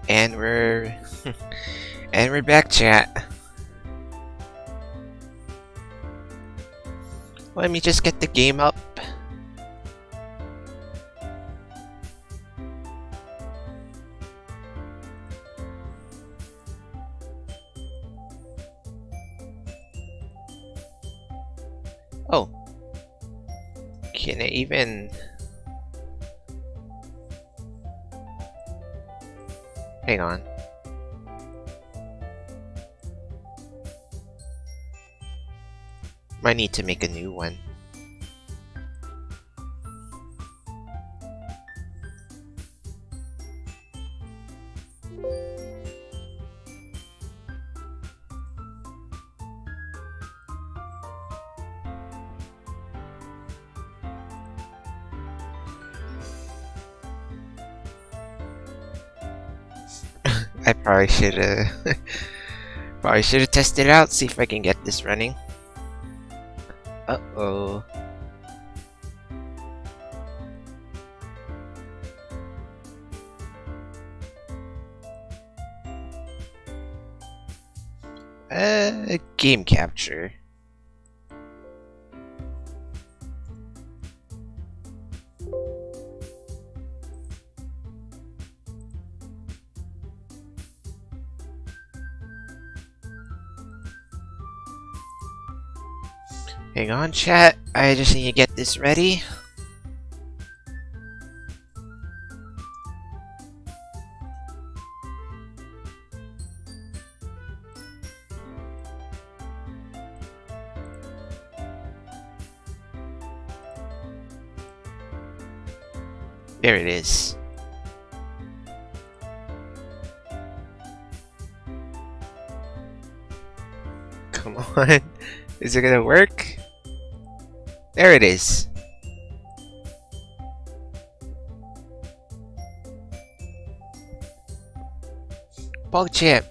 And we're and we're back, chat. Let me just get the game up. Oh. Can I even... Hang on. Might need to make a new one. I probably should have tested it out, see if I can get this running. Uh-oh. Game capture. Hang on, chat. I just need to get this ready. There it is. Come on. Is it gonna work? There it is. PogChamp.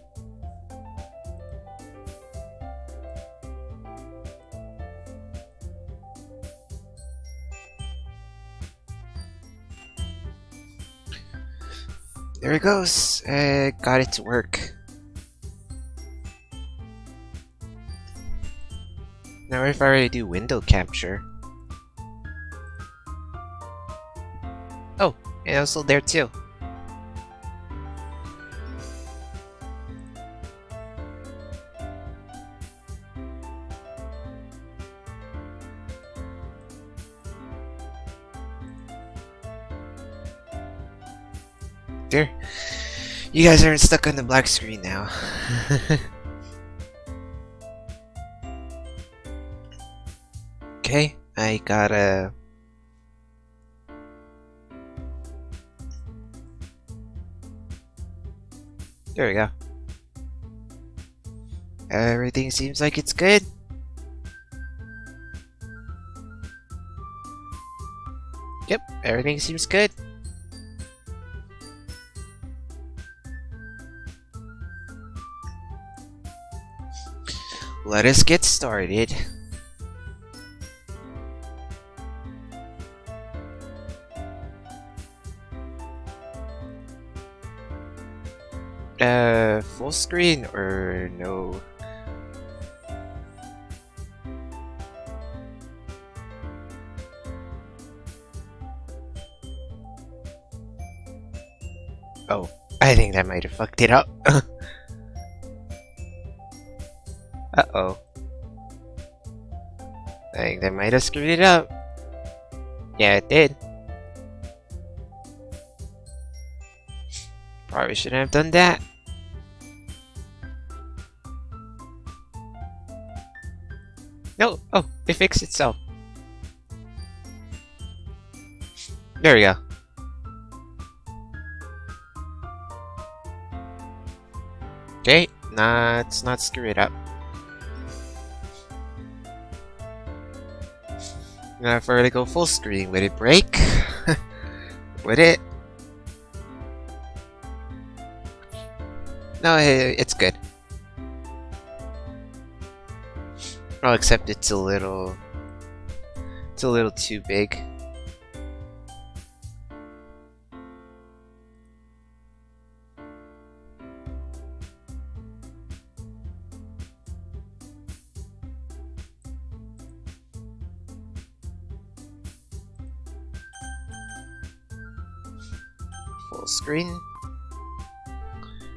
There it goes. Got it to work. Now if I already do window capture. Oh, and also there too. There. You guys aren't stuck on the black screen now. Okay, I gotta... There we go. Everything seems like it's good. Yep, everything seems good. Let us get started. Full screen or no? Oh, I think that might have fucked it up. Uh-oh. I think that might have screwed it up. Yeah, it did. Probably shouldn't have done that. No, oh, it fixed itself. There we go. Okay, let's not screw it up. Now if I were to go full screen, would it break? Would it? No, it's good. Oh, except it's a little too big. full screen.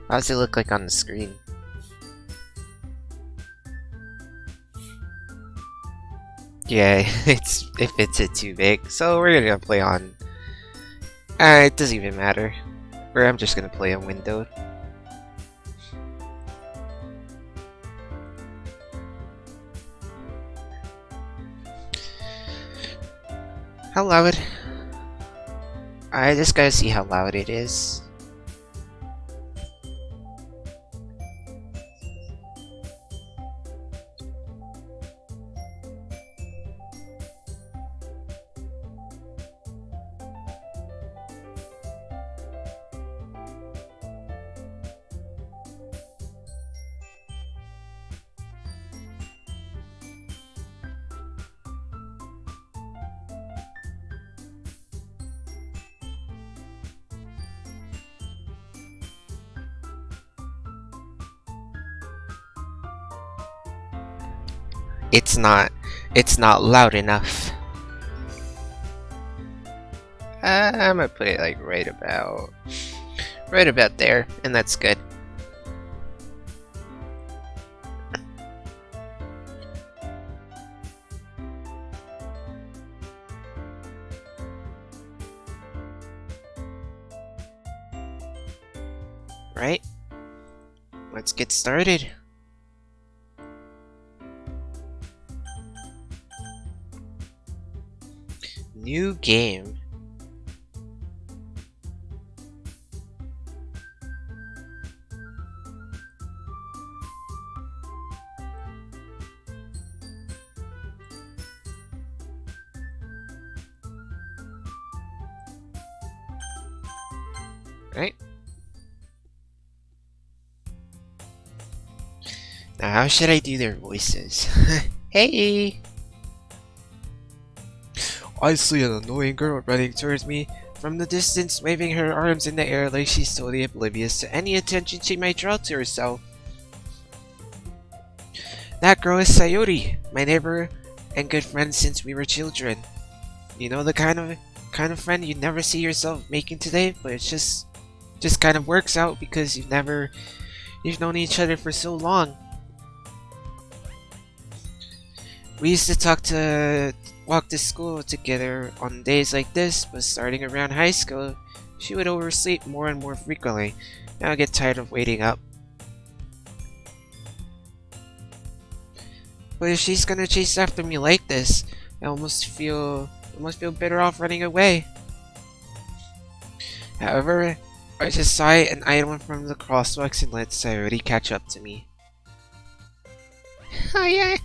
How does it look like on the screen? Yeah, it fits it too big, so we're gonna play on. It doesn't even matter. Or I'm just gonna play on window. How loud? I just gotta see how loud it is. It's not loud enough. I'm gonna put it like right about there, and that's good. Right? Let's get started. New game. Right? Now how should I do their voices? Hey! I see an annoying girl running towards me from the distance, waving her arms in the air like she's totally oblivious to any attention she might draw to herself. That girl is Sayori, my neighbor and good friend since we were children. You know, the kind of friend you'd never see yourself making today, but it's just kind of works out because you've known each other for so long. We used to walk to school together on days like this, but starting around high school, she would oversleep more and more frequently. Now I get tired of waiting up. But if she's gonna chase after me like this, I almost feel better off running away. However, I just saw an item from the crosswalks and let Sayori catch up to me. Hiya!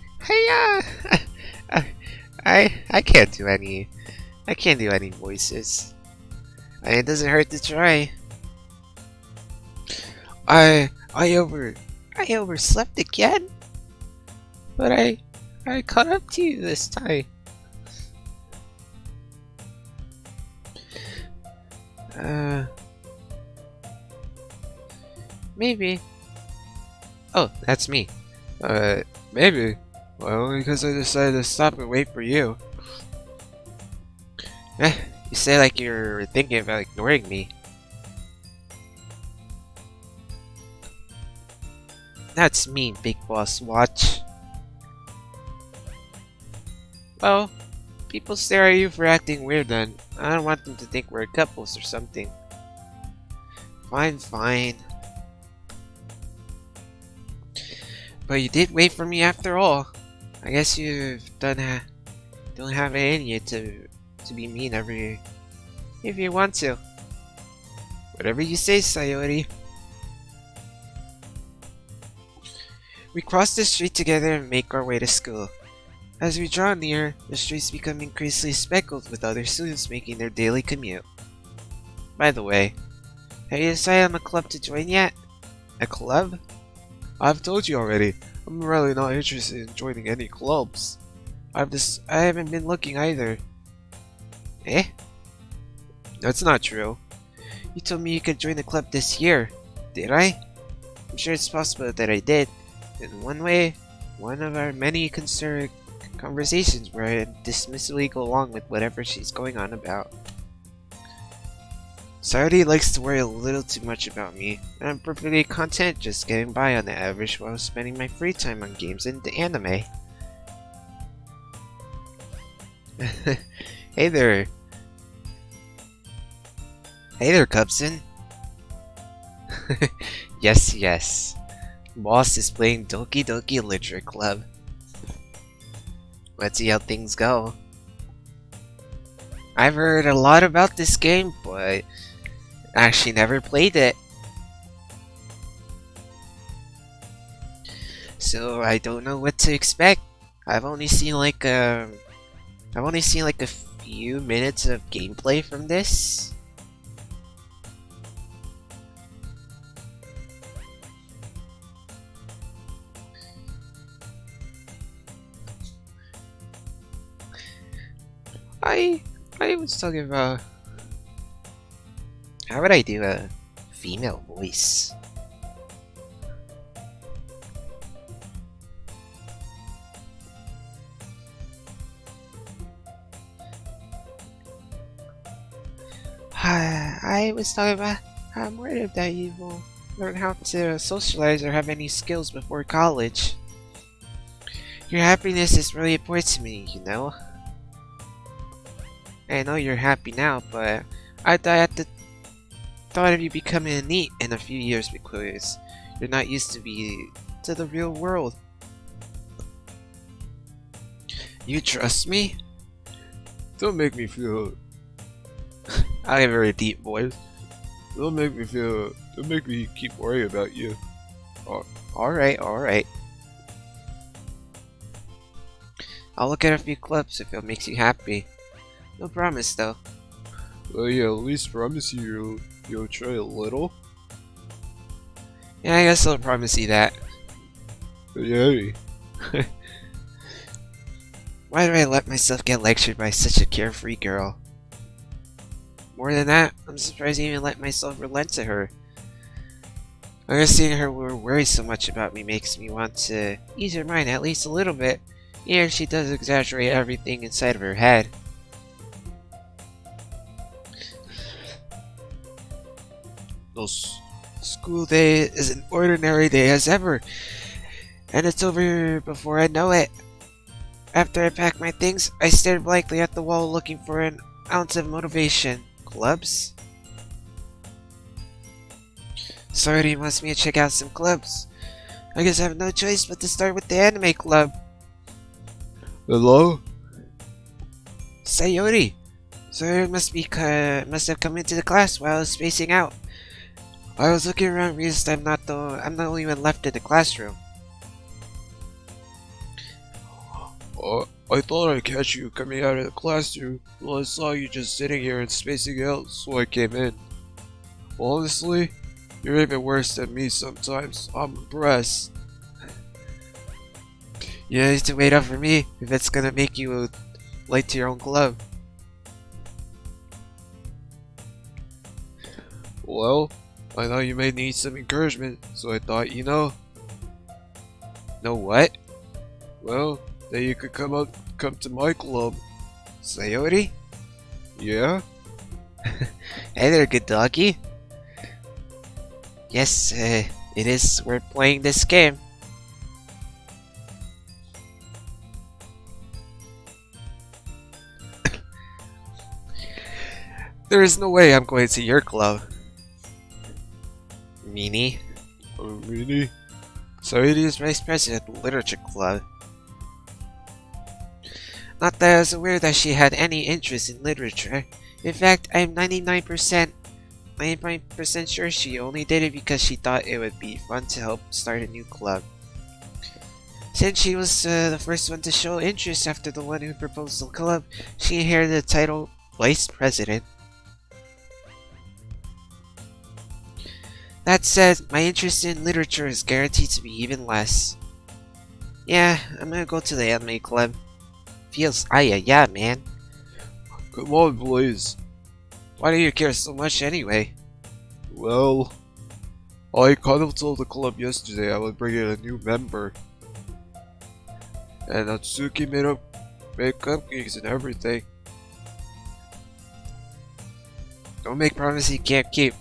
I can't do any voices. It doesn't hurt to try. I overslept again, but I caught up to you this time. Maybe. Oh, that's me. Maybe. Well, only because I decided to stop and wait for you. You say like you're thinking about ignoring me. That's me, Big Boss Watch. Well, people stare at you for acting weird then. I don't want them to think we're couples or something. Fine. But you did wait for me after all. I guess you don't have it in you to be mean if you want to. Whatever you say, Sayori. We cross the street together and make our way to school. As we draw near, the streets become increasingly speckled with other students making their daily commute. By the way, have you decided on a club to join yet? A club? I've told you already. I'm really not interested in joining any clubs. I haven't been looking either. Eh? That's not true. You told me you could join the club this year. Did I? I'm sure it's possible that I did. In one way, one of our many conversations where I dismissively go along with whatever she's going on about. Society likes to worry a little too much about me, and I'm perfectly content just getting by on the average while spending my free time on games and anime. Hey there. Hey there, Cubson. Yes. Boss is playing Doki Doki Literature Club. Let's see how things go. I've heard a lot about this game, but actually never played it. So I don't know what to expect. I've only seen like a few minutes of gameplay from this. I was talking about how would I do a female voice? I was talking about I'm worried that you will learn how to socialize or have any skills before college. Your happiness is really important to me, you know? I know you're happy now, but I thought of you becoming a NEET in a few years because you're not used to the real world. You trust me? Don't make me feel. I have a very deep voice. Don't make me keep worrying about you. Alright. I'll look at a few clubs if it makes you happy. No promise though. Well, yeah, at least promise you'll try a little. Yeah, I guess I'll promise you that. Yay. Why do I let myself get lectured by such a carefree girl? More than that, I'm surprised I even let myself relent to her. I guess seeing her worry so much about me makes me want to ease her mind at least a little bit. Yeah, she does exaggerate everything inside of her head. Those school day is an ordinary day as ever, and it's over before I know it. After I packed my things, I stared blankly at the wall looking for an ounce of motivation. Clubs? Sorry wants me to check out some clubs. I guess I have no choice but to start with the anime club. Hello? Sayori! Sir must have come into the class while I was spacing out. I was looking around, realized I'm the only one left in the classroom. I thought I'd catch you coming out of the classroom. Well, I saw you just sitting here and spacing out, so I came in. Honestly, you're even worse than me sometimes. I'm impressed. You need to wait up for me if it's gonna make you late to your own club. Well, I know you may need some encouragement, so I thought, you know. Know what? Well, that you could come to my club. Sayori? Yeah? Hey there, good doggy. Yes, it is. We're playing this game. There is no way I'm going to your club. Meanie. Really? Sayori is vice president of the Literature Club. Not that I was aware that she had any interest in literature. In fact, I'm 99% sure she only did it because she thought it would be fun to help start a new club. Since she was the first one to show interest after the one who proposed the club, she inherited the title Vice President. That said, my interest in literature is guaranteed to be even less. Yeah, I'm gonna go to the anime club. FeelsAyayaMan. Come on, please. Why do you care so much anyway? Well, I kind of told the club yesterday I would bring in a new member. And Natsuki made cupcakes and everything. Don't make promises you can't keep.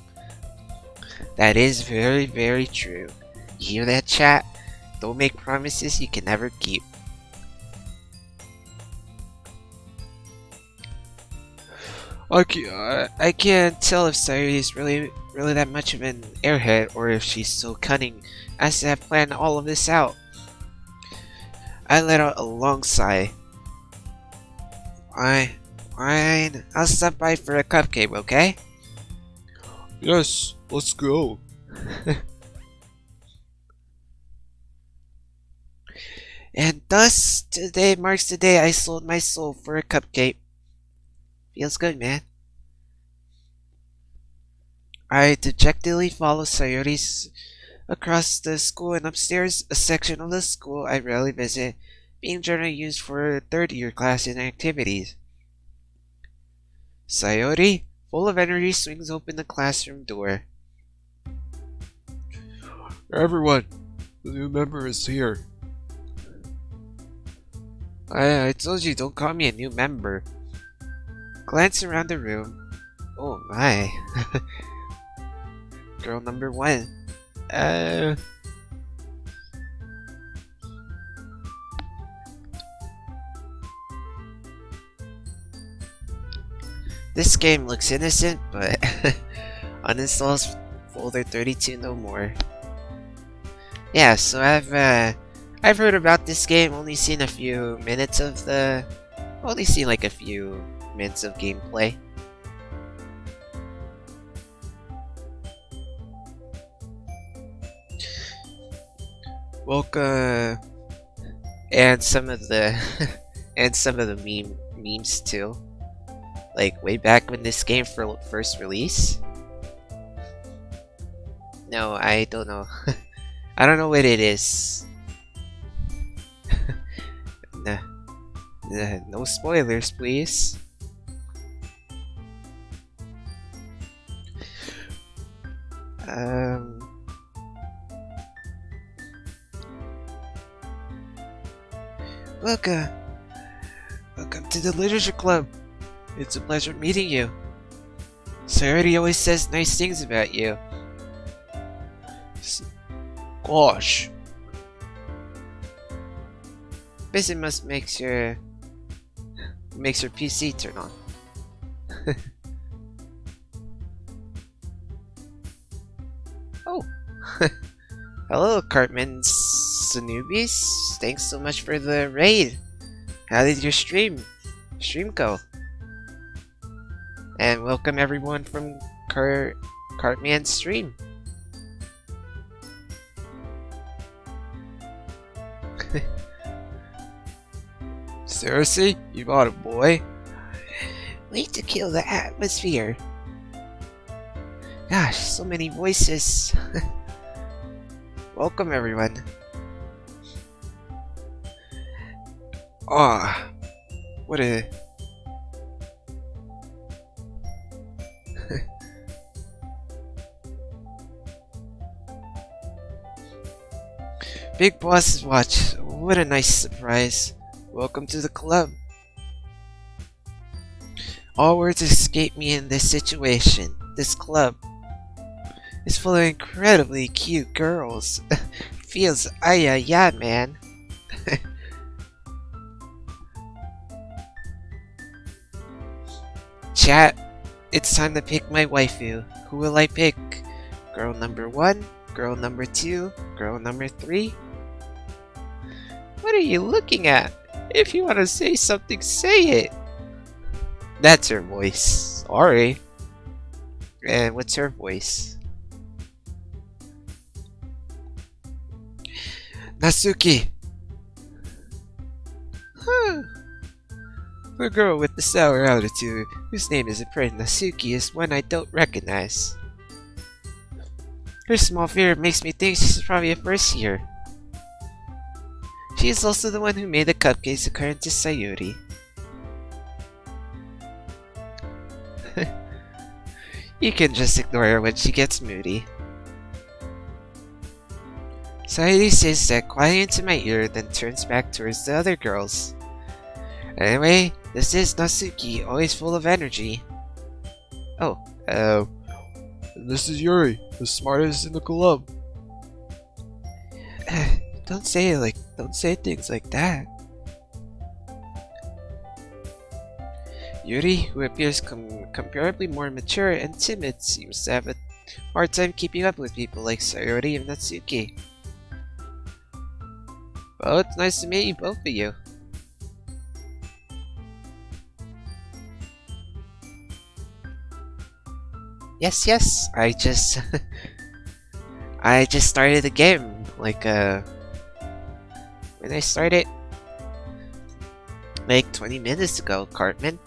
That is very, very true. You hear that, chat? Don't make promises you can never keep. I can't tell if Sayuri is really that much of an airhead or if she's so cunning as to have planned all of this out. I let out a long sigh. Fine. I'll stop by for a cupcake, okay? Yes, let's go. And thus, today marks the day I sold my soul for a cupcake. Feels good, man. I dejectedly follow Sayuri's across the school and upstairs, a section of the school I rarely visit, being generally used for third-year class and activities. Sayuri, full of energy, swings open the classroom door. Everyone, the new member is here. I told you, don't call me a new member. Glance around the room. Oh my. Girl number 1. This game looks innocent, but uninstalls folder 32 no more. Yeah, so I've heard about this game, only seen a few minutes of gameplay. Welcome, and some of the memes too. Like way back when this game first released. No, I don't know. I don't know what it is. No spoilers, please. Welcome to the Literature Club. It's a pleasure meeting you. Sayuri always says nice things about you. Gosh. Visit must makes your PC turn on. Oh. Hello, Cartman Sanubis. Thanks so much for the raid. How did your stream go? And welcome everyone from Cartman's stream. Seriously? You got it, boy. Way to kill the atmosphere. Gosh, so many voices. Welcome everyone. Ah, what a... Big Boss's watch. What a nice surprise. Welcome to the club. All words escape me in this situation. This club is full of incredibly cute girls. FeelsAyayaMan. Chat, it's time to pick my waifu. Who will I pick? Girl number 1, girl number 2, girl number 3? What are you looking at? If you want to say something, say it. That's her voice. Sorry. And what's her voice? Natsuki. Huh. The girl with the sour attitude, whose name is apparent Natsuki, is one I don't recognize. Her small figure makes me think she's probably a first year. She is also the one who made the cupcakes according to Sayuri. You can just ignore her when she gets moody. Sayuri says that quietly into my ear, then turns back towards the other girls. Anyway, this is Natsuki, always full of energy. Oh, Uh, and this is Yuri, the smartest in the club. Don't say things like that. Yuri, who appears comparably more mature and timid, seems to have a hard time keeping up with people like Sayori and Natsuki. Well, it's nice to meet you, both of you. Yes, I just I just started the game, when I started like 20 minutes ago, Cartman.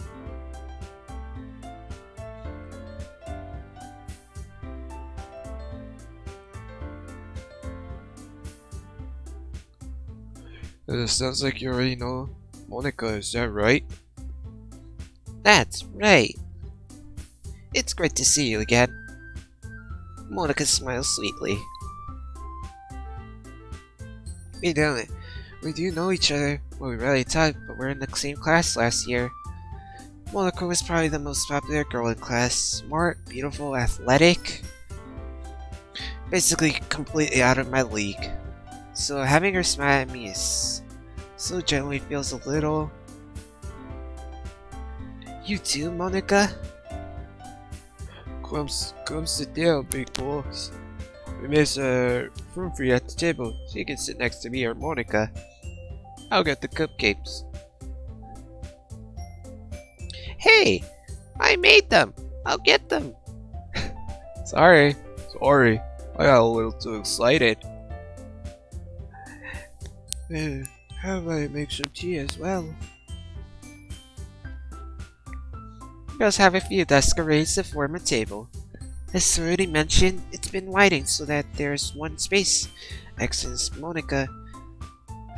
It sounds like you already know Monica, is that right? That's right. It's great to see you again. Monica smiles sweetly. We do know each other. Well, we rarely talk, but we're in the same class last year. Monica was probably the most popular girl in class. Smart, beautiful, athletic. Basically completely out of my league. So having her smile at me is so genuinely feels a little... You too, Monica? Come sit down, big boss. We made room for you at the table, so you can sit next to me or Monica. I'll get the cupcakes. Hey! I made them! I'll get them! Sorry, I got a little too excited. How about I make some tea as well? Girls have a few desks arranged to form a table. As already mentioned, it's been widened so that there's one space next to Monica,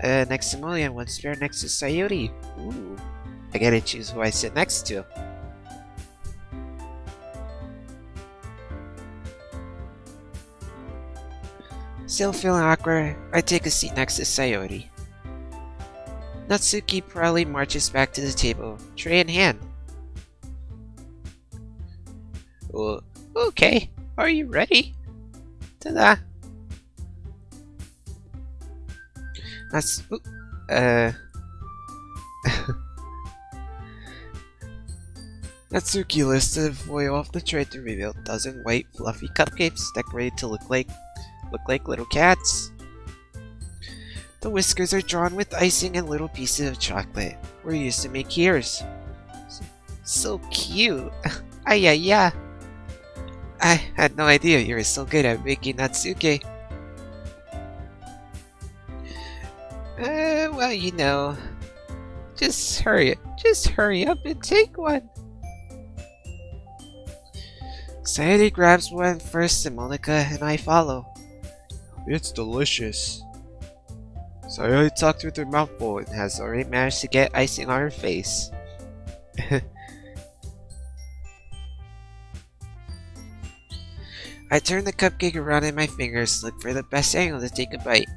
next to Molly, and one spare next to Sayori. Ooh, I gotta choose who I sit next to. Still feeling awkward, I take a seat next to Sayori. Natsuki proudly marches back to the table, tray in hand. Well, okay, are you ready? Ta-da! Natsuki lifts the foil off the tray to reveal a dozen white, fluffy cupcakes decorated to look like little cats. The whiskers are drawn with icing and little pieces of chocolate. We're used to make ears. So cute. Ayaya. I had no idea you were so good at making Natsuke. Well, you know. Just hurry up and take one. Sayori grabs one first and Monica and I follow. It's delicious. Sayori talked with her mouth full and has already managed to get icing on her face. I turn the cupcake around in my fingers, look for the best angle to take a bite.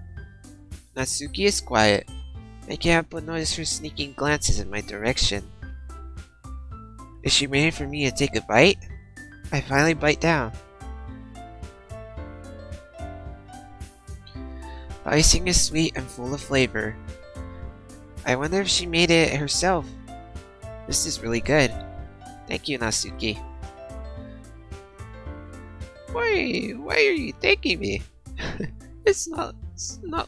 Natsuki is quiet. I can't help but notice her sneaking glances in my direction. Is she waiting for me to take a bite? I finally bite down. The icing is sweet and full of flavor. I wonder if she made it herself. This is really good. Thank you, Natsuki. Why are you thanking me? It's not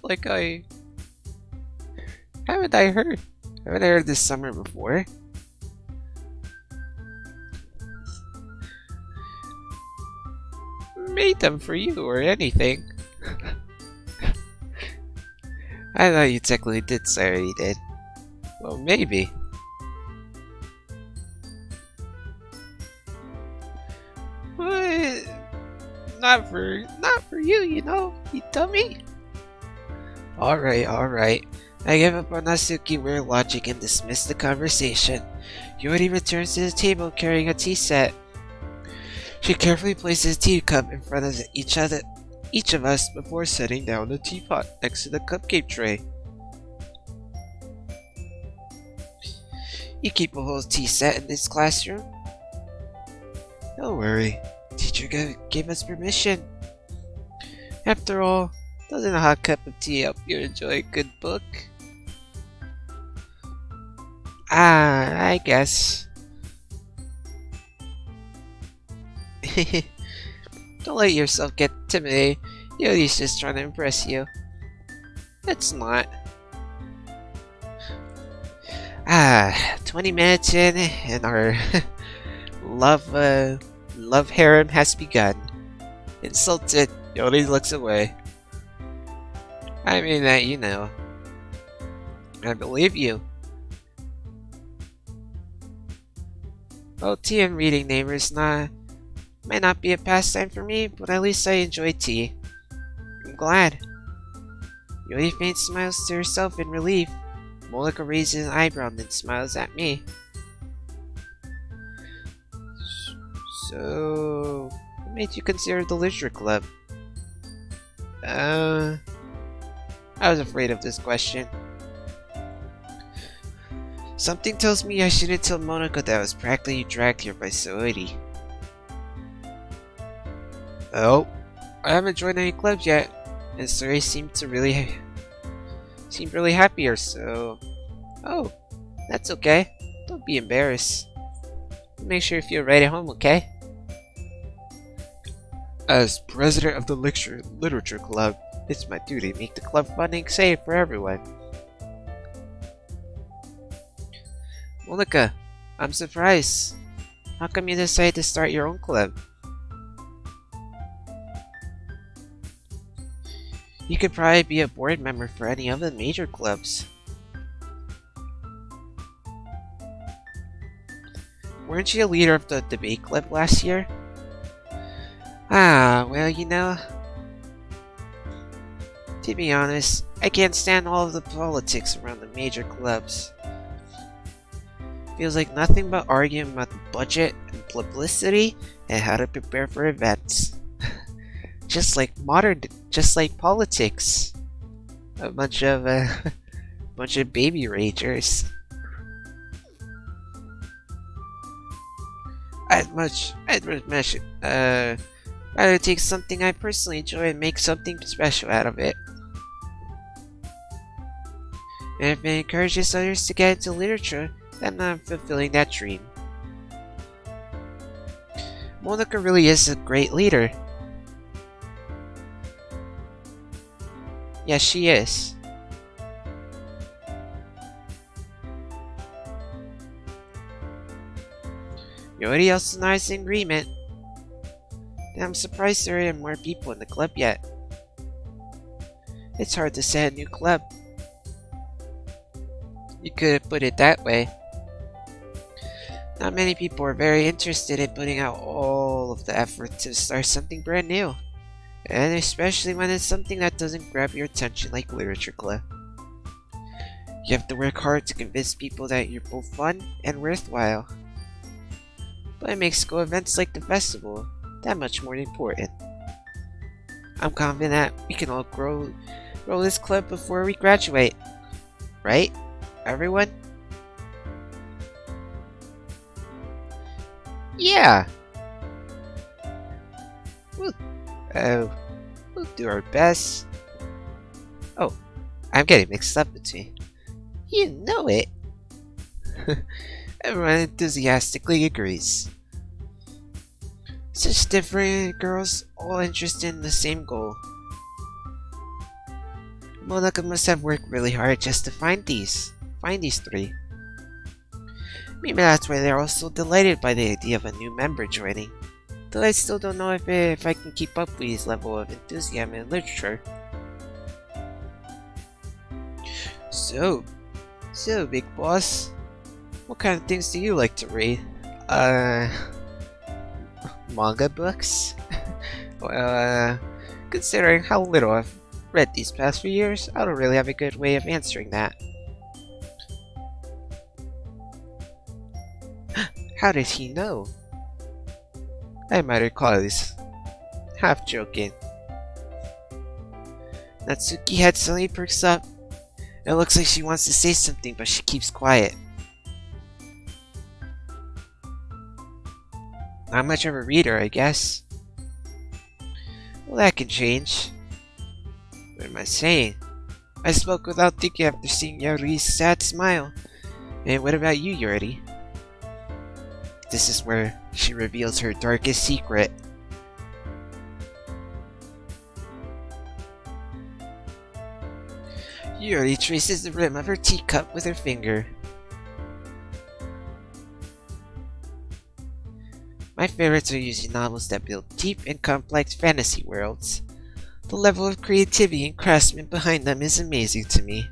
like haven't I heard this summer before? Made them for you or anything. I thought you technically did say already did. Well, maybe. What? Not for you, you know, you dummy. Alright. I give up on Natsuki weird logic and dismiss the conversation. Yuri returns to the table carrying a tea set. She carefully places a teacup in front of each of us before setting down the teapot next to the cupcake tray. You keep a whole tea set in this classroom? Don't worry. Teacher gave us permission. After all, doesn't a hot cup of tea help you enjoy a good book? I guess. Don't let yourself get intimidated. Yodi's just trying to impress you. It's not. 20 minutes in, and our love harem has begun. Insulted, Yodi looks away. I mean that, you know. I believe you. Well, tea and reading, neighbors, might not be a pastime for me, but at least I enjoy tea. I'm glad. Yodi faint smiles to herself in relief. Molika raises an eyebrow and then smiles at me. So, what made you consider the literature club? I was afraid of this question. Something tells me I shouldn't tell Monica that I was practically dragged here by Soidi. Oh, I haven't joined any clubs yet, and Suri seemed really happier, so... Oh, that's okay. Don't be embarrassed. Make sure you feel right at home, okay? As president of the Literature Club, It's my duty to make the club funding safe for everyone. Monica, I'm surprised. How come you decided to start your own club? You could probably be a board member for any of the major clubs. Weren't you a leader of the debate club last year? Well, you know, to be honest, I can't stand all of the politics around the major clubs. Feels like nothing but arguing about the budget and publicity and how to prepare for events. just like politics. A bunch of baby ragers. Rather take something I personally enjoy and make something special out of it. And if it encourages others to get into literature, then I'm fulfilling that dream. Monica really is a great leader. Yes, she is. Everybody else and I is in agreement. And I'm surprised there aren't more people in the club yet. It's hard to set a new club. You could put it that way. Not many people are very interested in putting out all of the effort to start something brand new. And especially when it's something that doesn't grab your attention like literature club. You have to work hard to convince people that you're both fun and worthwhile. But it makes school events like the festival that much more important. I'm confident that we can all grow this club before we graduate. Right? Everyone? Yeah! We'll do our best. Oh, I'm getting mixed up between. You know it! Everyone enthusiastically agrees. Such different girls, all interested in the same goal. Monica must have worked really hard just to find these three. Maybe that's why they're all so delighted by the idea of a new member joining. Though I still don't know if I can keep up with his level of enthusiasm in literature. So, big boss, what kind of things do you like to read? Manga books? Well, considering how little I've read these past few years, I don't really have a good way of answering that. How did he know? I might recall this. Half joking. Natsuki head suddenly perks up. It looks like she wants to say something, but she keeps quiet. Not much of a reader, I guess. Well, that can change. What am I saying? I spoke without thinking after seeing Yuri's sad smile. And what about you, Yuri? This is where she reveals her darkest secret. Yuri traces the rim of her teacup with her finger. My favorites are usually novels that build deep and complex fantasy worlds. The level of creativity and craftsmanship behind them is amazing to me.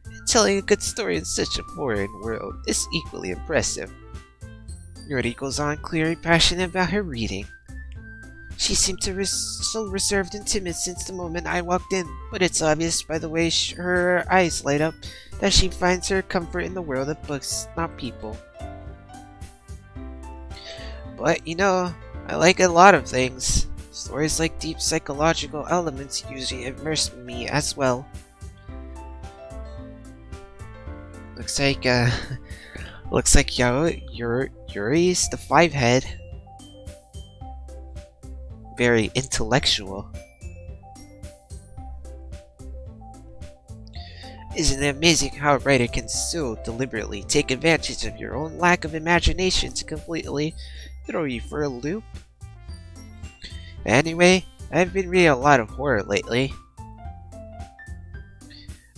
And telling a good story in such a foreign world is equally impressive. Yuri goes on, clearly passionate about her reading. She seemed to so reserved and timid since the moment I walked in, but it's obvious by the way her eyes light up that she finds her comfort in the world of books, not people. But, you know, I like a lot of things. Stories like deep psychological elements usually immerse me as well. Looks like Yuri's the five-head. Very intellectual. Isn't it amazing how a writer can so deliberately take advantage of your own lack of imagination to completely throw you for a loop? Anyway, I've been reading a lot of horror lately.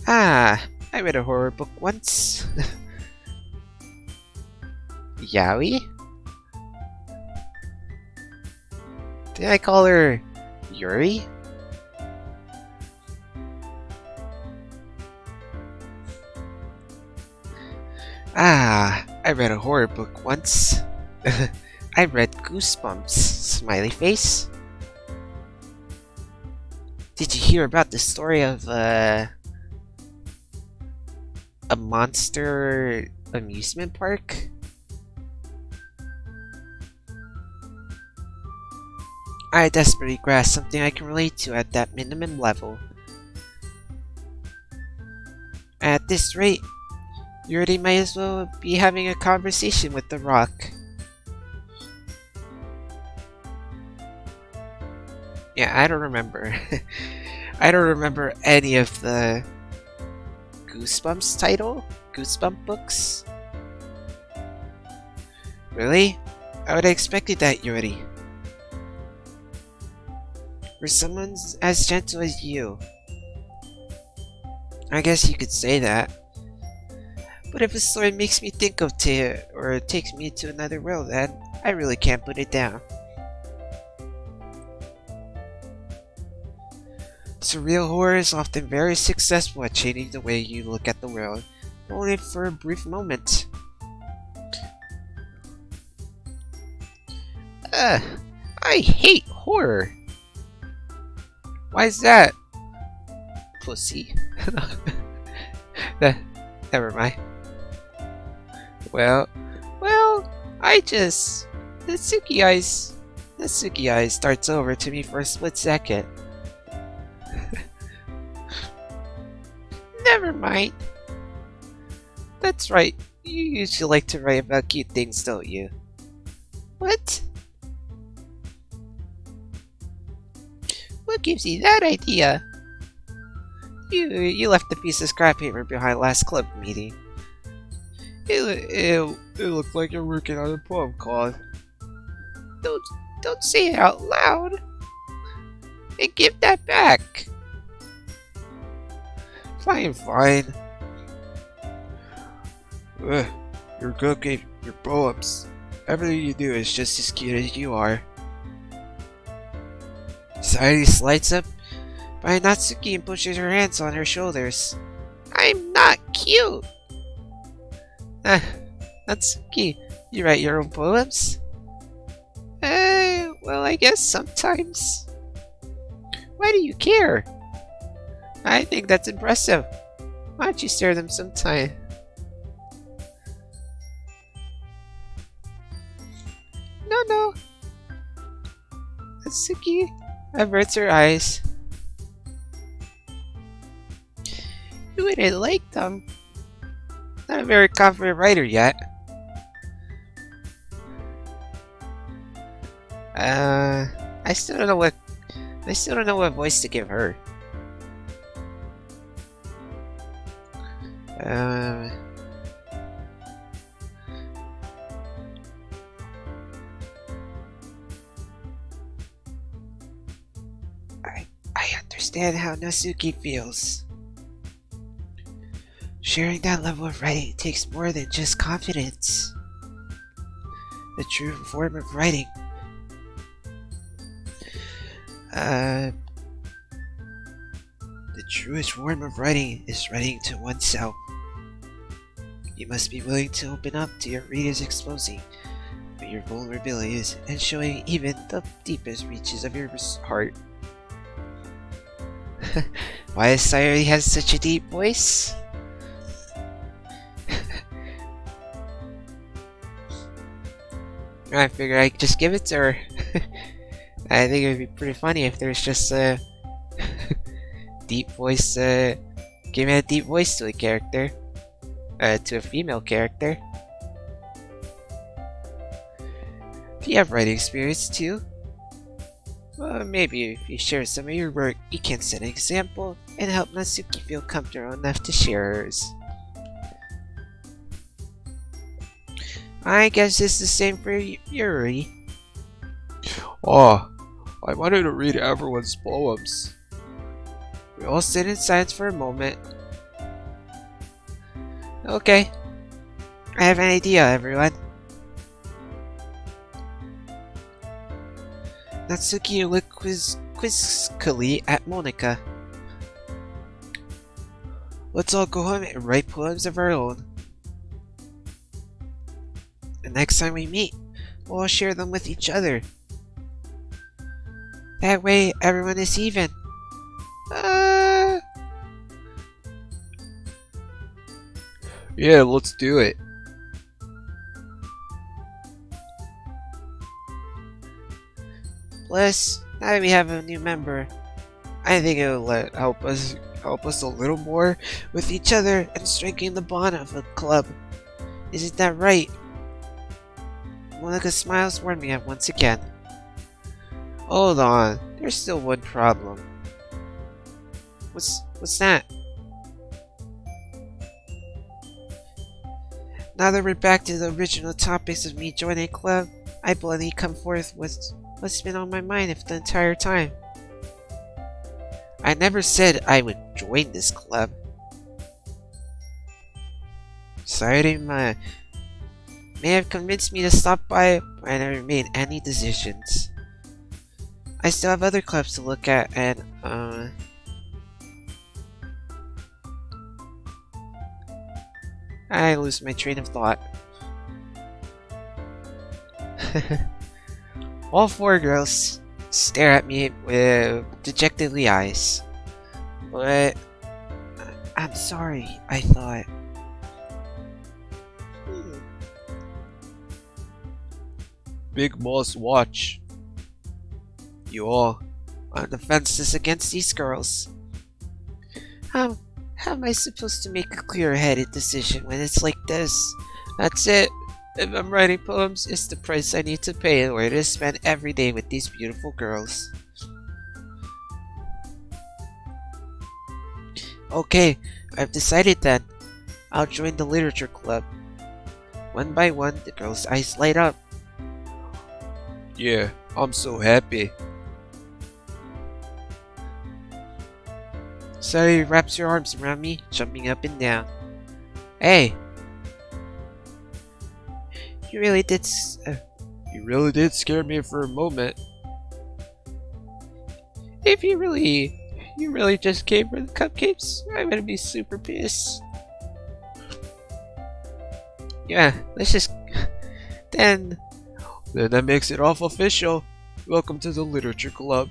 I read a horror book once. Yaoi? Did I call her Yuri? I read a horror book once. I read Goosebumps, smiley face. Did you hear about the story of a monster amusement park? I desperately grasp something I can relate to at that minimum level. At this rate, you already might as well be having a conversation with the rock. Yeah, I don't remember. I don't remember any of the Goosebumps title? Goosebump books? Really? I would have expected that, Yuri. For someone as gentle as you. I guess you could say that. But if a story makes me think of or takes me to another world, then I really can't put it down. Surreal horror is often very successful at changing the way you look at the world, only for a brief moment. I hate horror. Why is that? Pussy. Never mind. Well, Natsuki eyes starts over to me for a split second. Never mind. That's right. You usually like to write about cute things, don't you? What? What gives you that idea? You left a piece of scrap paper behind last club meeting. It looked like you're working on a poem called. Don't say it out loud. And give that back. Fine. You're good at your poems. Everything you do is just as cute as you are. Sayuri slides up by Natsuki and pushes her hands on her shoulders. I'm not cute! Natsuki, you write your own poems? Well, I guess sometimes. Why do you care? I think that's impressive. Why don't you share them sometime? No. Natsuki averts her eyes. You wouldn't like them. Not a very confident writer yet. Uh, I still don't know what voice to give her. Uh, I understand how Nasuki feels. Sharing that level of writing takes more than just confidence. The true form of writing. The truest form of writing is writing to oneself. You must be willing to open up to your readers, exposing your vulnerabilities and showing even the deepest reaches of your heart. Why does Sayori have such a deep voice? I figured I'd just give it to her. I think it would be pretty funny if there's just a deep voice, giving a deep voice to a character. To a female character. Do you have writing experience too? Well, maybe if you share some of your work, you can set an example and help Natsuki feel comfortable enough to share hers. I guess it's the same for Yuri. Oh, I wanted to read everyone's poems. We all sit in silence for a moment. Okay. I have an idea, everyone. Natsuki looked quizzically at Monika. Let's all go home and write poems of our own. The next time we meet, we'll all share them with each other. That way, everyone is even. Yeah, let's do it. Plus, now that we have a new member, I think it'll help us a little more with each other and strengthen the bond of a club. Isn't that right? Monika smiles warmly at once again. Hold on, there's still one problem. What's that? Now that we're back to the original topics of me joining a club, I bluntly come forth with what's been on my mind the entire time. I never said I would join this club. FeelsAyayaMan may have convinced me to stop by, but I never made any decisions. I still have other clubs to look at, and I lose my train of thought. All four girls stare at me with dejectedly eyes. But I'm sorry, I thought. Big Moss watch. You all on the fences against these girls. How am I supposed to make a clear-headed decision when it's like this? That's it. If I'm writing poems, it's the price I need to pay in order to spend every day with these beautiful girls. Okay, I've decided then. I'll join the literature club. One by one, the girls' eyes light up. Yeah, I'm so happy. Sayori wraps her arms around me, jumping up and down. Hey! You really did You really did scare me for a moment. If you really just came for the cupcakes, I'm gonna be super pissed. Yeah, let's just... Then that makes it all official. Welcome to the literature club.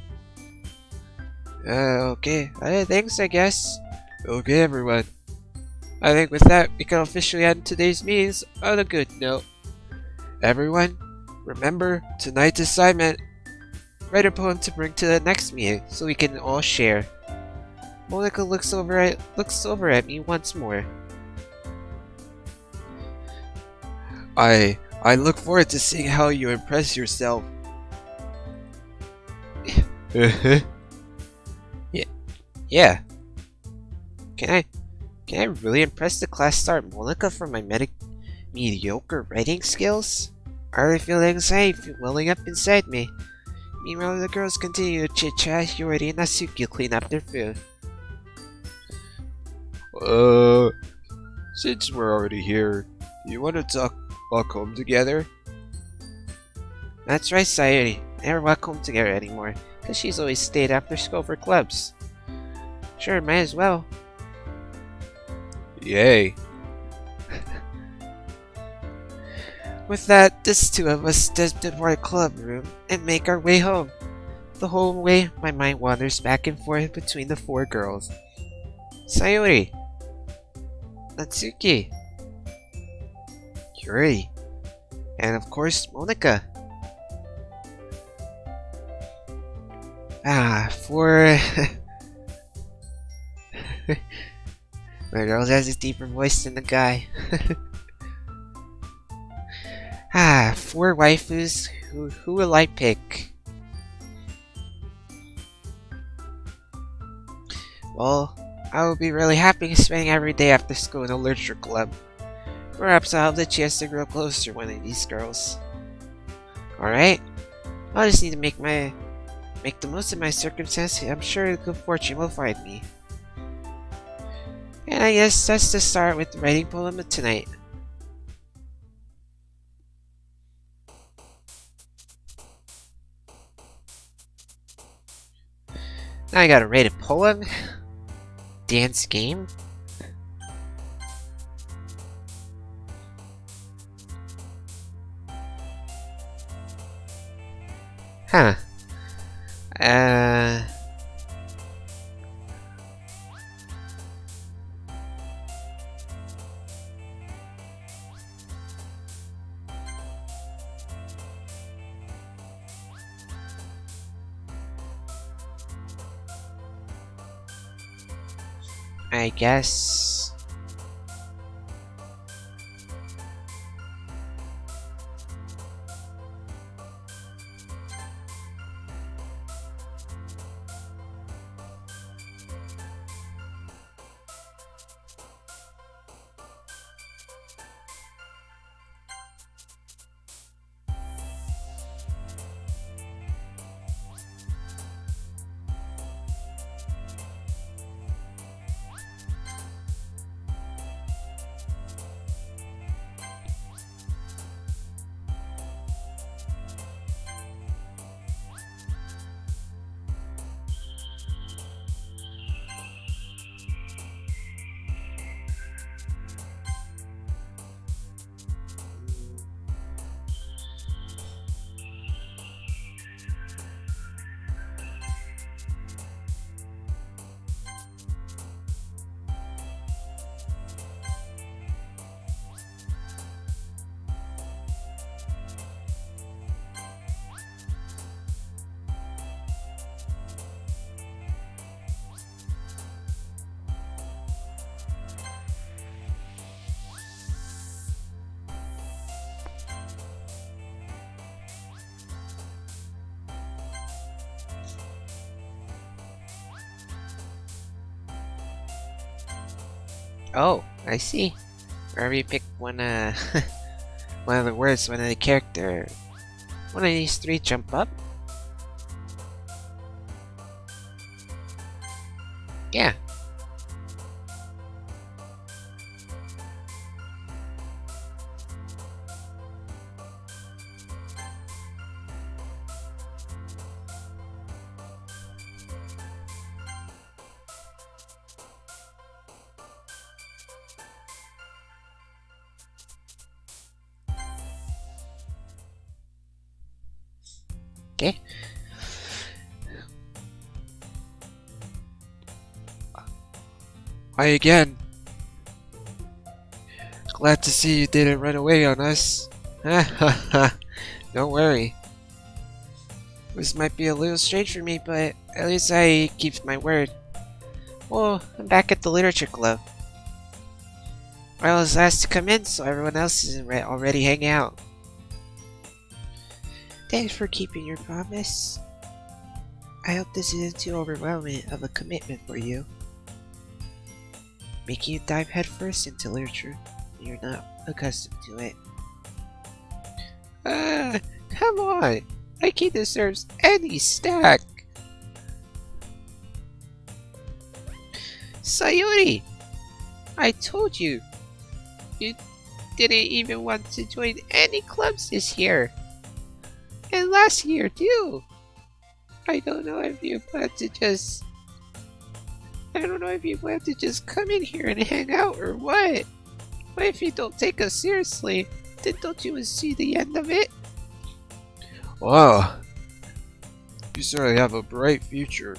Okay. Thanks, I guess. Okay, everyone. I think with that, we can officially end today's meetings on a good note. Everyone, remember tonight's assignment. Write a poem to bring to the next meeting so we can all share. Monika looks over at me once more. I look forward to seeing how you impress yourself. Yeah, yeah. Can I really impress the class star Monica for my mediocre writing skills? I already feel anxiety welling up inside me. Meanwhile, the girls continue to chit-chat. Yuri and Natsuki clean up their food. Since we're already here, do you want to talk walk home together? That's right, Sayuri. I never walk home together anymore, because she's always stayed after school for clubs. Sure, might as well. Yay. With that, the two of us step into our club room and make our way home. The whole way, my mind wanders back and forth between the four girls. Sayuri, Natsuki, Yuri, and of course, Monica. For... My girl has a deeper voice than the guy. Four waifus, who will I pick? Well, I will be really happy spending every day after school in a literature club. Perhaps I'll have the chance to grow closer to one of these girls. Alright, I'll just need to make the most of my circumstances. I'm sure good fortune will find me. And I guess that's the start with the writing poem of tonight. Now I gotta write a poem? Dance game? Huh. I guess... Oh, I see. Wherever you pick one, one of the words, one of the character, one of these three jump up? Yeah. Okay. Hi again. Glad to see you didn't run away on us. Don't worry. This might be a little strange for me, but at least I keep my word. Well, I'm back at the literature club. I was asked to come in, so everyone else is already hanging out. Thanks for keeping your promise. I hope this isn't too overwhelming of a commitment for you. Making you dive headfirst into literature when you're not accustomed to it. Come on! Like he deserves any stack! Sayuri! I told you! You didn't even want to join any clubs this year! And last year too! I don't know if you plan to just come in here and hang out or what. But if you don't take us seriously, then don't you see the end of it? Wow. You certainly have a bright future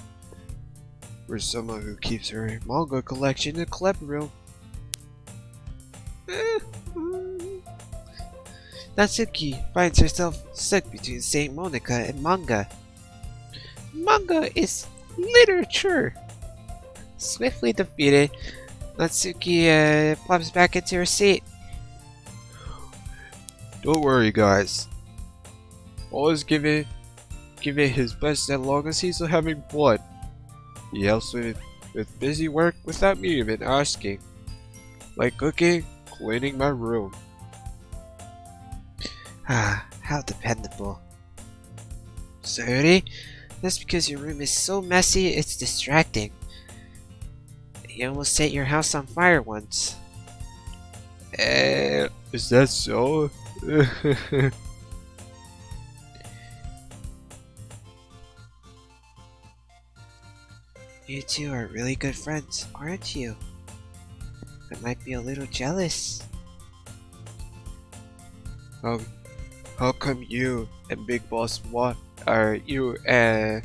for someone who keeps her manga collection in a club room. Natsuki finds herself stuck between Saint Monica and manga. Manga is literature! Swiftly defeated, Natsuki plops back into her seat. Don't worry, guys. Always give it his best as long as he's having fun. He helps me with busy work without me even asking. Like cooking, cleaning my room. Ah, how dependable. Sayuri, that's because your room is so messy it's distracting. You almost set your house on fire once. Is that so? You two are really good friends, aren't you? I might be a little jealous. How come you and Big Boss can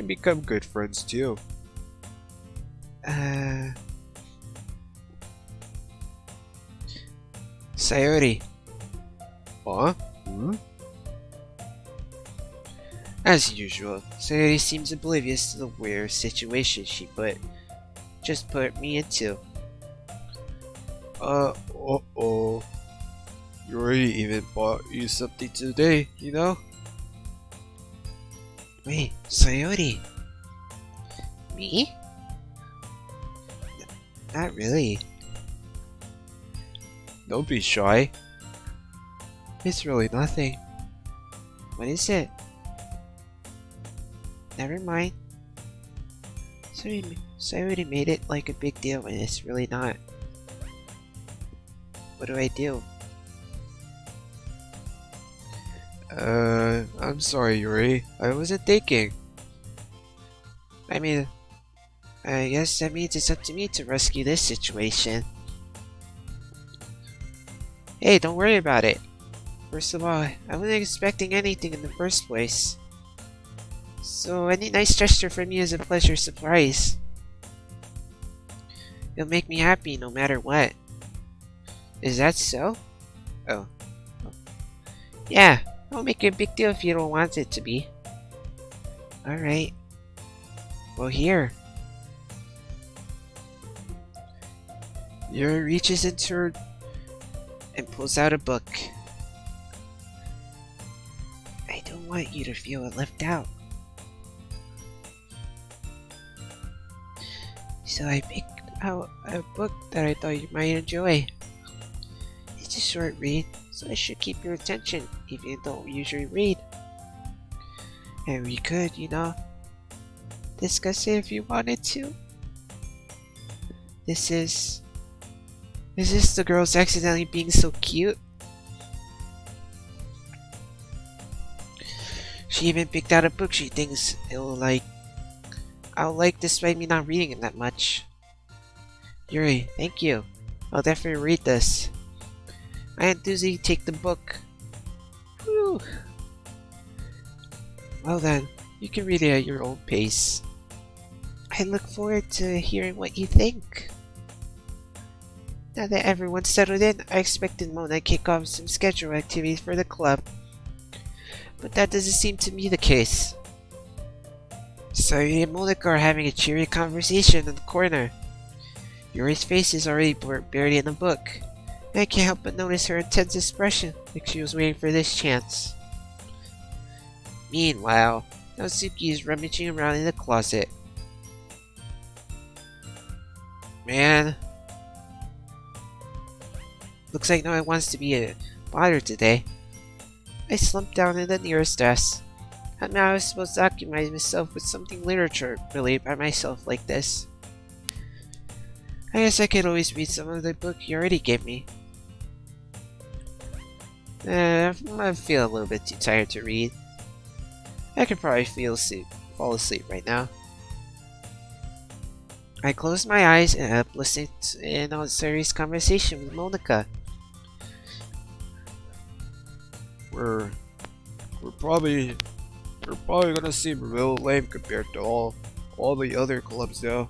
become good friends too? Sayuri. Huh? As usual, Sayuri seems oblivious to the weird situation she just put me into. Uh-oh. Yuri even bought you something today, you know? Wait, Sayuri. Me? Not really. Don't be shy. It's really nothing. What is it? Never mind. Sayuri made it like a big deal when it's really not. What do I do? I'm sorry, Yuri. I wasn't thinking. I mean, I guess that means it's up to me to rescue this situation. Hey, don't worry about it. First of all, I wasn't expecting anything in the first place. So any nice gesture from you is a pleasure surprise. It'll make me happy no matter what. Is that so? Oh. Yeah, I'll make it a big deal if you don't want it to be. Alright. Well, here. Yuri reaches into her and pulls out a book. I don't want you to feel left out. So I picked out a book that I thought you might enjoy. It's a short read, so it should keep your attention if you don't usually read. And we could, discuss it if you wanted to. Is this the girls accidentally being so cute? She even picked out a book she thinks I'll like despite me not reading it that much. Yuri, thank you. I'll definitely read this. I enthusiastically take the book. Whew. Well then, you can read it at your own pace. I look forward to hearing what you think. Now that everyone's settled in, I expected Mona to kick off some scheduled activities for the club. But that doesn't seem to be the case. Sayuri and Monica are having a cheery conversation in the corner. Yuri's face is already buried in the book, and I can't help but notice her intense expression, like she was waiting for this chance. Meanwhile, Natsuki is rummaging around in the closet. Man, looks like no one wants to be a bother today. I slumped down in the nearest desk. How am I supposed to occupy myself with something literature related by myself like this? I guess I could always read some of the book you already gave me. I feel a little bit too tired to read. I could probably fall asleep right now. I closed my eyes and up listening in on Sari's conversation with Monica. We're probably gonna seem real lame compared to all the other clubs though.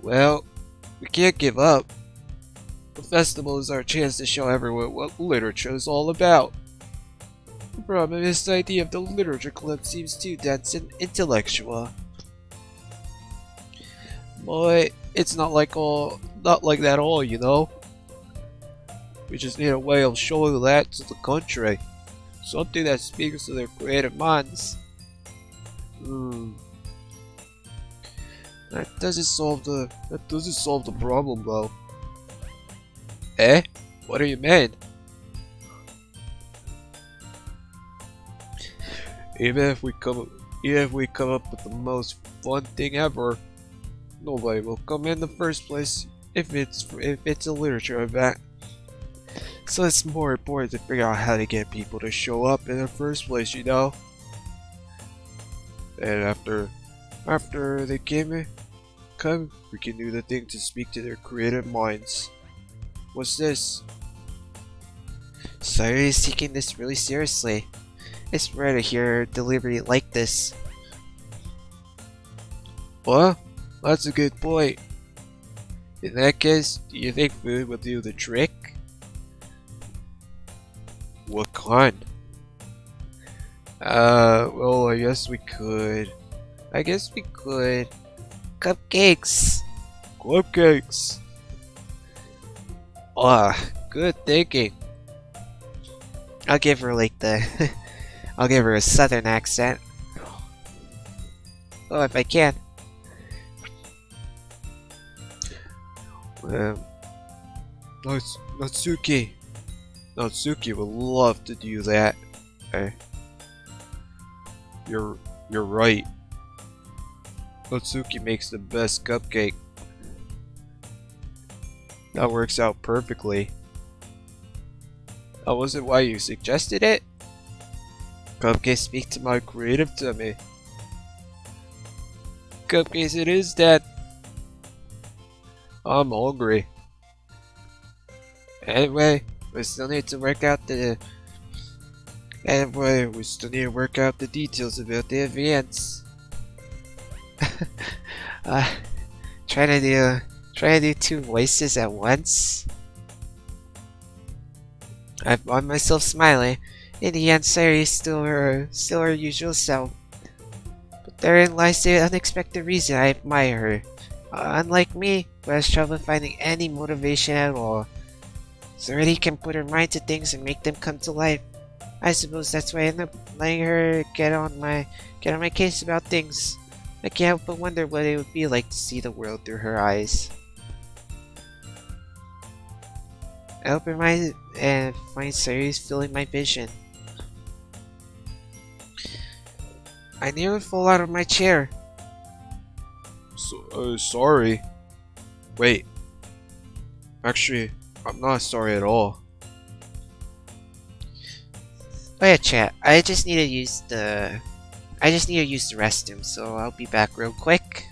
Well, We can't give up. The festival is our chance to show everyone what literature is all about. The problem is the idea of the literature club seems too dense and intellectual. But it's not like that all, you know. We just need a way of showing that to the country. Something that speaks to their creative minds. That doesn't solve the problem though. Eh? What do you mean? Even if we come up with the most fun thing ever, nobody will come in the first place if it's a literature event. So it's more important to figure out how to get people to show up in the first place, you know? And after they come, we can do the thing to speak to their creative minds. What's this? Sari is taking this really seriously. It's rare to hear her delivery like this. Well, that's a good point. In that case, do you think food will do the trick? What kind? Well, I guess we could. Cupcakes! Cupcakes! Ah, good thinking. I'll give her I'll give her a southern accent. Oh, if I can. Natsuki would love to do that. You're right. Natsuki makes the best cupcake. That works out perfectly. That wasn't why you suggested it? Cupcakes speak to my creative tummy. Cupcakes it is, Dad. I'm hungry. Anyway, we still need to work out the details about the events. Trying to do two voices at once. I found myself smiling. In the end, Sari is still her usual self. But therein lies the unexpected reason I admire her. Unlike me, who has trouble finding any motivation at all, Sari can put her mind to things and make them come to life. I suppose that's why I end up letting her get on my case about things. I can't help but wonder what it would be like to see the world through her eyes. I open her mind and find Sari's filling my vision. I nearly fall out of my chair. Sorry. Wait. Actually, I'm not sorry at all. Oh yeah, chat. I just need to use the restroom, so I'll be back real quick.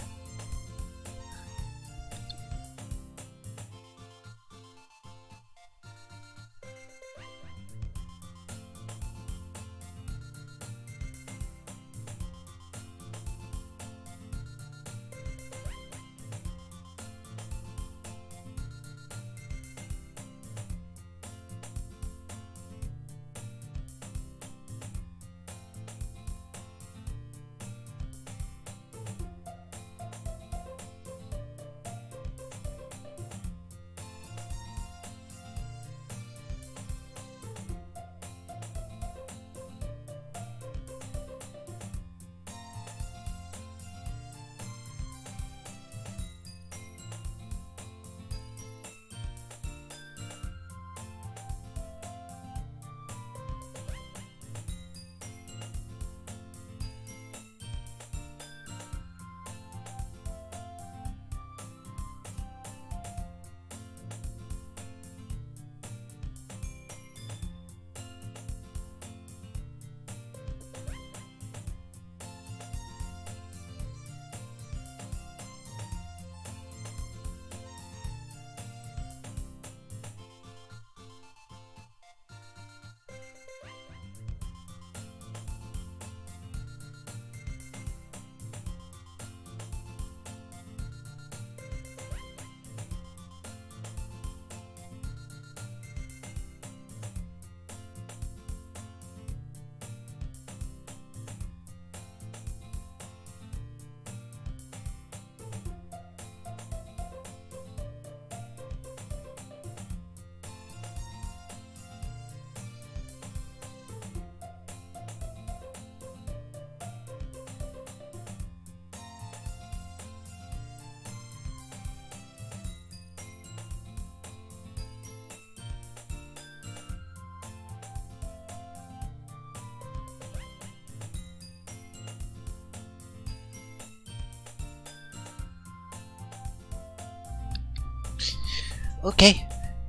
Okay.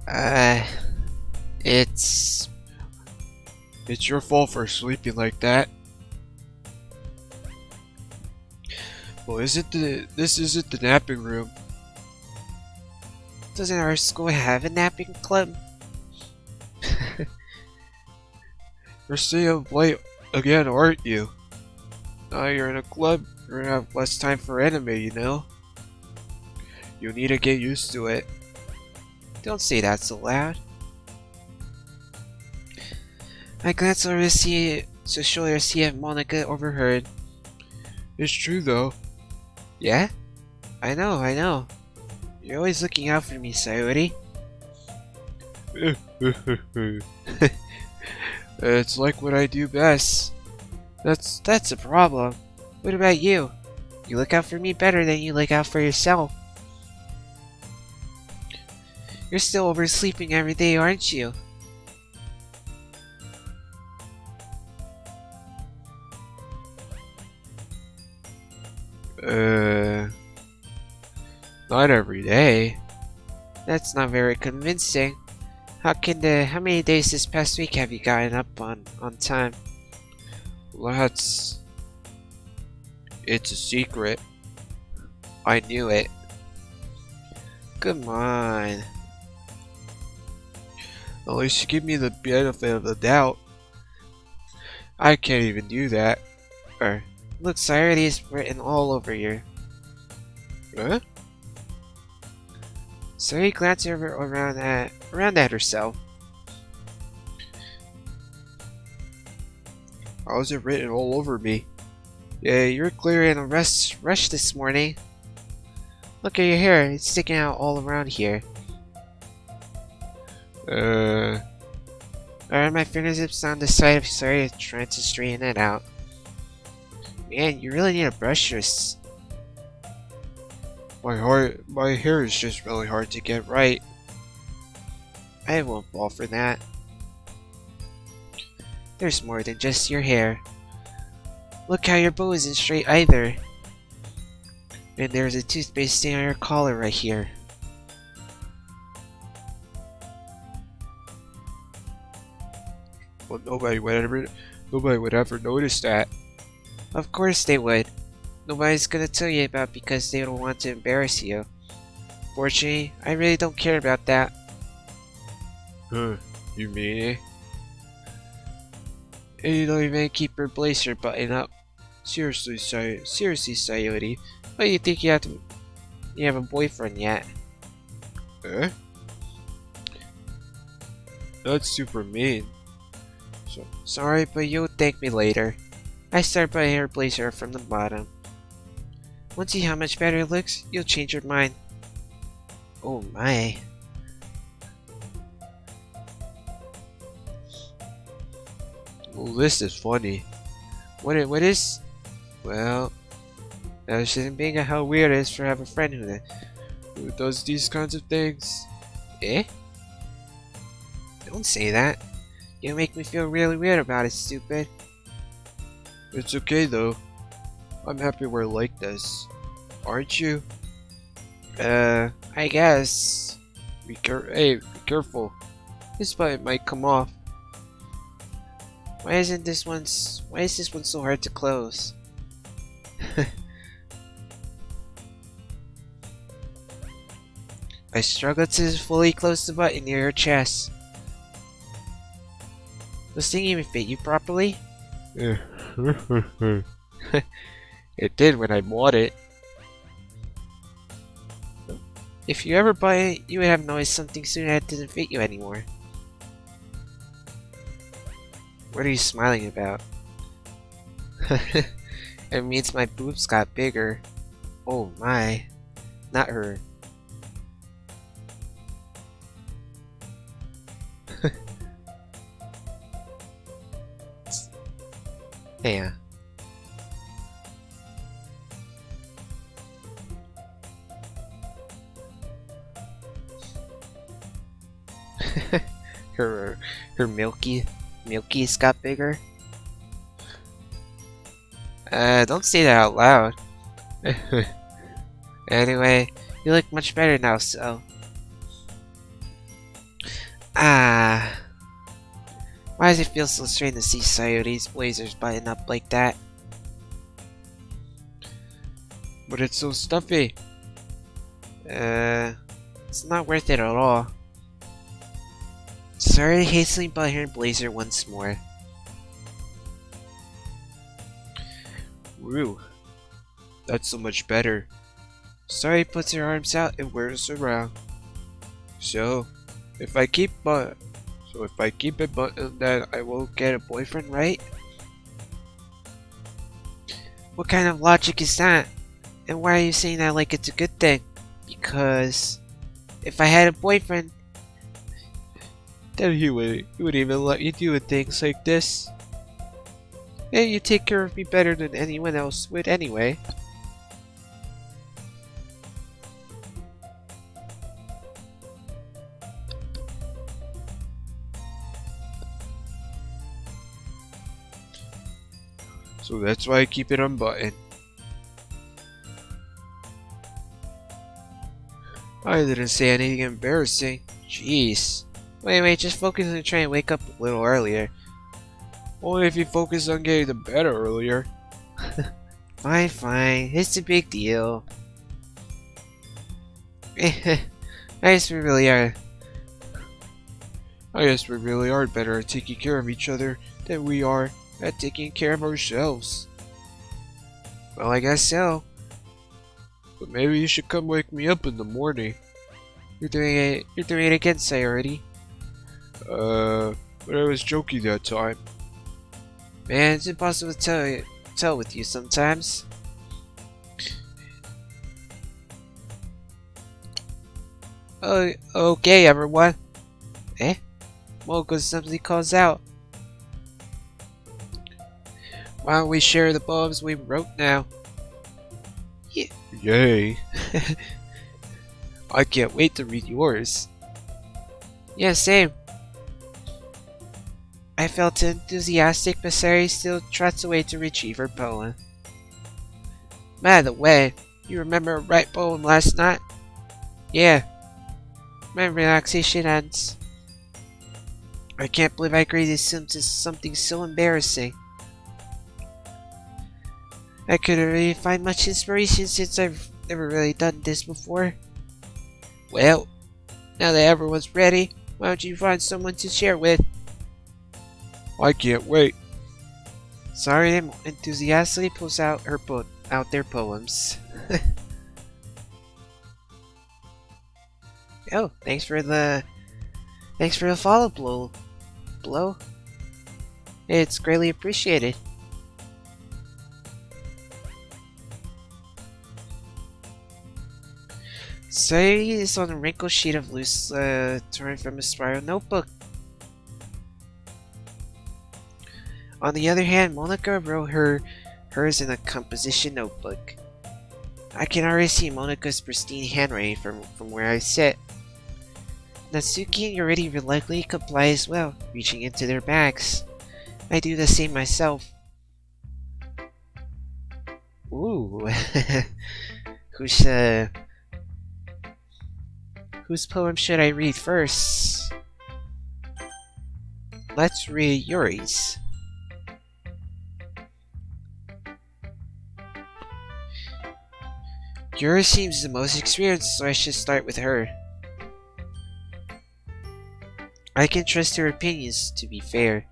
Uh, it's... It's your fault for sleeping like that. Well, this isn't the napping room. Doesn't our school have a napping club? You're staying up late again, aren't you? Now you're in a club, you're gonna have less time for anime, you know? You need to get used to it. Don't say that so loud. I glanced over to shoulder to see if Monica overheard. It's true though. Yeah? I know. You're always looking out for me, Sayori. It's like what I do best. That's a problem. What about you? You look out for me better than you look out for yourself. You're still oversleeping every day, aren't you? Not every day. That's not very convincing. How many days this past week have you gotten up on time? It's a secret. I knew it. Come on. At least you give me the benefit of the doubt. I can't even do that. Look, Sayori is written all over here. Huh? Sayori glanced around at herself. How is it written all over me? Yeah, you're clearly in a rush this morning. Look at your hair, it's sticking out all around here. I ran my fingertips down the side of Sayori, trying to straighten it out. Man, you really need to brush your My hair is just really hard to get right. I won't fall for that. There's more than just your hair. Look how your bow isn't straight either. And there's a toothpaste stain on your collar right here. Well, nobody would ever notice that. Of course they would. Nobody's gonna tell you about because they don't want to embarrass you. Fortunately, I really don't care about that. Huh, you mean it? And you don't even keep your blazer buttoned up. Seriously, Sayori. Why do you think you have a boyfriend yet? Eh? That's super mean. Sorry, but you'll thank me later. I start buying her blazer from the bottom. Once you see how much better it looks, you'll change your mind. Oh my. Well, this is funny. What is? Well, that shouldn't be how weird it is to have a friend Who does these kinds of things? Eh? Don't say that. You make me feel really weird about it, stupid. It's okay though. I'm happy we're like this. Aren't you? I guess. Hey, be careful. This button might come off. Why is this one so hard to close? I struggled to fully close the button near your chest. This thing even fit you properly? It did when I bought it. If you ever buy it, you would have noticed something soon that didn't fit you anymore. What are you smiling about? It means my boobs got bigger. Oh my. Not her. Yeah. her Milky's got bigger. Don't say that out loud. Anyway, you look much better now, so. Ah, why does it feel so strange to see Sayori's blazers button up like that? But it's so stuffy. It's not worth it at all. Sayori hastily buttoned her blazer once more. Woo, that's so much better. Sayori puts her arms out and whirls around. So, if I keep it buttoned, then I will get a boyfriend, right? What kind of logic is that? And why are you saying that like it's a good thing? Because if I had a boyfriend, Then he would even let you do things like this. then you take care of me better than anyone else would anyway. So that's why I keep it unbuttoned. I didn't say anything embarrassing. Jeez. Wait, just focus on trying to wake up a little earlier. Only if you focus on getting to bed earlier. Fine. It's a big deal. I guess we really are. I guess we really are better at taking care of each other than we are at taking care of ourselves. Well, I guess so. But maybe you should come wake me up in the morning. You're doing it again, Sayori. But I was joking that time. Man, it's impossible to tell with you sometimes. Oh, okay, everyone. Eh? Mogo suddenly calls out. Why don't we share the poems we wrote now? Yay. I can't wait to read yours. Yeah, same. I felt enthusiastic, but Sayori still trots away to retrieve her poem. By the way, you remember a right poem last night? Yeah. My relaxation ends. I can't believe I created something so embarrassing. I couldn't really find much inspiration since I've never really done this before. Well, now that everyone's ready, why don't you find someone to share with? I can't wait. Sayori enthusiastically pulls out their poems. Oh, thanks for the follow, Blow. It's greatly appreciated. Sayori is on a wrinkled sheet of loose torn from a spiral notebook. On the other hand, Monika wrote hers in a composition notebook. I can already see Monika's pristine handwriting from where I sit. Natsuki and Yoriti reluctantly comply as well, reaching into their bags. I do the same myself. Ooh. Whose poem should I read first? Let's read Yuri's. Yuri seems the most experienced, so I should start with her. I can trust her opinions, to be fair.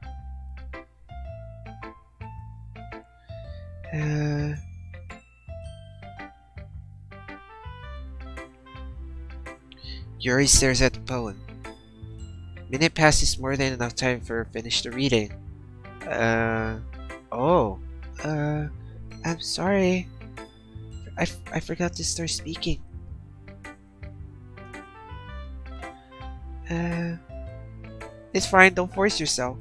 Yuri stares at the poem. Minute passes more than enough time for her to finish the reading. I'm sorry. I forgot to start speaking. It's fine, don't force yourself.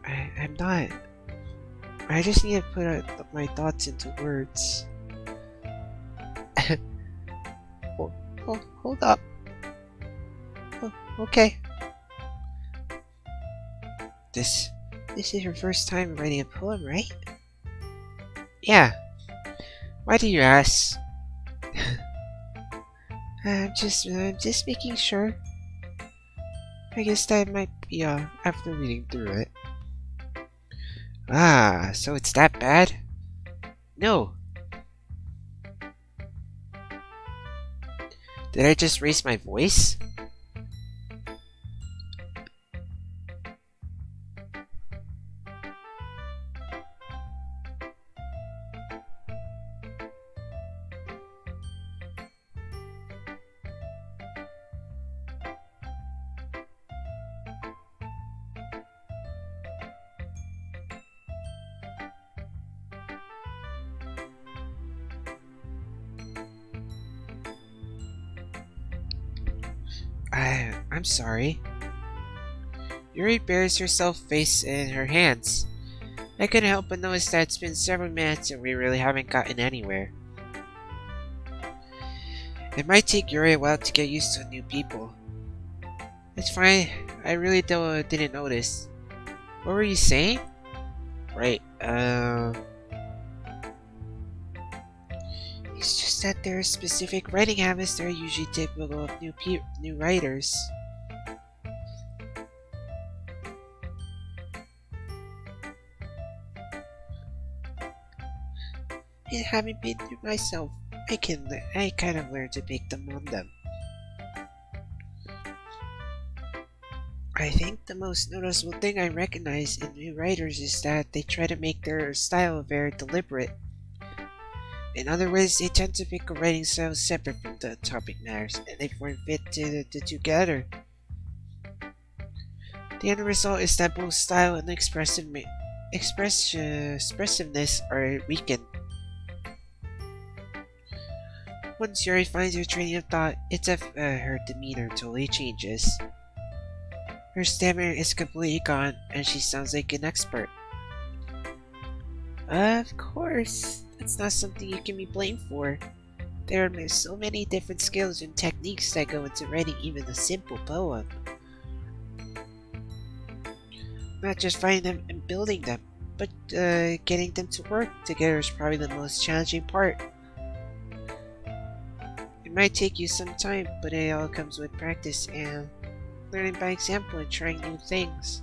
I'm not. I just need to put my thoughts into words. Hold up. Oh, okay. This is your first time writing a poem, right? Yeah. Why do you ask? I'm just making sure. I guess that might be after reading through it. Ah, so it's that bad? No. Did I just raise my voice? I'm sorry. Yuri buries herself face in her hands. I couldn't help but notice that it's been several minutes and we really haven't gotten anywhere. It might take Yuri a while to get used to new people. It's fine. I really didn't notice. What were you saying? Right, it's just that there are specific writing habits that are usually typical of new writers. And having been through myself, I kind of learned to pick them on them. I think the most noticeable thing I recognize in new writers is that they try to make their style very deliberate. In other words, they tend to pick a writing style separate from the topic matters, and they form fit the two together. The end result is that both style and expressiveness are weakened. Once Yuri finds her train of thought, her demeanor totally changes. Her stammer is completely gone, and she sounds like an expert. Of course, that's not something you can be blamed for. There are so many different skills and techniques that go into writing even a simple poem. Not just finding them and building them, but getting them to work together is probably the most challenging part. It might take you some time, but it all comes with practice and learning by example and trying new things.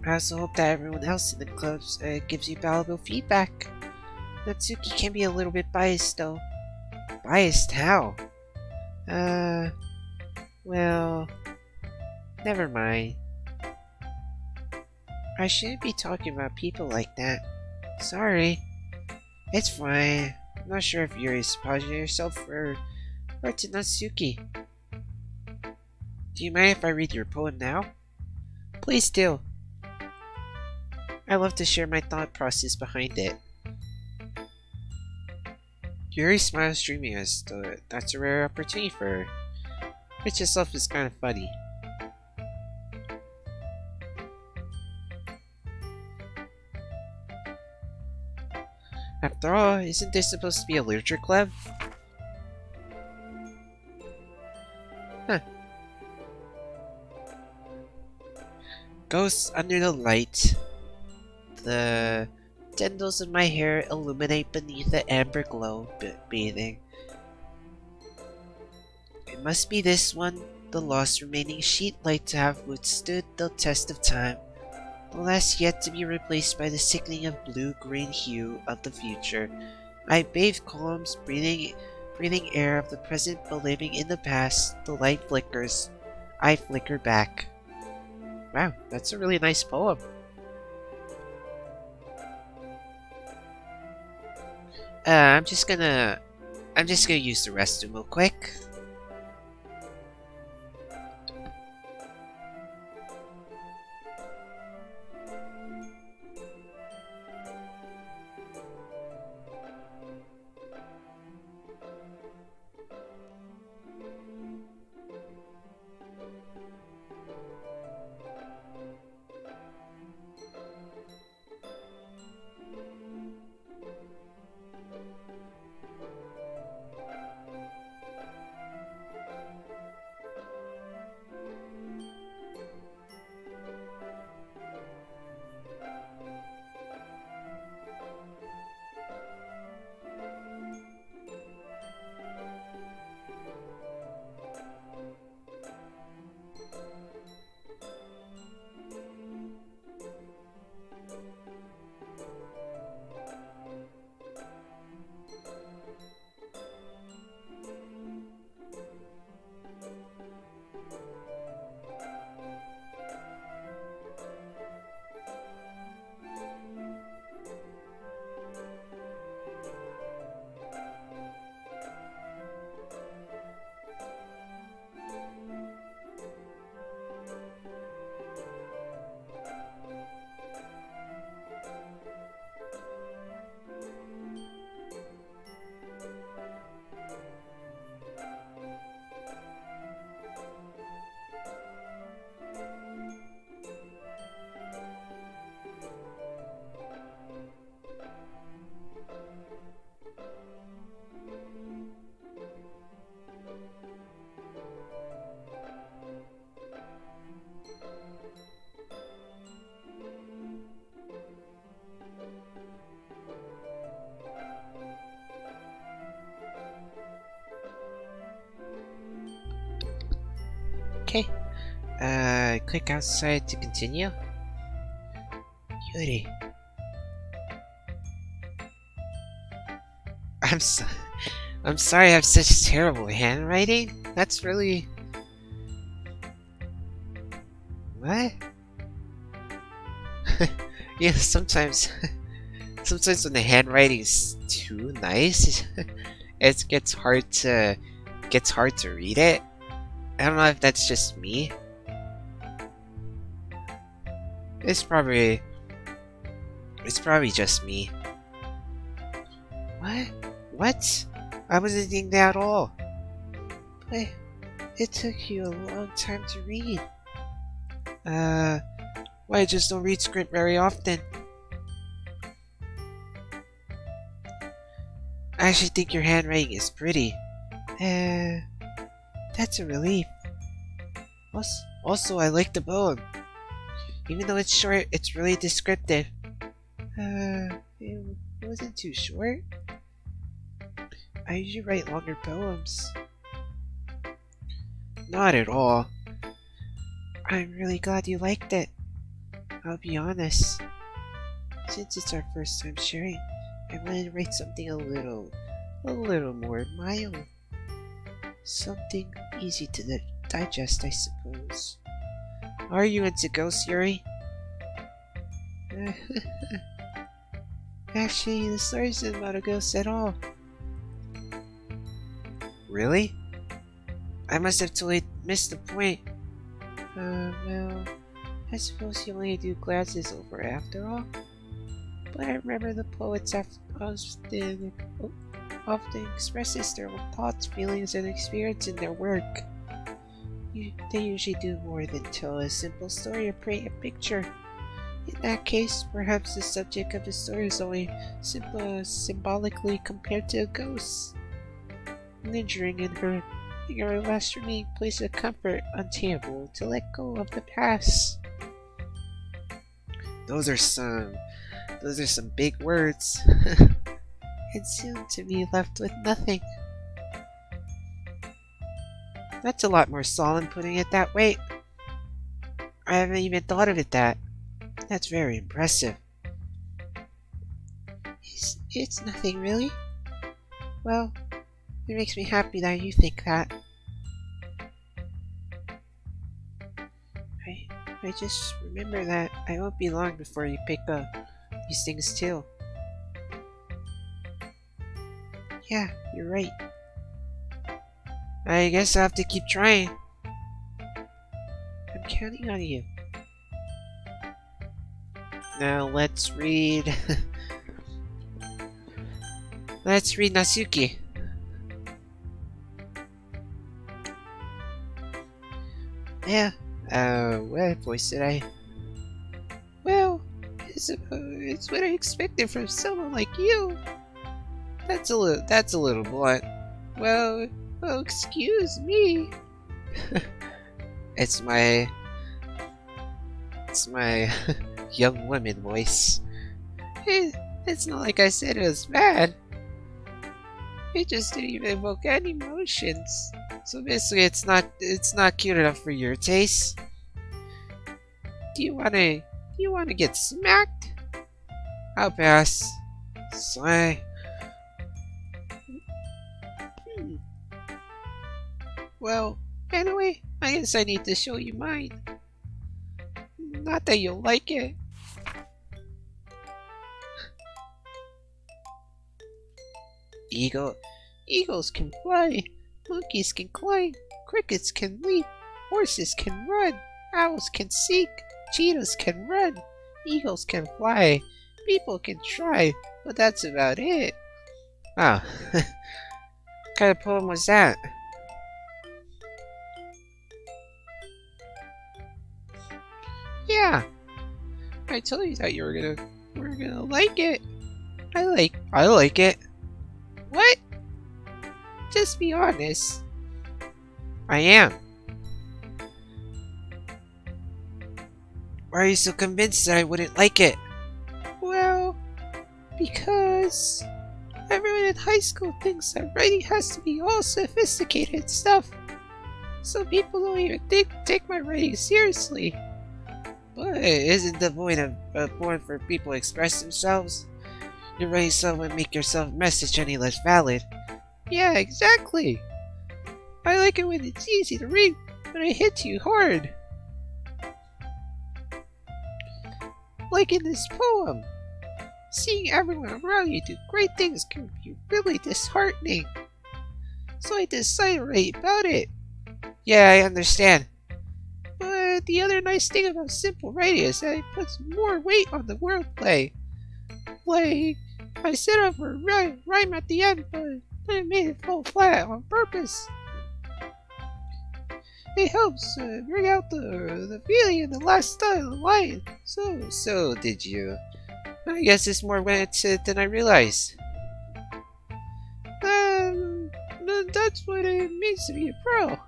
I also hope that everyone else in the clubs gives you valuable feedback. Natsuki can be a little bit biased though. Biased how? Well, never mind. I shouldn't be talking about people like that. Sorry. It's fine. I'm not sure if you're apologizing yourself or to Natsuki. Do you mind if I read your poem now? Please do. I love to share my thought process behind it. Yuri smiles dreaming as though that's a rare opportunity for her, which itself is kind of funny. After all, isn't this supposed to be a literature club? Huh. Ghosts under the light. The tendrils of my hair illuminate beneath the amber glow bathing. It must be this one, the lost remaining sheet light to have withstood the test of time, the last yet to be replaced by the sickening of blue-green hue of the future. I bathe columns, breathing air of the present but living in the past. The light flickers. I flicker back. Wow, that's a really nice poem. I'm just gonna use the restroom real quick. Click outside to continue. Yuri. I'm sorry I have such terrible handwriting. That's really... What? Yeah, sometimes when the handwriting is too nice, it gets hard to read it. I don't know if that's just me. It's probably just me. What? I wasn't thinking that at all. But it took you a long time to read. Why I just don't read script very often. I actually think your handwriting is pretty. That's a relief. Also, I like the poem. Even though it's short, it's really descriptive. It wasn't too short. I usually write longer poems. Not at all. I'm really glad you liked it. I'll be honest. Since it's our first time sharing, I wanted to write something a little more mild. Something easy to digest, I suppose. Are you into ghosts, Yuri? Actually, the story isn't about a ghost at all. Really? I must have totally missed the point. Well, I suppose you only do glasses over after all. But I remember the poets often expresses their own thoughts, feelings, and experience in their work. They usually do more than tell a simple story or paint a picture. In that case, perhaps the subject of the story is only symbolically compared to a ghost, lingering in her last remaining place of comfort, untamable to let go of the past. Those are some big words. And soon to be left with nothing. That's a lot more solemn putting it that way. I haven't even thought of it that. That's very impressive. It's nothing really. Well, it makes me happy that you think that. I just remember that I won't be long before you pick up these things too. Yeah, you're right. I guess I'll have to keep trying. I'm counting on you. Now let's read... let's read Natsuki. Yeah, what voice did I... Well, it's what I expected from someone like you. That's a little blunt. Well, excuse me. It's my young woman voice. It's not like I said it was bad. It just didn't even evoke any emotions. So basically, it's not cute enough for your taste. Do you wanna get smacked? I'll pass. Sigh. Well, anyway, I guess I need to show you mine. Not that you'll like it. Eagles can fly, monkeys can climb, crickets can leap, horses can run, owls can seek, cheetahs can run, eagles can fly, people can try, but that's about it. Wow. What kind of poem was that? Yeah, I told you that you were gonna like it. I like it. What? Just be honest. I am. Why are you so convinced that I wouldn't like it? Well, because everyone in high school thinks that writing has to be all sophisticated stuff. so people don't even take my writing seriously. But isn't the point for people to express themselves? You're writing someone make your self-message any less valid. Yeah, exactly. I like it when it's easy to read, but it hits you hard. Like in this poem. Seeing everyone around you do great things can be really disheartening. So I decided to write about it. Yeah, I understand. But the other nice thing about simple writing is that it puts more weight on the wordplay. Like, I set up a rhyme at the end, but I made it fall flat on purpose. It helps bring out the feeling in the last style of the line. So did you? I guess it's more went than I realized. That's what it means to be a pro.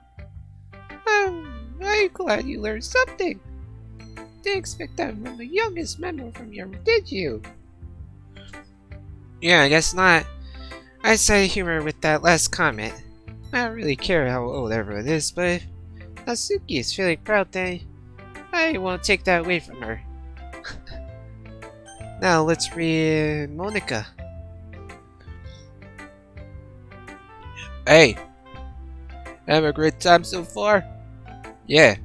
I'm glad you learned something. Didn't expect that from the youngest member from your, did you? Yeah, I guess not. I cited humor with that last comment. I don't really care how old everyone is, but if Natsuki is feeling proud, then I won't take that away from her. Now let's read Monica. Hey, having a great time so far? Yeah,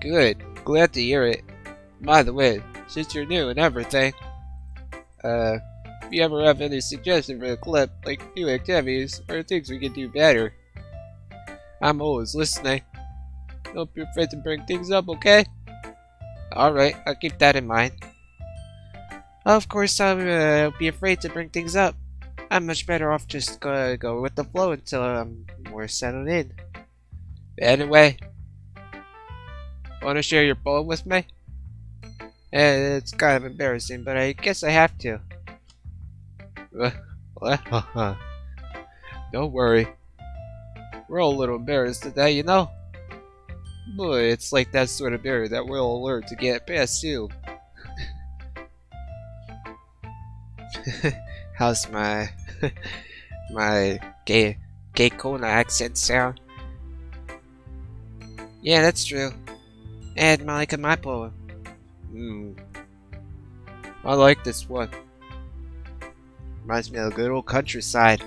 good. Glad to hear it. By the way, since you're new and everything, if you ever have any suggestions for the club, like new activities or things we can do better, I'm always listening. Don't be afraid to bring things up, okay? Alright, I'll keep that in mind. Of course, I'll be afraid to bring things up. I'm much better off just go with the flow until I'm more settled in. Anyway, want to share your poem with me? It's kind of embarrassing, but I guess I have to. Don't worry. We're all a little embarrassed today, you know? But it's like that sort of barrier that we'll all learn to get past too. How's my my gay Kona accent sound? Yeah, that's true. And Malika, my poem. I like this one. Reminds me of the good old countryside.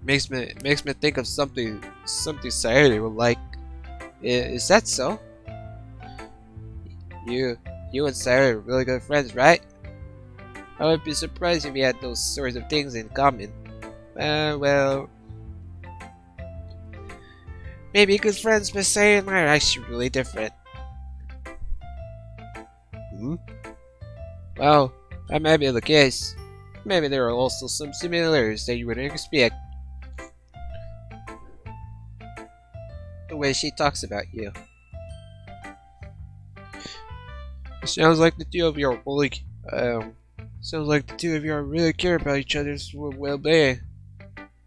Makes me think of something Sayori would like. Is that so? You and Sayori are really good friends, right? I would be surprised if you had those sorts of things in common. Well, maybe good friends, but Sayori and I are actually really different. Well, that may be the case. Maybe there are also some similarities that you wouldn't expect. The way she talks about you. It sounds like the two of you really care about each other's well-being.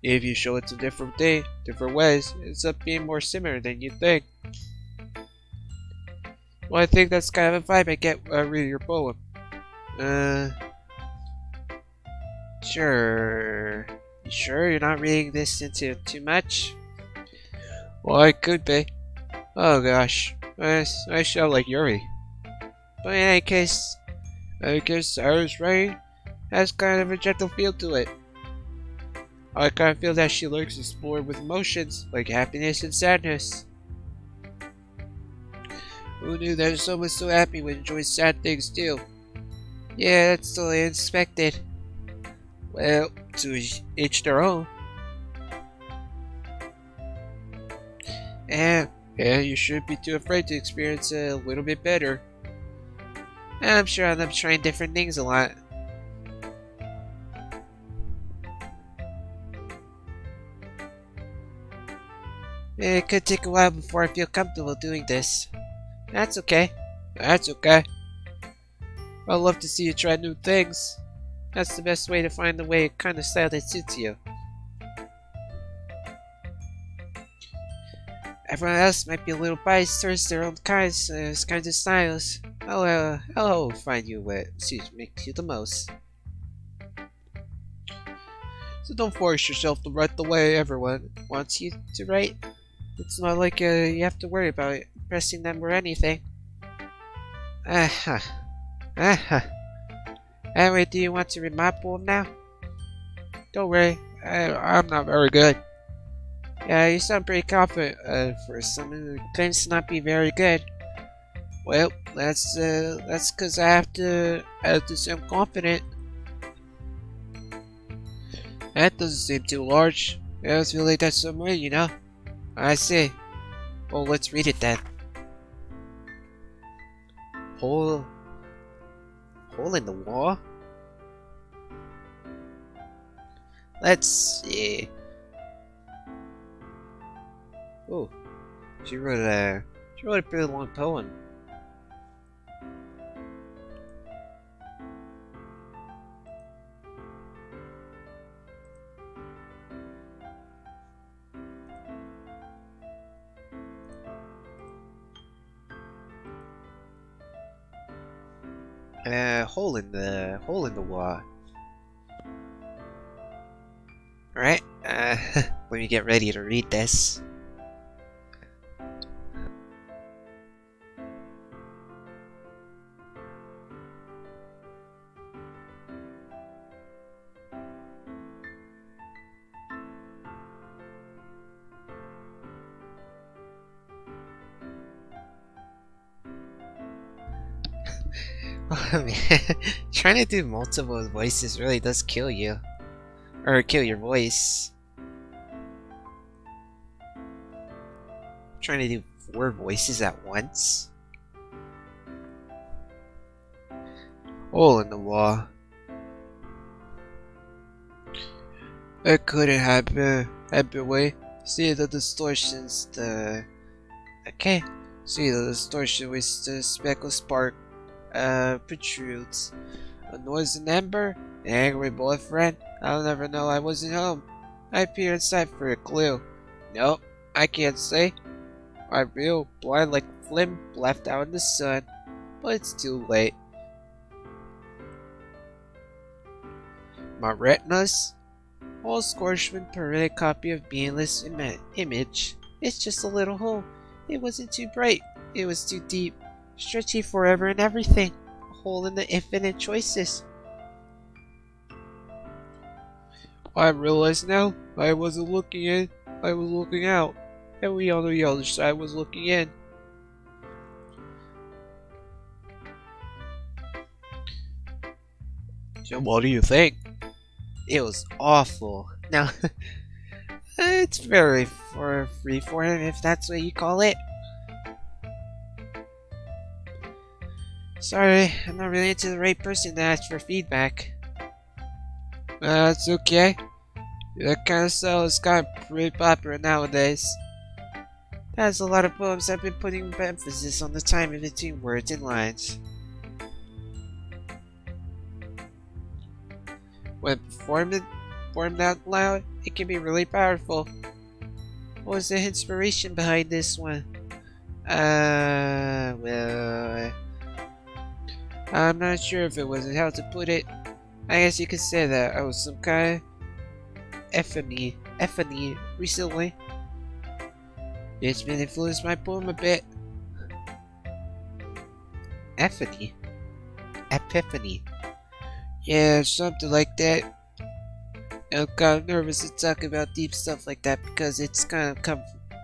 If you show it in different ways, it ends up being more similar than you think. Well, I think that's kind of a vibe I get reading your poem. Sure. You sure you're not reading this into too much? Well, I could be. Oh gosh, I sound like Yuri. But in any case, Sarah's writing has kind of a gentle feel to it. I kind of feel that she likes to explore with emotions like happiness and sadness. Who knew that someone so happy would enjoy sad things too? Yeah, that's totally unexpected. Well, to each their own. And you shouldn't be too afraid to experience it a little bit better. I'm sure I'll end up trying different things a lot. It could take a while before I feel comfortable doing this. That's okay. That's okay. I'd love to see you try new things. That's the best way to find the kind of style that suits you. Everyone else might be a little biased towards their own kinds of styles. I'll find you what makes you the most. So don't force yourself to write the way everyone wants you to write. It's not like you have to worry about impressing them or anything. Uh-huh. Uh-huh. Anyway, do you want to read my poem now? Don't worry, I'm not very good. Yeah, you sound pretty confident for someone who claims to not be very good. Well, that's because I have to sound confident. That doesn't seem too large. I always feel like that's somewhere, you know? I see. Well, let's read it then. Hole in the wall? Let's see. Oh, she wrote a pretty long poem. Hole in the wall. Alright, let me get ready to read this. Oh man, trying to do multiple voices really does kill you. Or kill your voice. Trying to do 4 voices at once. Hole in the wall. It couldn't happen way. See the distortions, okay. See the distortion with the speckle spark protrudes. A noise in ember? An angry boyfriend? I'll never know I wasn't home. I peer inside for a clue. Nope, I can't say. I'm real blind like Flim left out in the sun, but it's too late. My retinas? All scorched with permanent copy of beingless image. It's just a little hole. It wasn't too bright. It was too deep. Stretchy forever and everything. A hole in the infinite choices. I realize now, I wasn't looking in, I was looking out. And we on the other side was looking in. So what do you think? It was awful. Now, it's very free for him, if that's what you call it. Sorry, I'm not really into the right person to ask for feedback. It's okay. That kind of style is kind of pretty popular nowadays. There's a lot of poems that have been putting emphasis on the time in between words and lines. When performed out loud, it can be really powerful. What was the inspiration behind this one? Well, I'm not sure if it was how to put it. I guess you could say that I was some kind of epiphany recently. It's been influenced my poem a bit. Epiphany? Yeah, something like that. I'm kind of nervous to talk about deep stuff like that because it's kind of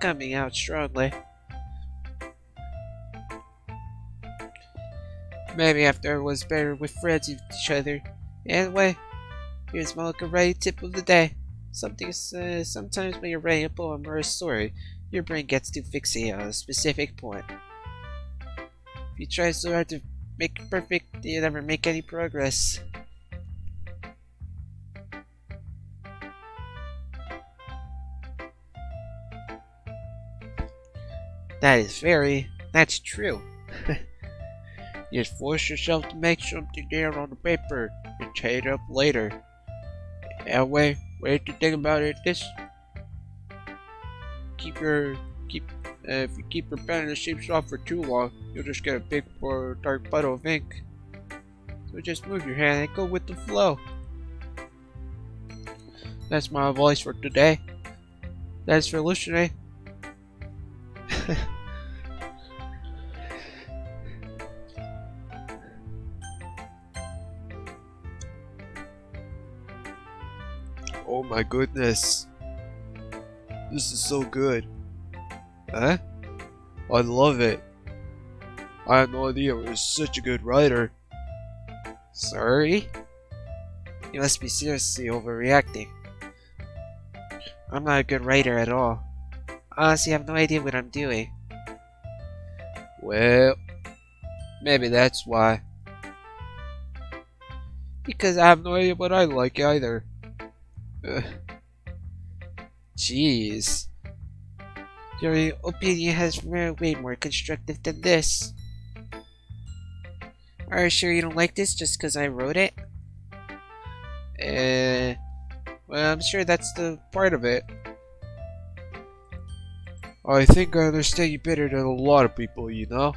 coming out strongly. Maybe after I was better with friends with each other. Anyway, here's my little writing tip of the day. Sometimes when you're writing a poem or a story, your brain gets too fixated on a specific point. If you try so hard to make it perfect, you never make any progress. That's true. You just force yourself to make something down on the paper and tie it up later. Anyway, what do you think about it? If you keep your pen in the same spot for too long, you'll just get a big or dark puddle of ink. So just move your hand and go with the flow. That's my advice for today. Thanks for listening. Oh my goodness. This is so good. Huh? I love it. I had no idea I was such a good writer. Sorry? You must be seriously overreacting. I'm not a good writer at all. Honestly, I have no idea what I'm doing. Well, maybe that's why. Because I have no idea what I like either. Ugh. Jeez. Your opinion has way more constructive than this. Are you sure you don't like this just because I wrote it? Well, I'm sure that's the part of it. I think I understand you better than a lot of people, you know?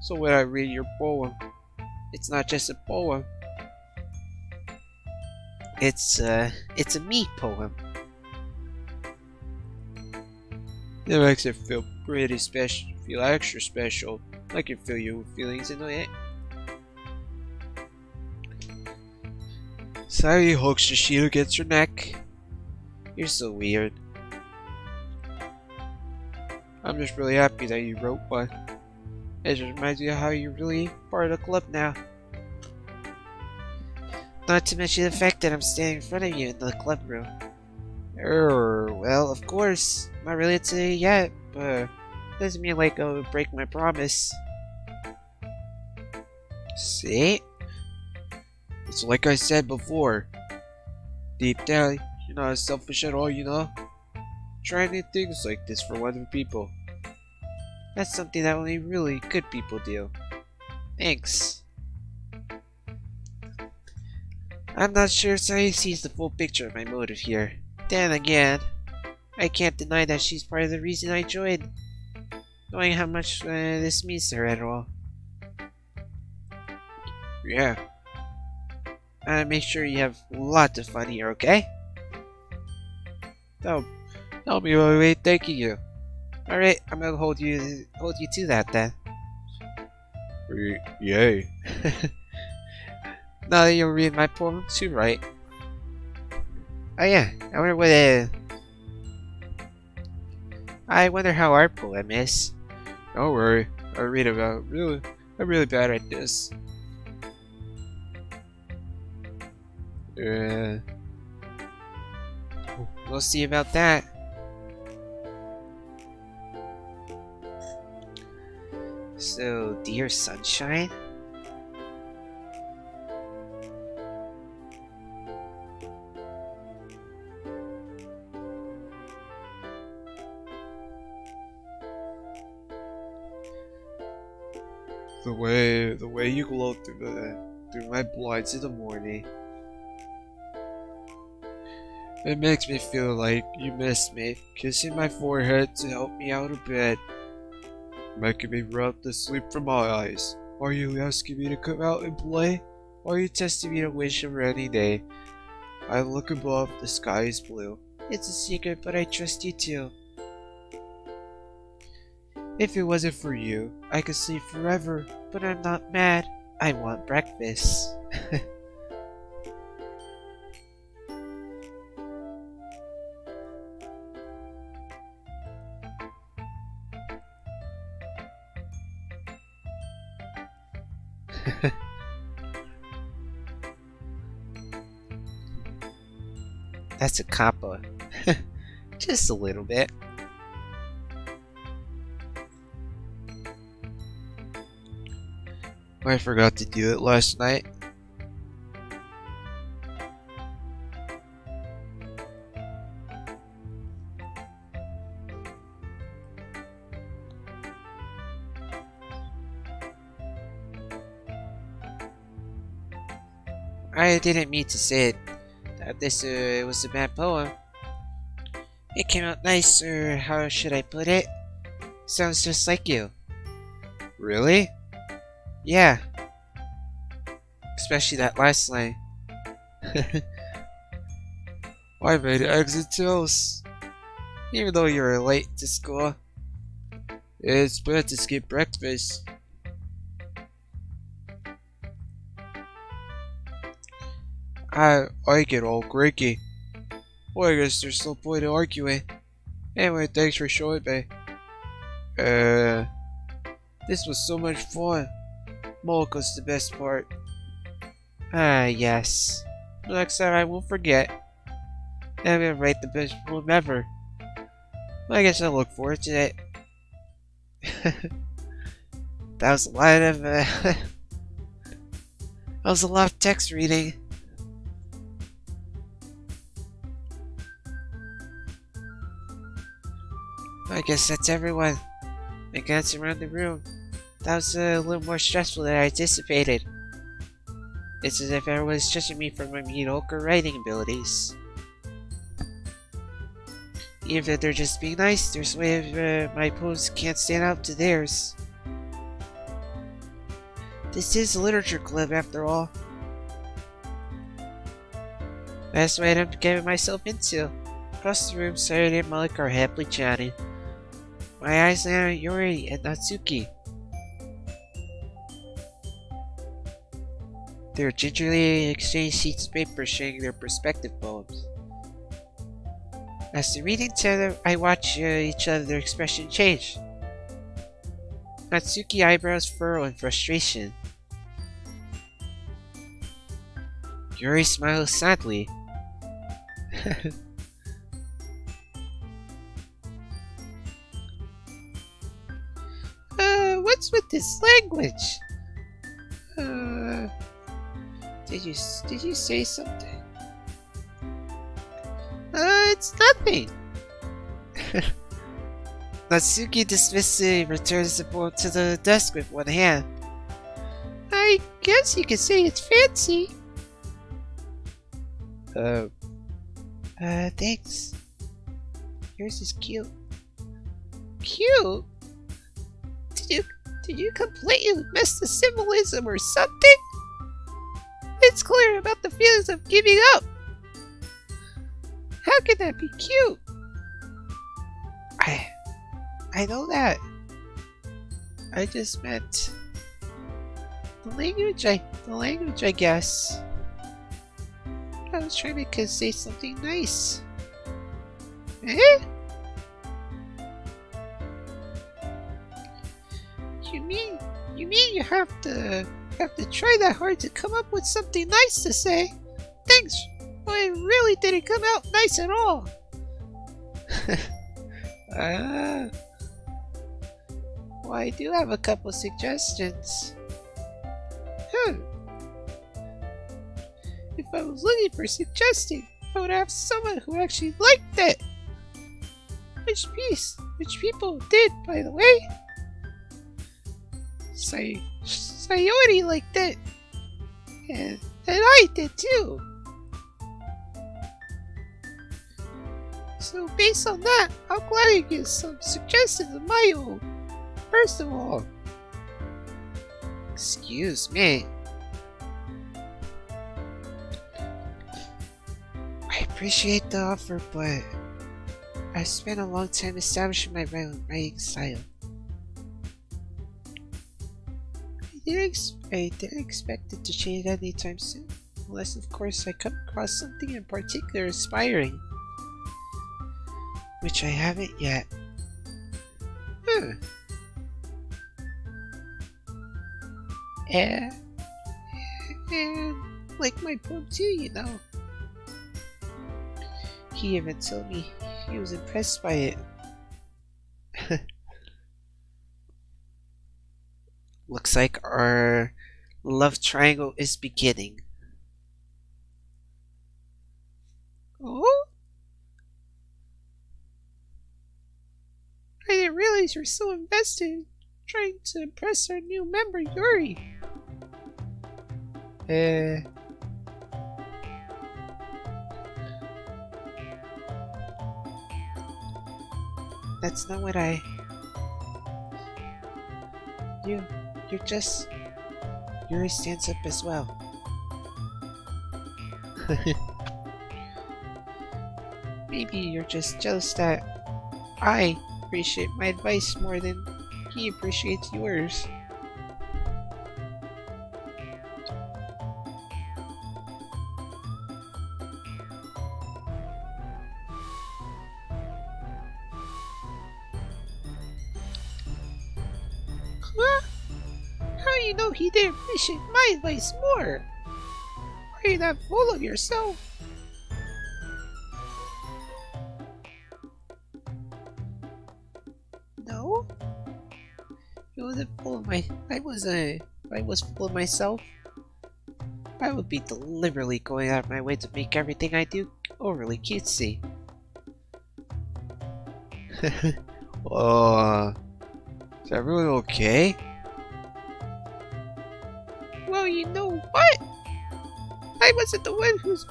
So when I read your poem, It's not just a poem. It's a me poem. it makes it feel pretty special, feel extra special. I can feel your feelings in it. Sorry, he hooks the sheet against your neck. You're so weird. I'm just really happy that you wrote one. It just reminds me of how you're really part of the club now. Not to mention the fact that I'm standing in front of you in the club room. Well, of course. Not really to you yet, but doesn't mean like I would break my promise. See? It's like I said before. Deep down, you're not as selfish at all, you know? Try new things like this for other people. That's something that only really good people do. Thanks. I'm not sure Sayay sees the full picture of my motive here. Then again, I can't deny that she's part of the reason I joined. Knowing how much this means to her at all. Yeah. Make sure you have lots of fun here, okay? That'll be my way of thanking you. Alright, I'm gonna hold you to that then. Yay. Now that you'll read my poem too, right? Oh yeah, I wonder how our poem is. Don't worry, I'm really bad at this. We'll see about that. So, dear sunshine? The way you glow through my blinds in the morning. It makes me feel like you miss me, kissing my forehead to help me out of bed, making me rub the sleep from my eyes. Are you asking me to come out and play? Or are you testing me to wish a rainy day? I look above, the sky is blue. It's a secret, but I trust you too. If it wasn't for you, I could sleep forever. But I'm not mad. I want breakfast. That's a copper. Just a little bit. I forgot to do it last night. I didn't mean to say it. That this was a bad poem. It came out nice, or how should I put it? Sounds just like you. Really? Yeah. Especially that last line. I made eggs and toast. Even though you're late to school. It's bad to skip breakfast. I get all cranky. Well, I guess there's no point in arguing. Anyway, thanks for showing me. This was so much fun. Molika's the best part. Ah, yes. Next time I won't forget. I'm gonna write the best poem ever. I guess I'll look forward to it. That was a lot of, that was a lot of text reading. I guess that's everyone. I glanced around the room. That was a little more stressful than I anticipated. It's as if everyone is judging me for my mediocre writing abilities. Even if they're just being nice, there's a way my poems can't stand up to theirs. This is a literature club after all. That's what I'm getting myself into. Across the room, Sayori and Malik are happily chatting. My eyes land on Yuri and Natsuki. They're gingerly exchanging sheets of paper sharing their respective poems. As they read each other, I watch each other, their expression change. Natsuki eyebrows furrow in frustration. Yuri smiles sadly. What's with this language? Did you say something? It's nothing. Natsuki dismissively returns the poem to the desk with one hand. I guess you could say it's fancy. Thanks. Yours is cute. Cute? Did you completely miss the symbolism or something? It's clear about the feelings of giving up. How can that be cute? I know that. I just meant the language, I guess. I was trying to say something nice. Eh? You mean you have to try that hard to come up with something nice to say? Thanks. Well, it really didn't come out nice at all. Well, I do have a couple suggestions. If I was looking for suggesting, I would have someone who actually liked it. Which people did, by the way. Sayori liked it. And I did too. So based on that, I'll gladly give some suggestions of my own. First of all, excuse me. I appreciate the offer, but I spent a long time establishing my writing style. I didn't expect it to change anytime soon, unless of course I come across something in particular inspiring, which I haven't yet. And like my poem too, you know. He even told me he was impressed by it. Looks like our love triangle is beginning. Oh? I didn't realize you're so invested in trying to impress our new member, Yuri. That's not what Yuri stands up as well. Maybe you're just jealous that I appreciate my advice more than he appreciates yours. Huh? How do you know he didn't appreciate my advice more? Are you that full of yourself? No? You wasn't full of my. I wasn't. If I was full of myself, I would be deliberately going out of my way to make everything I do overly cutesy. Uh, is everyone okay? Well, you know what? I wasn't the one whose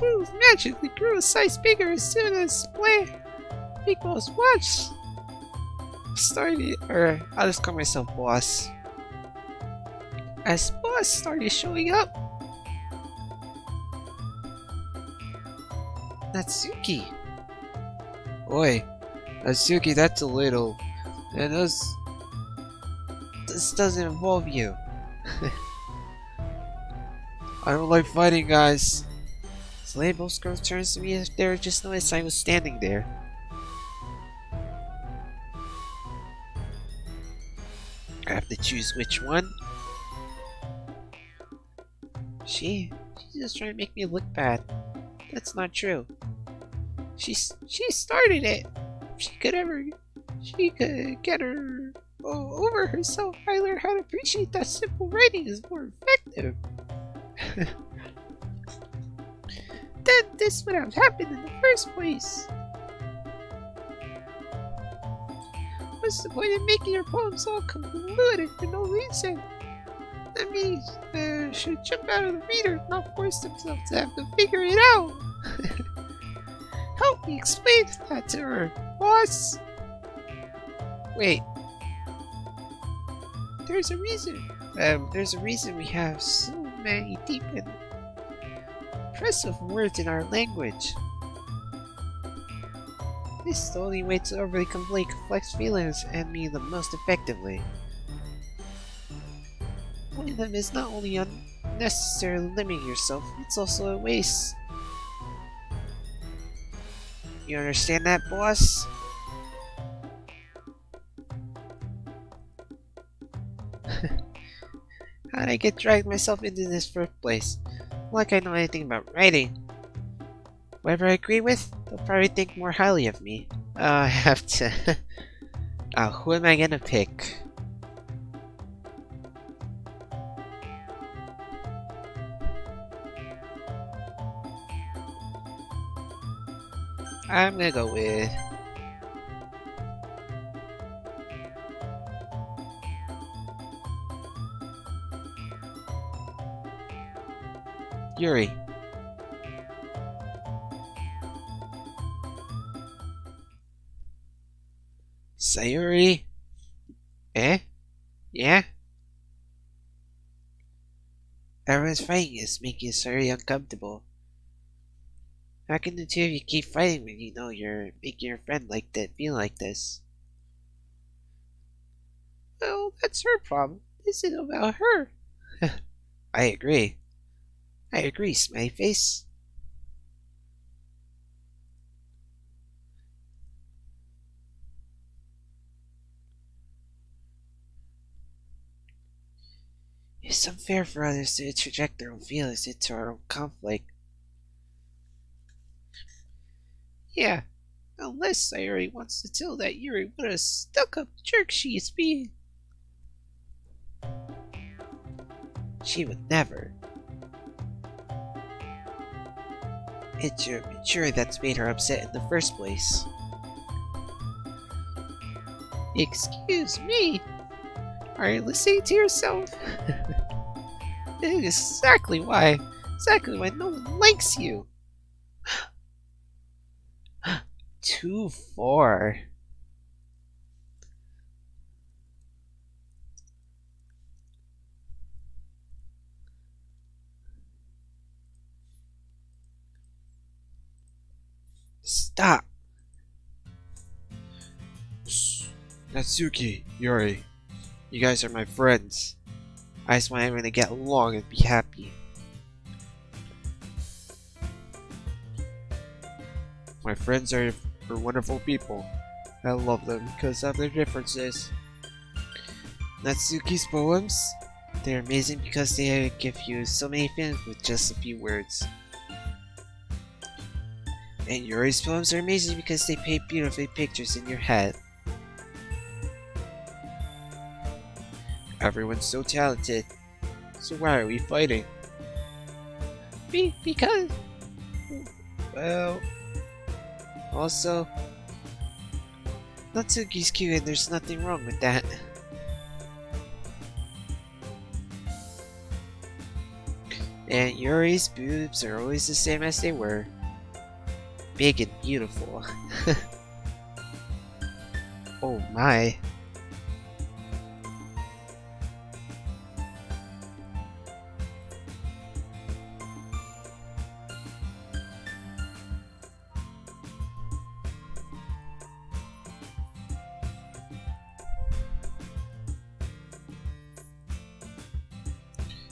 boobs magically grew a size bigger as soon as Big Boss watched started, or I'll just call myself Boss. As Boss started showing up, Natsuki. Oi, Natsuki, that's a little. And This doesn't involve you. I don't like fighting, guys. Suddenly, both girls turns to me as if they were just noticed I was standing there. I have to choose which one. She's just trying to make me look bad. That's not true. She started it. She could get her over herself. I learned how to appreciate that simple writing is more effective. Then this would have happened in the first place. What's the point in making your poems all convoluted for no reason? That means should jump out of the reader, not force themselves to have to figure it out. Help me explain that to her, boss. Wait. There's a reason. There's a reason we have so many deep and impressive words in our language. This is the only way to overly convey complex feelings and me the most effectively. Putting them is not only unnecessarily limiting yourself, it's also a waste. You understand that, boss? How did I get dragged myself into this first place? Like I know anything about writing. Whoever I agree with, they'll probably think more highly of me. I have to... who am I gonna pick? I'm gonna go with... Yuri. Sayuri? Eh? Yeah? Everyone's fighting is making Sayuri uncomfortable. How can the two of you keep fighting when you know you're making your friend like that feel like this? Well, that's her problem. This isn't about her. I agree. I agree, smiley face. It's unfair for others to interject their own feelings into our own conflict. Yeah, unless Sayuri wants to tell that Yuri what a stuck-up jerk she is being. She would never. It's your maturity that's made her upset in the first place. Excuse me? Are you listening to yourself? Exactly why no one likes you. Too far. stop! Natsuki, Yuri. You guys are my friends. I just want everyone to get along and be happy. My friends are wonderful people. I love them because of their differences. Natsuki's poems? They're amazing because they give you so many feelings with just a few words. And Yuri's poems are amazing because they paint beautiful pictures in your head. Everyone's so talented. So why are we fighting? Because... Well... Also... Natsuki's cute and there's nothing wrong with that. And Yuri's boobs are always the same as they were. Big and beautiful. Oh my.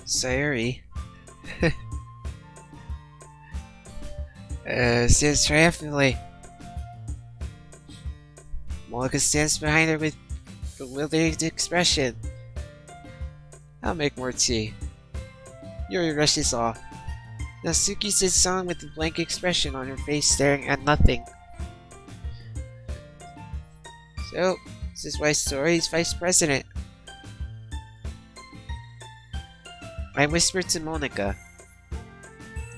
Sayuri stands triumphantly. Monika stands behind her with bewildered expression. I'll make more tea. Yuri rushes off. Natsuki sits on with a blank expression on her face, staring at nothing. So, this is why Sayuri's vice president. I whispered to Monika.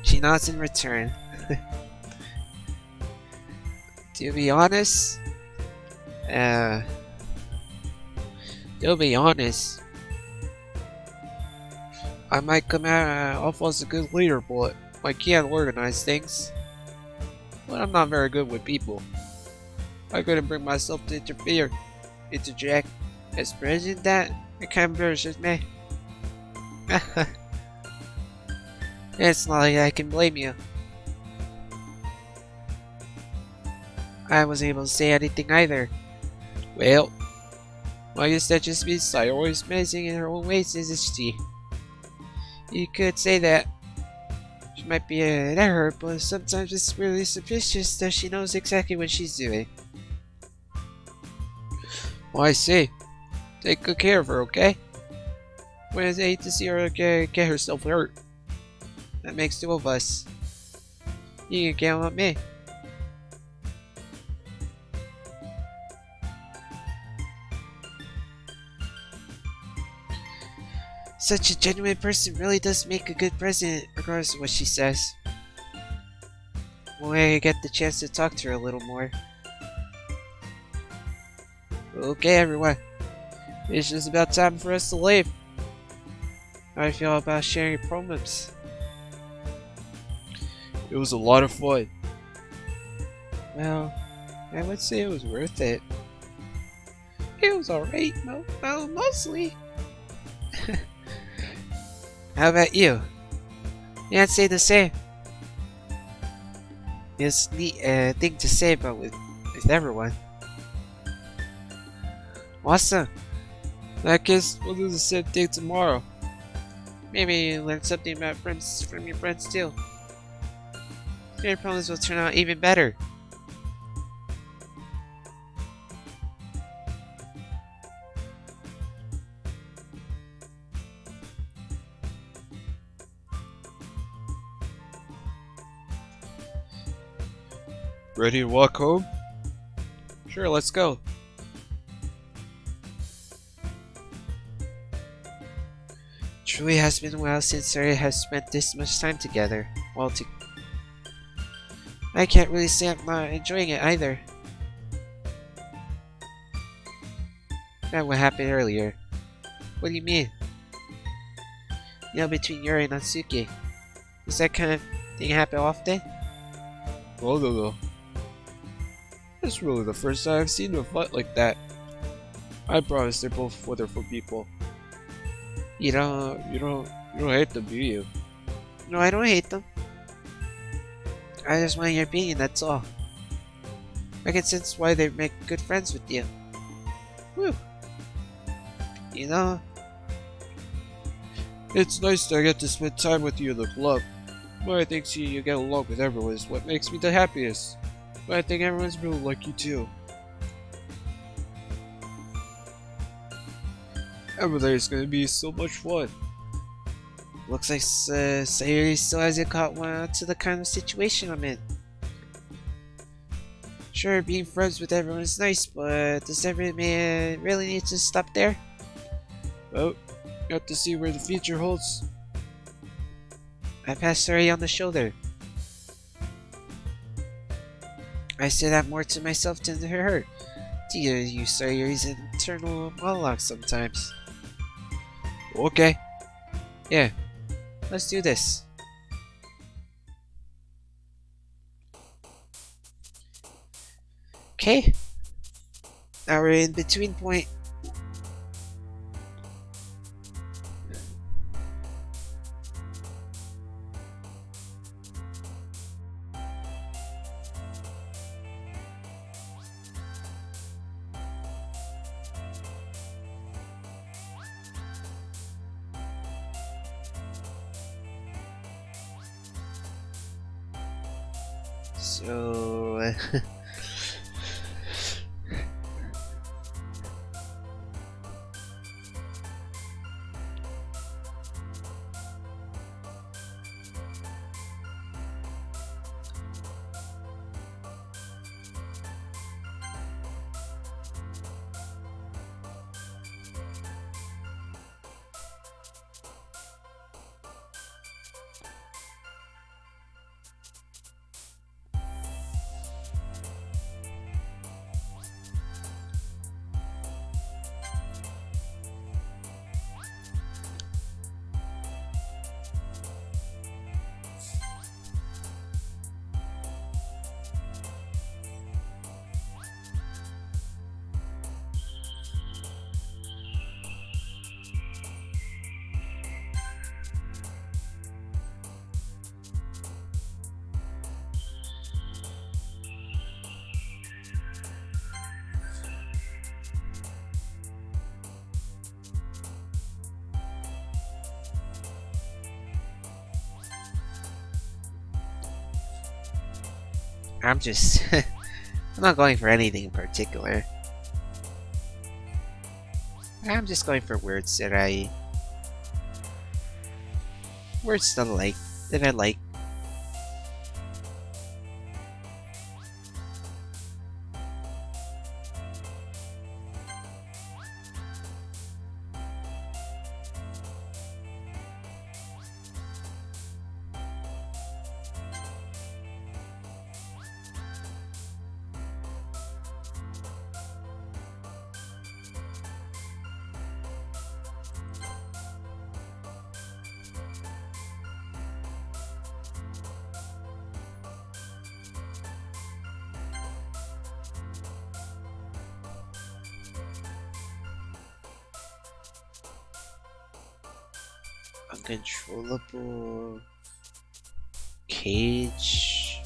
She nods in return. To be honest, I might come out off as a good leader, but I can't organize things. But I'm not very good with people. I couldn't bring myself to interject. As president, that it kind of embarrasses me. It's not like I can blame you. I wasn't able to say anything either. Well, I guess that just means Sayori is amazing in her own ways, isn't she? You could say that. She might be an error, but sometimes it's really suspicious that she knows exactly what she's doing. Well, I see. Take good care of her, okay? I hate to see her get herself hurt. That makes two of us. You can count on me. Such a genuine person really does make a good president, regardless of what she says. When I get the chance to talk to her a little more. Okay, everyone. It's just about time for us to leave. How do you feel about sharing your poems? It was a lot of fun. Well, I would say it was worth it. It was alright, mostly. How about you? Yeah, I'd say the same. It's a neat thing to say about with everyone. Awesome. I guess we'll do the same thing tomorrow. Maybe you learn something about friends from your friends too. Your problems will turn out even better. Ready to walk home? Sure, let's go. Truly has been a while since Sarah has spent this much time together. I can't really say I'm not enjoying it either. That what happened earlier. What do you mean? You know, between Yuri and Natsuki. Does that kind of thing happen often? Oh no. It's really the first time I've seen them fight like that. I promise they're both wonderful people. You don't hate them, do you? No, I don't hate them. I just want your opinion, that's all. I can sense why they make good friends with you. Whew. You know, It's nice to get to spend time with you in the club. But I think seeing you get along with everyone is what makes me the happiest. But I think everyone's really like you too. Everything's gonna be so much fun. looks like Sayuri still hasn't caught on to the kind of situation I'm in. Sure, being friends with everyone is nice, but does everyone really need to stop there? Well, you have to see where the future holds. I passed Sayuri on the shoulder. I say that more to myself than to her. Do you use Sayuri's internal monologue sometimes? Okay. Yeah, let's do this. Okay. Now we're in between point. So I'm just I'm not going for anything in particular. I'm just going for words that I like. Uncontrollable cage.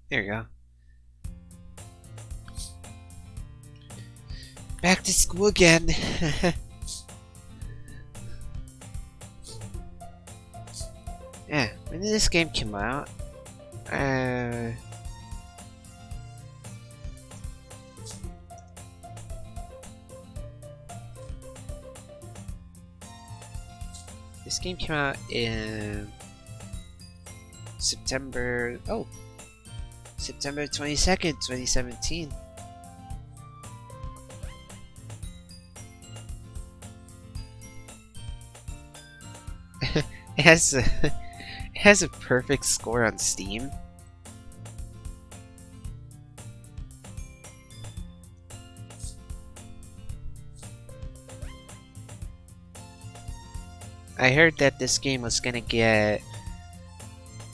There you go. Back to school again. did this game come out? This game came out in September 22nd, 2017. It has a perfect score on Steam. I heard that this game was gonna get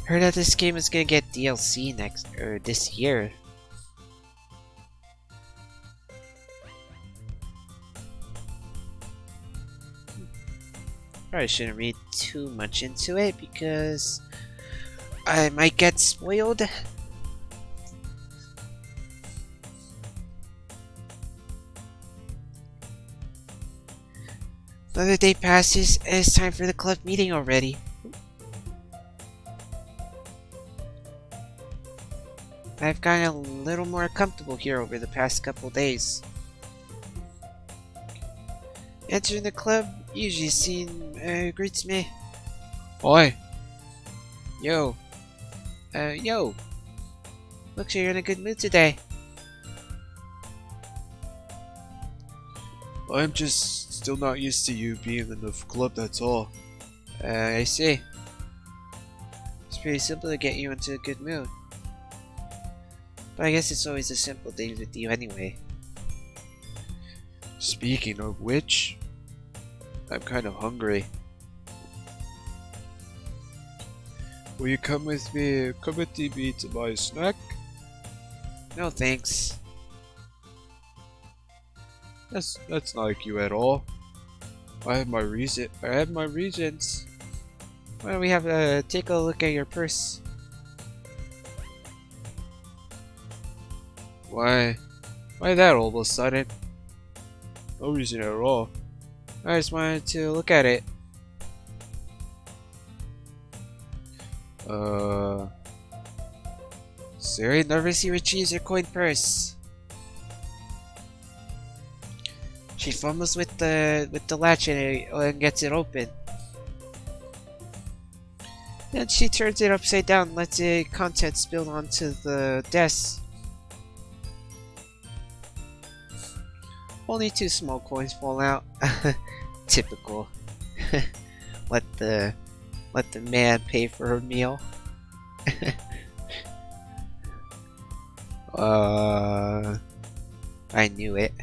DLC this year. Probably shouldn't read too much into it because I might get spoiled. Another day passes and it's time for the club meeting already. I've gotten a little more comfortable here over the past couple days. Entering the club, usually seen greets me. Oi! Yo. Yo. Looks like you're in a good mood today. I'm just still not used to you being in the club, that's all. I see. It's pretty simple to get you into a good mood. But I guess it's always a simple thing with you anyway. Speaking of which, I'm kind of hungry. Will you come with me to buy a snack? No thanks. That's not like you at all. I have my reasons. Why don't we have take a look at your purse? Why that all of a sudden? No reason at all. I just wanted to look at it. Sorry, never see retrieves your coin purse. She fumbles with the latch and gets it open. Then she turns it upside down and lets the contents spill onto the desk. Only 2 small coins fall out. Typical. let the man pay for her meal. I knew it.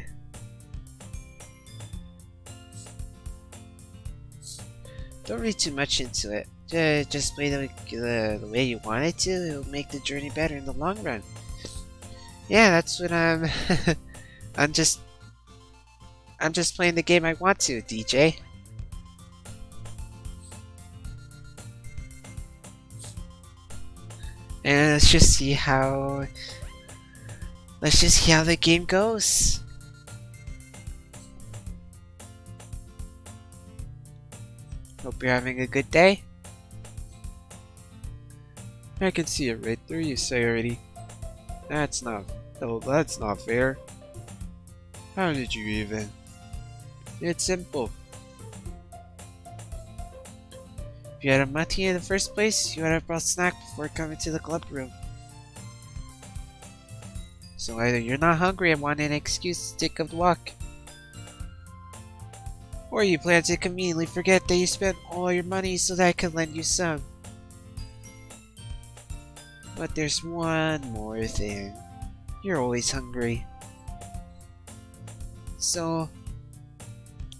Don't read too much into it. Just play the way you want it to. It'll make the journey better in the long run. Yeah, that's what I'm. I'm just playing the game I want to, DJ. And let's just see how the game goes. Hope you're having a good day. I can see it right through you, Sayori. That's not fair. How did you even? It's simple. If you had a mati in the first place, you would have brought snack before coming to the club room. So either you're not hungry and want an excuse to take a walk, or you plan to conveniently forget that you spent all your money so that I could lend you some. But there's one more thing. You're always hungry. So,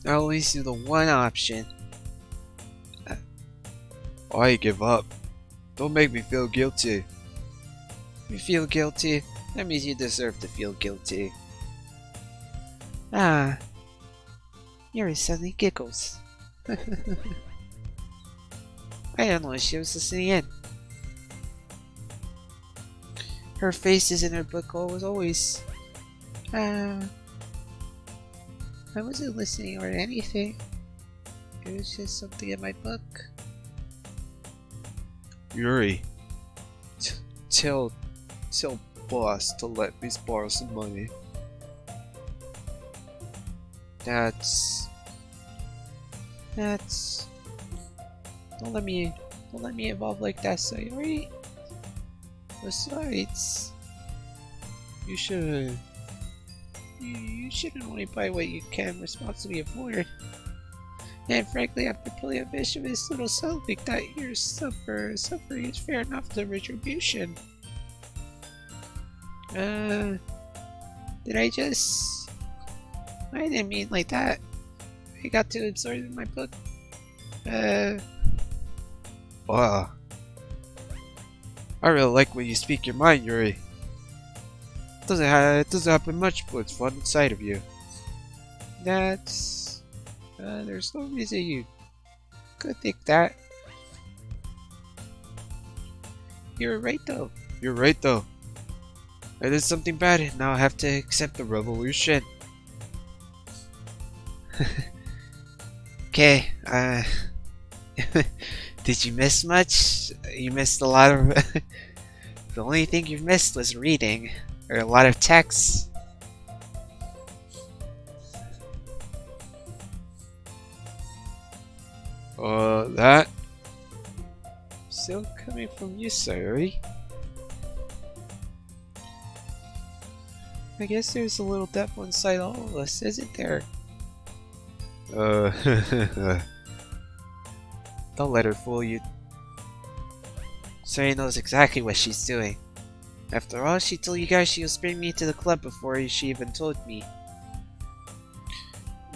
I always do the one option. I give up. Don't make me feel guilty. You feel guilty? That means you deserve to feel guilty. Ah. Yuri suddenly giggles. I don't know if she was listening in. Her face is in her book always. I wasn't listening or anything. It was just something in my book. Yuri, tell boss to let me borrow some money. That's... Don't let me evolve like that, Sayori. Besides, you shouldn't only buy what you can responsibly afford. And frankly, after pulling a fish of his little son like that, your suffering is fair enough to retribution. Did I just... I didn't mean like that. I got too absorbed in my book. Wow. I really like when you speak your mind, Yuri. It doesn't happen much, but it's fun inside of you. That's... there's no reason you could think that. You're right though. You're right though. I did something bad and now I have to accept the revolution. Okay, did you miss much? You missed a lot of... The only thing you missed was reading, or a lot of text. That? Still coming from you, Sayori. I guess there's a little devil inside all of us, isn't there? Don't let her fool you. Sayori knows exactly what she's doing. After all, she told you guys she was bringing me to the club before she even told me.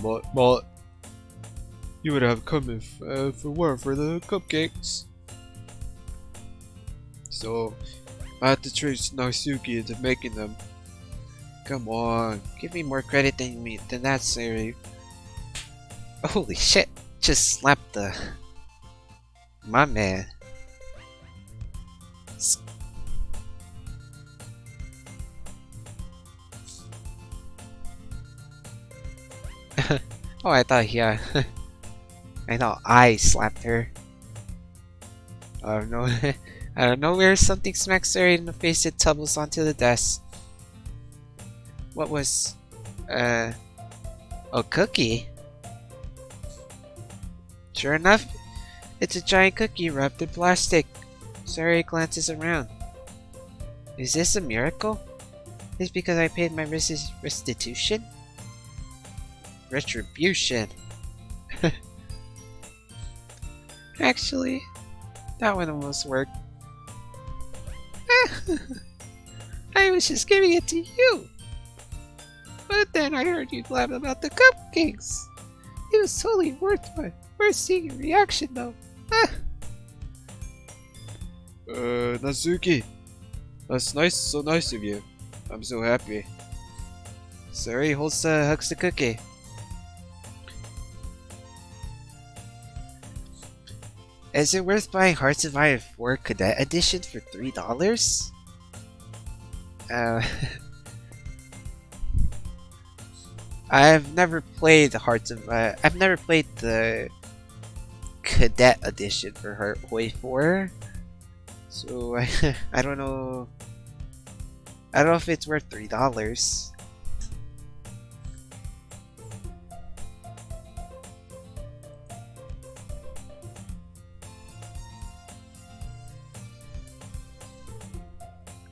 But you would have come if it weren't for the cupcakes. So I had to trick Natsuki into making them. Come on, give me more credit than that, Sayori. Holy shit! Just slapped my man. Oh, I thought, yeah. I thought I slapped her. I don't know. I don't know where something smacks Sayori in the face and tumbles onto the desk. What was... a cookie? Sure enough, it's a giant cookie wrapped in plastic. Sayori glances around. Is this a miracle? Is it because I paid my restitution? Retribution. Actually, that one almost worked. I was just giving it to you. But then I heard you blab about the cupcakes. It was totally worth seeing your reaction though. Natsuki, that's nice, so nice of you. I'm so happy. Sayori hugs the cookie. Is it worth buying Hearts of Iron 4 Cadet Edition for $3? I've never played I've never played the Cadet Edition for Hoi 4, so I don't know. I don't know if it's worth $3.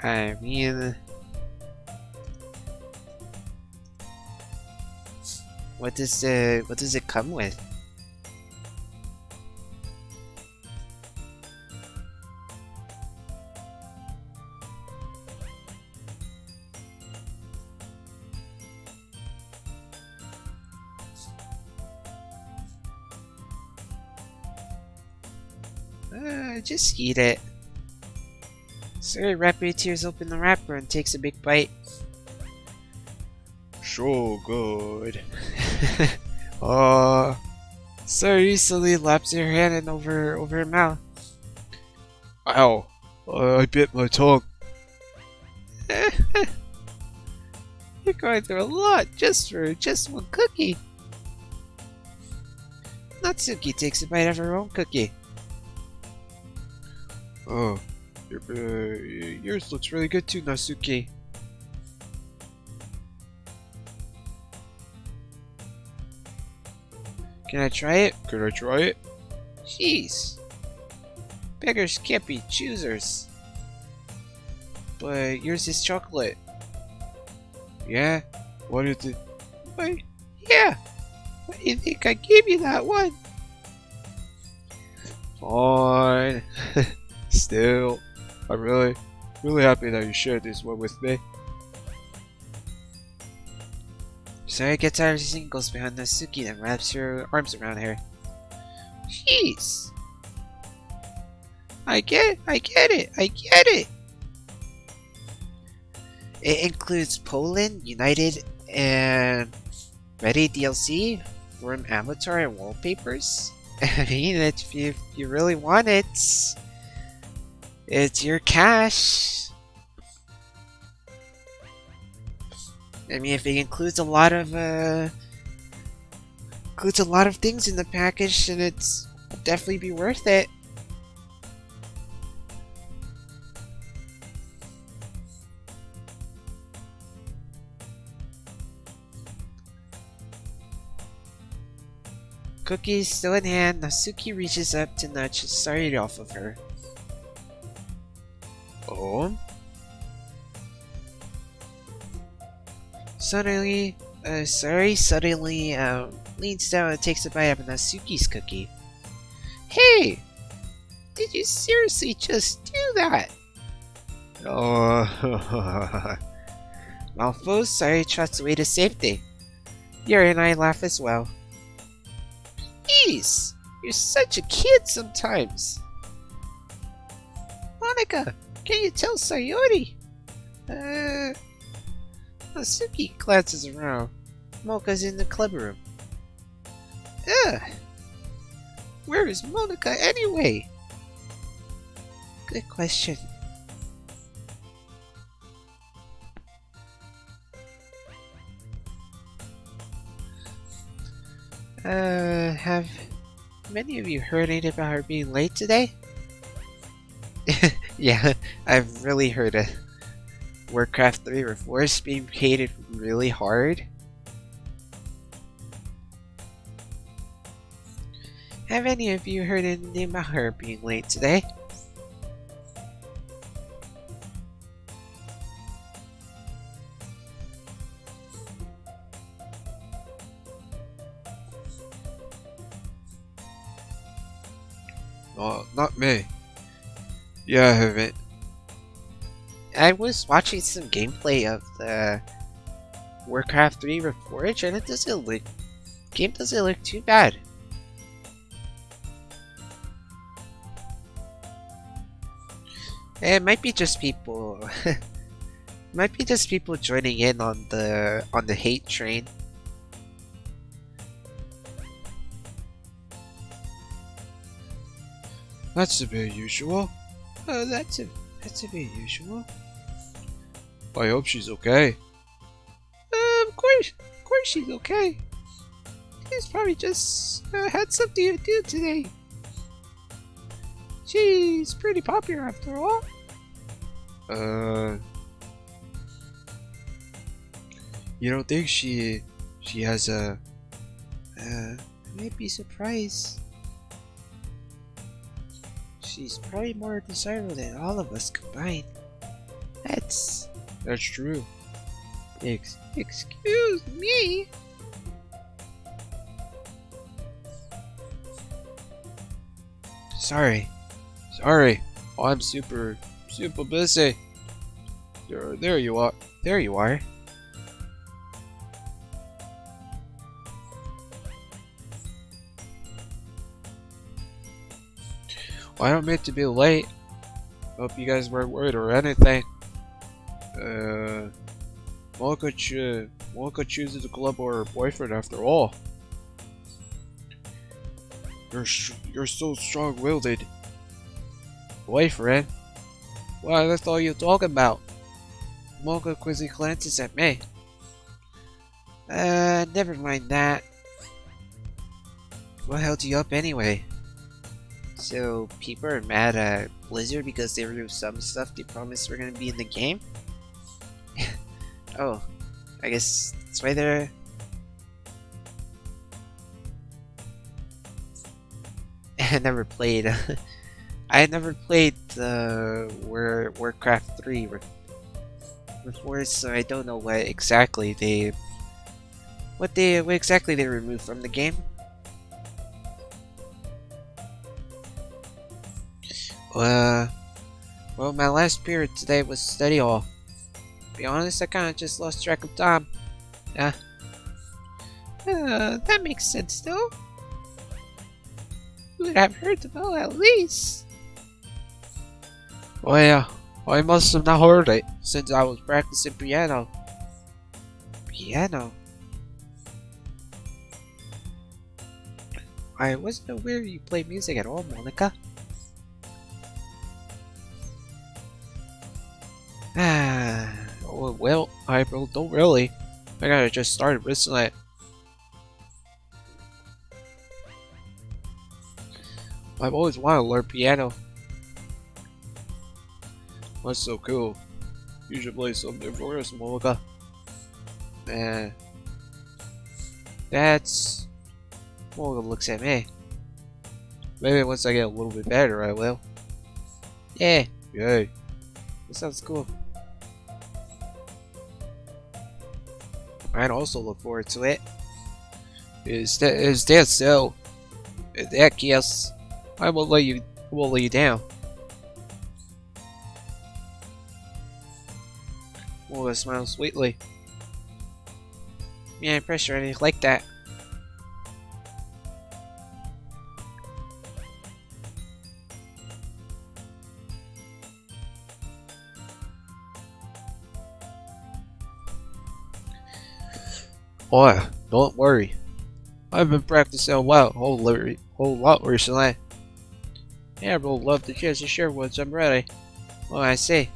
I mean, what does it come with? Just eat it. Sayori rapidly tears open the wrapper and takes a big bite. So good. Sayori slowly laps her hand and over her mouth. Ow! I bit my tongue. You're going through a lot just for one cookie. Natsuki takes a bite of her own cookie. Oh, yours looks really good too, Natsuki. Can I try it? Could I try it? Jeez. Beggars can't be choosers. But yours is chocolate. Yeah? What is it? Why? Yeah. Why do you think I gave you that one? Fine. Still, I'm really happy that you shared this one with me. Sorry gets out of singles behind Natsuki and wraps her arms around her. Jeez. I get it. It includes Poland, United, and Ready DLC, Room Avatar, and wallpapers. I mean, if you really want it, it's your cash. I mean, if it includes a lot of things in the package, then it's definitely be worth it. Cookies still in hand, Natsuki reaches up to nudge Sari off of her. Oh? Suddenly, Sari suddenly leans down and takes a bite of Natsuki's cookie. Hey! Did you seriously just do that? Oh. Malfoy, Sari trots away to safety. Yuri and I laugh as well. Jeez! You're such a kid sometimes! Monica, can you tell Sayori? Natsuki glances around. Mocha's in the club room. Ugh! Where is Monica anyway? Good question. Have many of you heard anything about her being late today? Yeah, I've really heard it. Warcraft 3 Reforged being hated really hard. Have any of you heard anything about her being late today? Not me. Yeah, I haven't. I was watching some gameplay of the Warcraft 3 Reforged, and game doesn't look too bad. It might be just people joining in on the hate train. That's a bit usual. Oh, that's a bit usual. I hope she's okay. Of course she's okay. She's probably just had something to do today. She's pretty popular after all. You don't think she has a... I might be surprised. She's probably more desirable than all of us combined. That's true. excuse me. Sorry. I'm super busy. There you are. There you are. I don't mean to be late. Hope you guys weren't worried or anything. Mocha chooses the club or her boyfriend after all. You're so strong-willed. Boyfriend? Well, that's all you talk about. Mocha quickly glances at me. Never mind that. What held you up anyway? So people are mad at Blizzard because they removed some stuff they promised were gonna be in the game? Oh, I guess that's why they're... I never played. I had never played Warcraft 3 before, so I don't know what exactly they removed from the game. Well, my last period today was study hall. To be honest, I kind of just lost track of time. That makes sense though. You would have heard the bell at least. Oh yeah, I must have not heard it since I was practicing piano. Piano? I wasn't aware you played music at all, Monica. Oh, well, I don't really. I gotta just started recently. I've always wanted to learn piano. That's so cool. You should play something for us, Monica. That's... Monica looks at me. Maybe once I get a little bit better, I will. Yeah, Yay. that sounds cool. I'd also look forward to it. Is that so? In that case, I won't let you down. Monica smiles sweetly. Yeah, I'm pretty sure I didn't like that. Oh, don't worry. I've been practicing a whole lot recently. Yeah, I would love the chance to share once I'm ready. Oh, I see.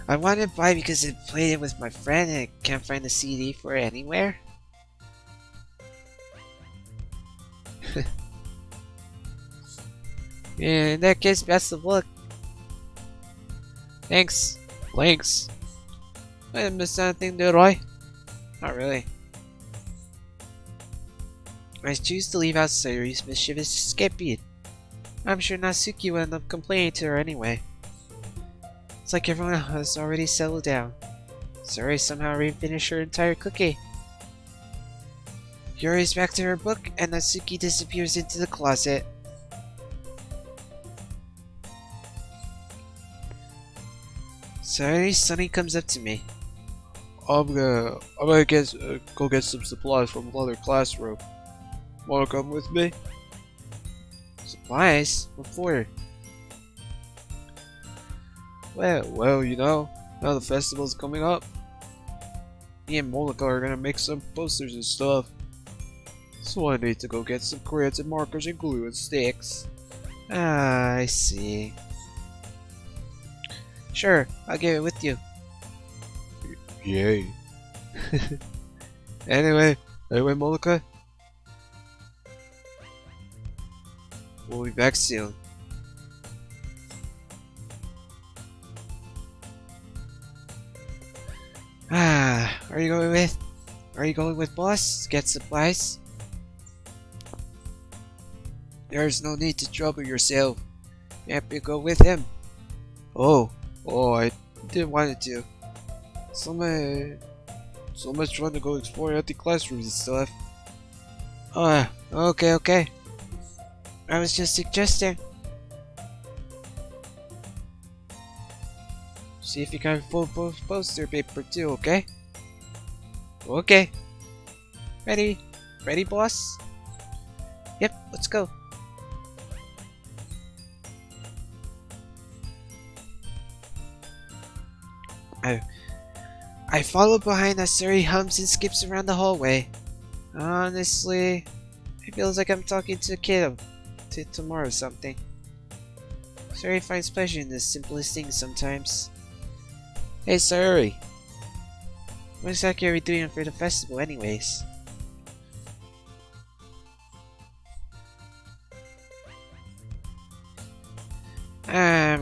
I wanted to buy because I played it with my friend and I can't find the CD for it anywhere. Yeah, in that case, best of luck. Thanks. Thanks. I didn't miss anything, did I? Not really. I choose to leave out Sayuri's mischievous escape beat. I'm sure Natsuki will end up complaining to her anyway. It's like everyone has already settled down. Sayuri somehow already finished her entire cookie. Yuri's back to her book, and Natsuki disappears into the closet. Suddenly, Sunny comes up to me. I'm gonna go get some supplies from another classroom. Wanna come with me? Supplies? What for? Well, you know, now the festival's coming up. Me and Monica are gonna make some posters and stuff. So I need to go get some crayons and markers and glue and sticks. Ah, I see. Sure, I'll get it with you. Yay. Anyway, Monica, We'll be back soon. Are you going with boss? Get supplies? There's no need to trouble yourself. You have to go with him. oh, I didn't want to. So much fun to go explore empty classrooms and stuff. Okay. I was just suggesting. See if you can full poster paper too, okay? Okay. Ready? Ready, boss? Yep, let's go. I follow behind as Suri hums and skips around the hallway. Honestly, it feels like I'm talking to a kid tomorrow or something. Suri finds pleasure in the simplest things sometimes. Hey Suri, what exactly are we doing for the festival anyways?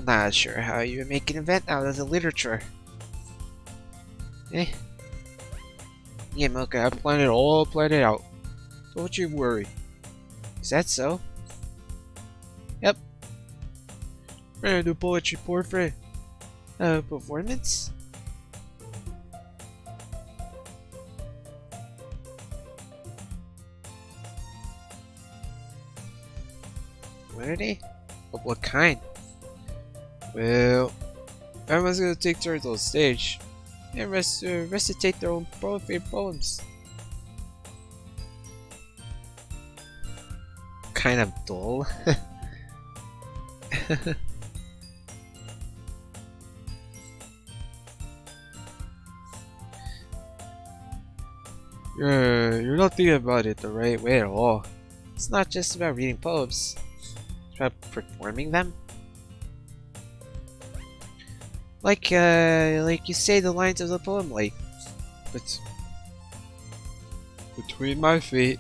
not sure how you would make an event out of the literature. Eh? Yeah, Mocha, I planned it out. Don't you worry. Is that so? Yep. We're gonna do poetry portrait. Performance? What are they? Of what kind? Well, everyone's gonna take turns on stage and recitate their own favorite poems. Kind of dull. You're not thinking about it the right way at all. It's not just about reading poems. It's about performing them. Like you say the lines of the poem, like, But between my feet,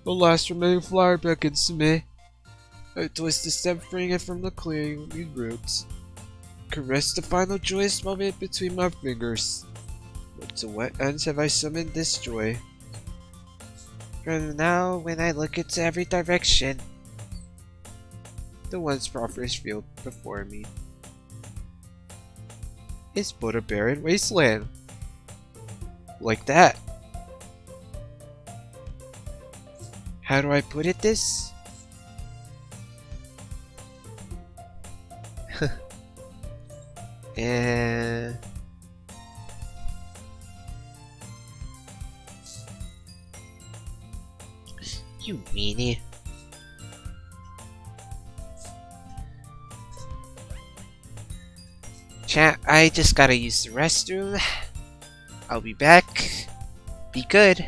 the last remaining flower beckons to me. I twist the stem, freeing it from the clinging roots. Caress the final joyous moment between my fingers. But to what ends have I summoned this joy? from now when I look into every direction, the once prosperous field before me It's but a barren wasteland. Like that. How do I put it this? And you meanie. Chat, I just gotta use the restroom. I'll be back. Be good.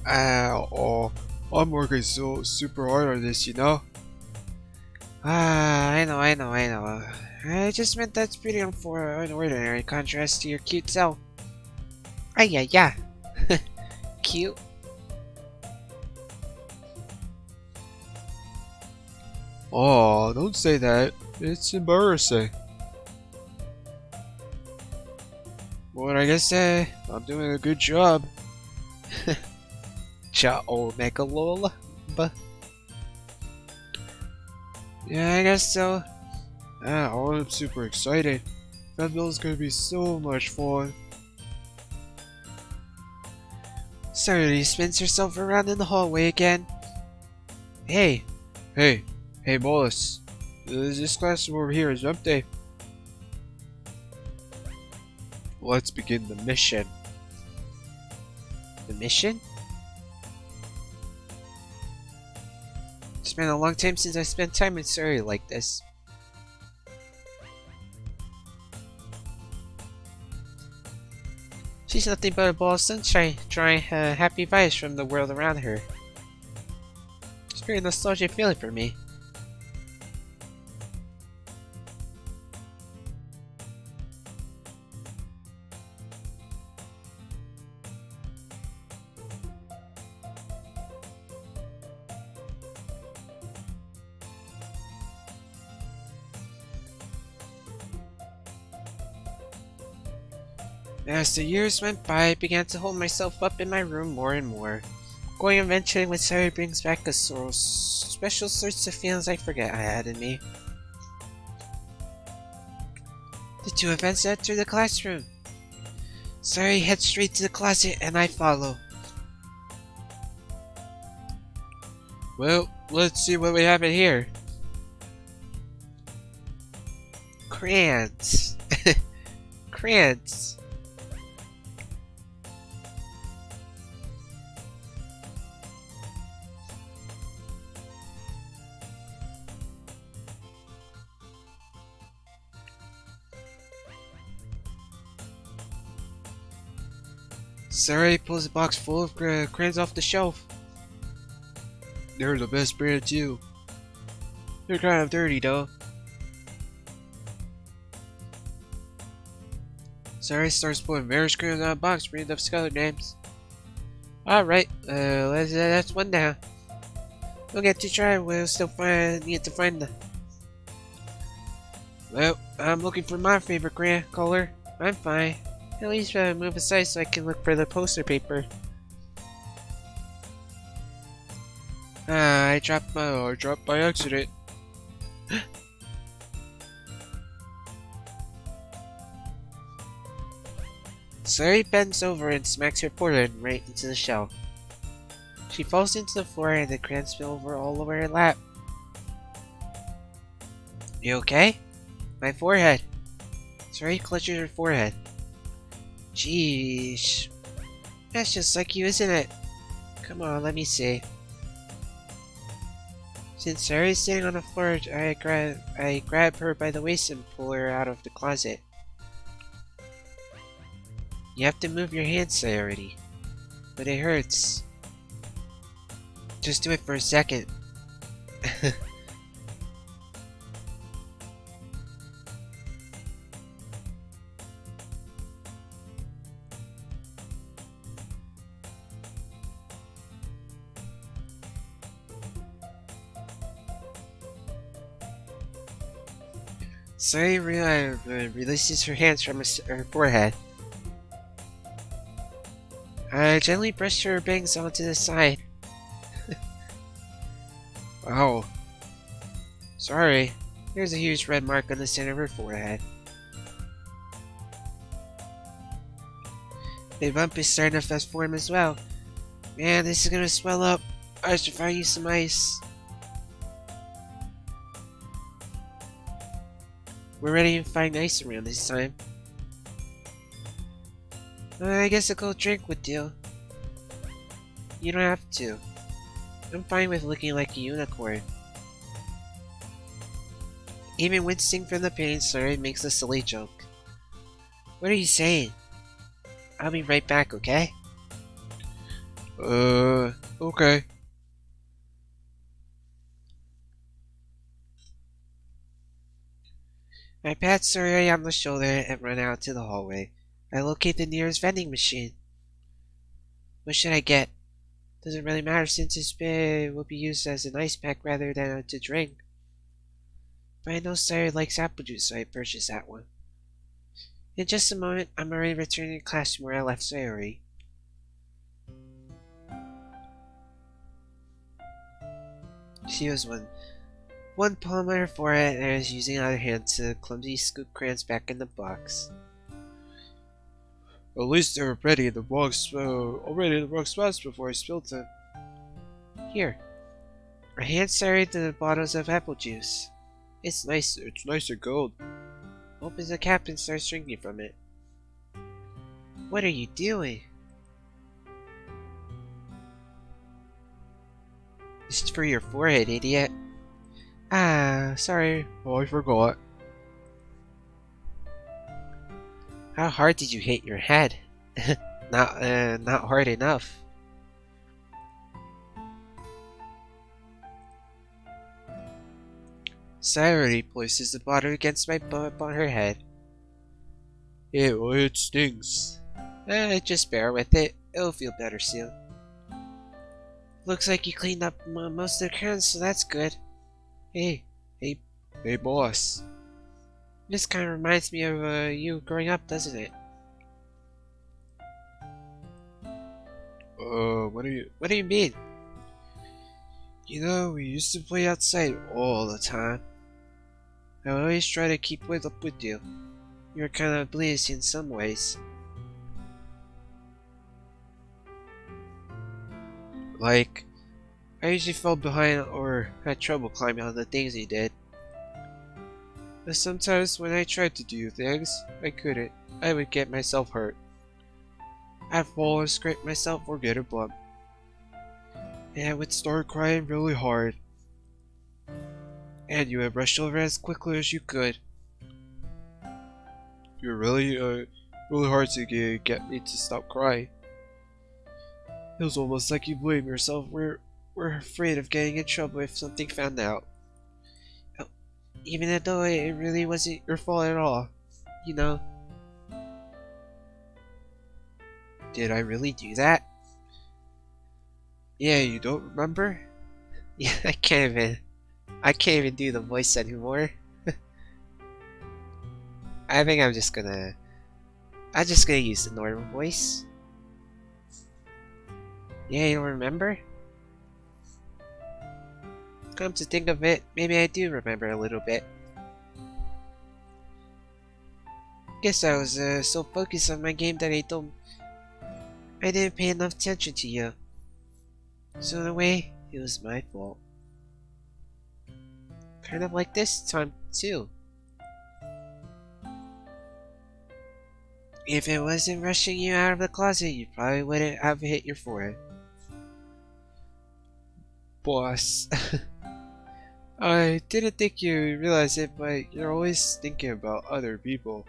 Oh, I'm working so super hard on this, you know? Ah, I know. I just meant that's pretty unordinary contrast to your cute self. Ah, yeah. Cute. Oh, don't say that. It's embarrassing. Well, I guess I'm doing a good job. Cha-o megalol. Yeah, I guess so. Oh, I'm super excited. That bill's gonna be so much fun. Sorry, spins herself around in the hallway again. Hey, Hey, boss. This classroom over here is empty. Let's begin the mission. the mission? It's been a long time since I spent time with Suri like this. She's nothing but a ball of sunshine, drawing happy vibes from the world around her. It's a very nostalgic feeling for me. As the years went by, I began to hold myself up in my room more and more. Going and venturing with Sari brings back a special sorts of feelings I forget I had in me. The two of us enter the classroom. Sari heads straight to the closet and I follow. Well, let's see what we have in here. Crayons. Crayons. Sari pulls a box full of crayons off the shelf. They're the best brand too. They're kind of dirty though. Sari starts pulling various crayons out of the box, reading up scholar names. Alright, that's one down. We'll get to try, we'll still need to find them. Well, I'm looking for my favorite crayon color. I'm fine. At least move aside so I can look for the poster paper. I dropped By accident. Sari bends over and smacks her forehead right into the shelf. She falls into the floor and the crayons spill over all over her lap. You okay? My forehead. Sari clutches her forehead. Jeez. That's just like you, isn't it? Come on, let me see. Since Sari's sitting on the floor, I grab her by the waist and pull her out of the closet. You have to move your hands, Sayori. But it hurts. Just do it for a second. Sari releases her hands from her forehead. I gently brushed her bangs onto the side. Oh. Sorry. There's a huge red mark on the center of her forehead. The bump is starting to form as well. Man, this is gonna swell up. I should find you some ice. We're ready to find ice around this time. I guess I'll go drink with you. You don't have to. I'm fine with looking like a unicorn. Even wincing from the pain, Sari makes a silly joke. What are you saying? I'll be right back, okay? Okay. I pat Surya on the shoulder and run out to the hallway. I locate the nearest vending machine. What should I get? Doesn't really matter since will be used as an ice pack rather than to drink. But I know Sayori likes apple juice, so I purchase that one. In just a moment, I'm already returning to the classroom where I left Sayori. She was one palm on her forehead and I was using the other hand to clumsily scoop crayons back in the box. At least they were already in the wrong spots before I spilled them. Here. I hand Sayori the bottles of apple juice. It's nice. It's nice and cold. Opens the cap and starts drinking from it. What are you doing? It's for your forehead, idiot. Ah, sorry. Oh, I forgot. How hard did you hit your head? Not hard enough. Sayori places the bottle against my bump on her head. Ew, it stings. Just bear with it. It'll feel better soon. Looks like you cleaned up most of the crayons, so that's good. Hey, Hey, boss. this kind of reminds me of you growing up, doesn't it? What What do you mean? You know, we used to play outside all the time. I always try to keep up with you. You're kind of oblivious in some ways. Like, I usually fell behind or had trouble climbing on the things you did. But sometimes when I tried to do things, I couldn't. I would get myself hurt. I'd fall and scrape myself or get a bump. And I would start crying really hard. And you would rush over as quickly as you could. You're really hard to get me to stop crying. It was almost like you blame yourself. We're afraid of getting in trouble if something found out. Even though it really wasn't your fault at all. You know. Did I really do that? Yeah, you don't remember? Yeah, I can't even do the voice anymore. I think I'm just gonna use the normal voice. Yeah, you don't remember? Come to think of it, maybe I do remember a little bit. Guess I was so focused on my game that I didn't pay enough attention to you. So in a way, it was my fault. Kind of like this time, too. If it wasn't rushing you out of the closet, you probably wouldn't have hit your forehead. Boss. I didn't think you realized it, but you're always thinking about other people.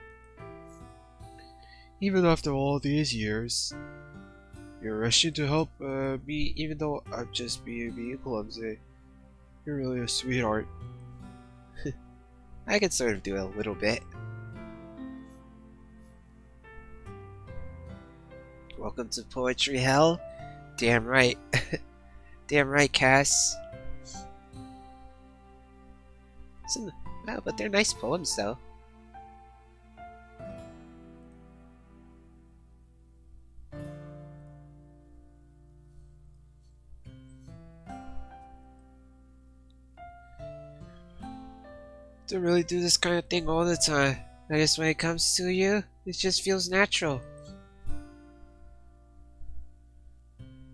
Even after all these years, You're rushing to help me even though I'm just being clumsy. you're really a sweetheart. I can sort of do it a little bit. Welcome to Poetry Hell? Damn right. Damn right, Cass. Wow, but they're nice poems, though. Don't really do this kind of thing all the time. I guess when it comes to you, it just feels natural.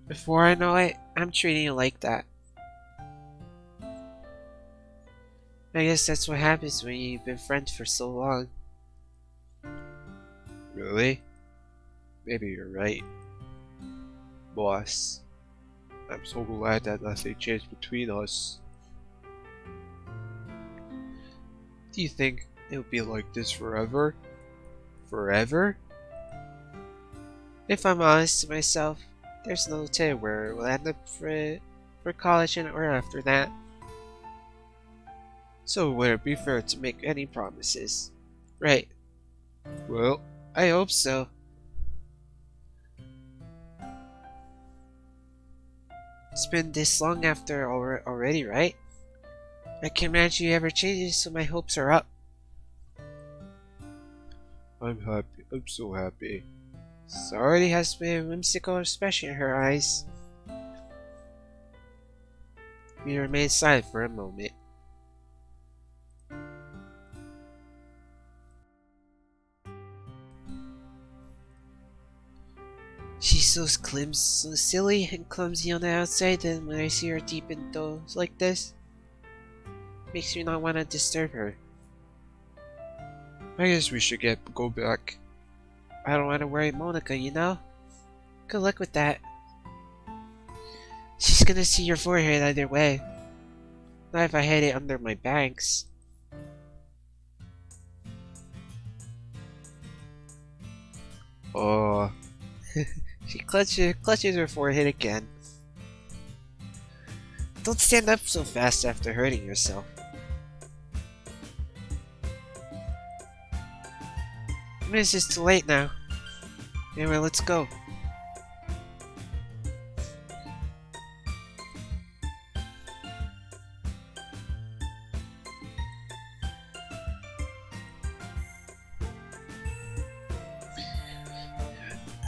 Before I know it, I'm treating you like that. I guess that's what happens when you've been friends for so long. Really? Maybe you're right. Boss. I'm so glad that nothing changed between us. Do you think It'll be like this forever? Forever? if I'm honest to myself, there's no telling where we'll end up for college and or after that. So would it be fair to make any promises? Right. Well, I hope so. It's been this long after already, right? I can't imagine you ever changes, so my hopes are up. I'm happy. I'm so happy. So already has been a whimsical expression in her eyes. We remain silent for a moment. She's so so silly and clumsy on the outside, and when I see her deep in thoughts like this, makes me not want to disturb her. I guess we should go back. I don't want to worry Monica, you know? Good luck with that. She's gonna see your forehead either way. Not if I hide it under my bangs. Oh, She clutches her forehead again. Don't stand up so fast after hurting yourself. It's just too late now. Anyway, let's go.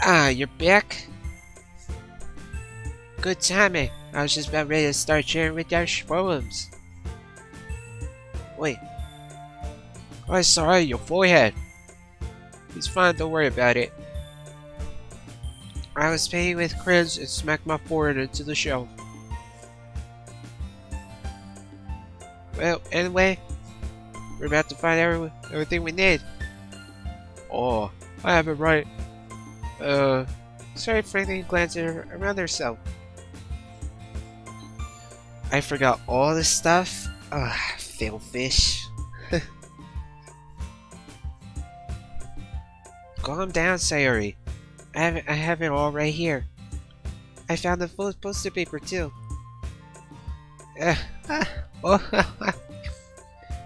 Ah, you're back? Good timing. I was just about ready to start sharing with our poems. Wait. Oh, sorry, your forehead. It's fine, don't worry about it. I was playing with crayons and smacked my forehead into the shelf. Well, anyway, we're about to find everything we need. oh, I have it right. Sorry, Franklin glanced around herself. I forgot all this stuff. Fail fish. Calm down, Sayori. I have it all right here. I found the full poster paper too.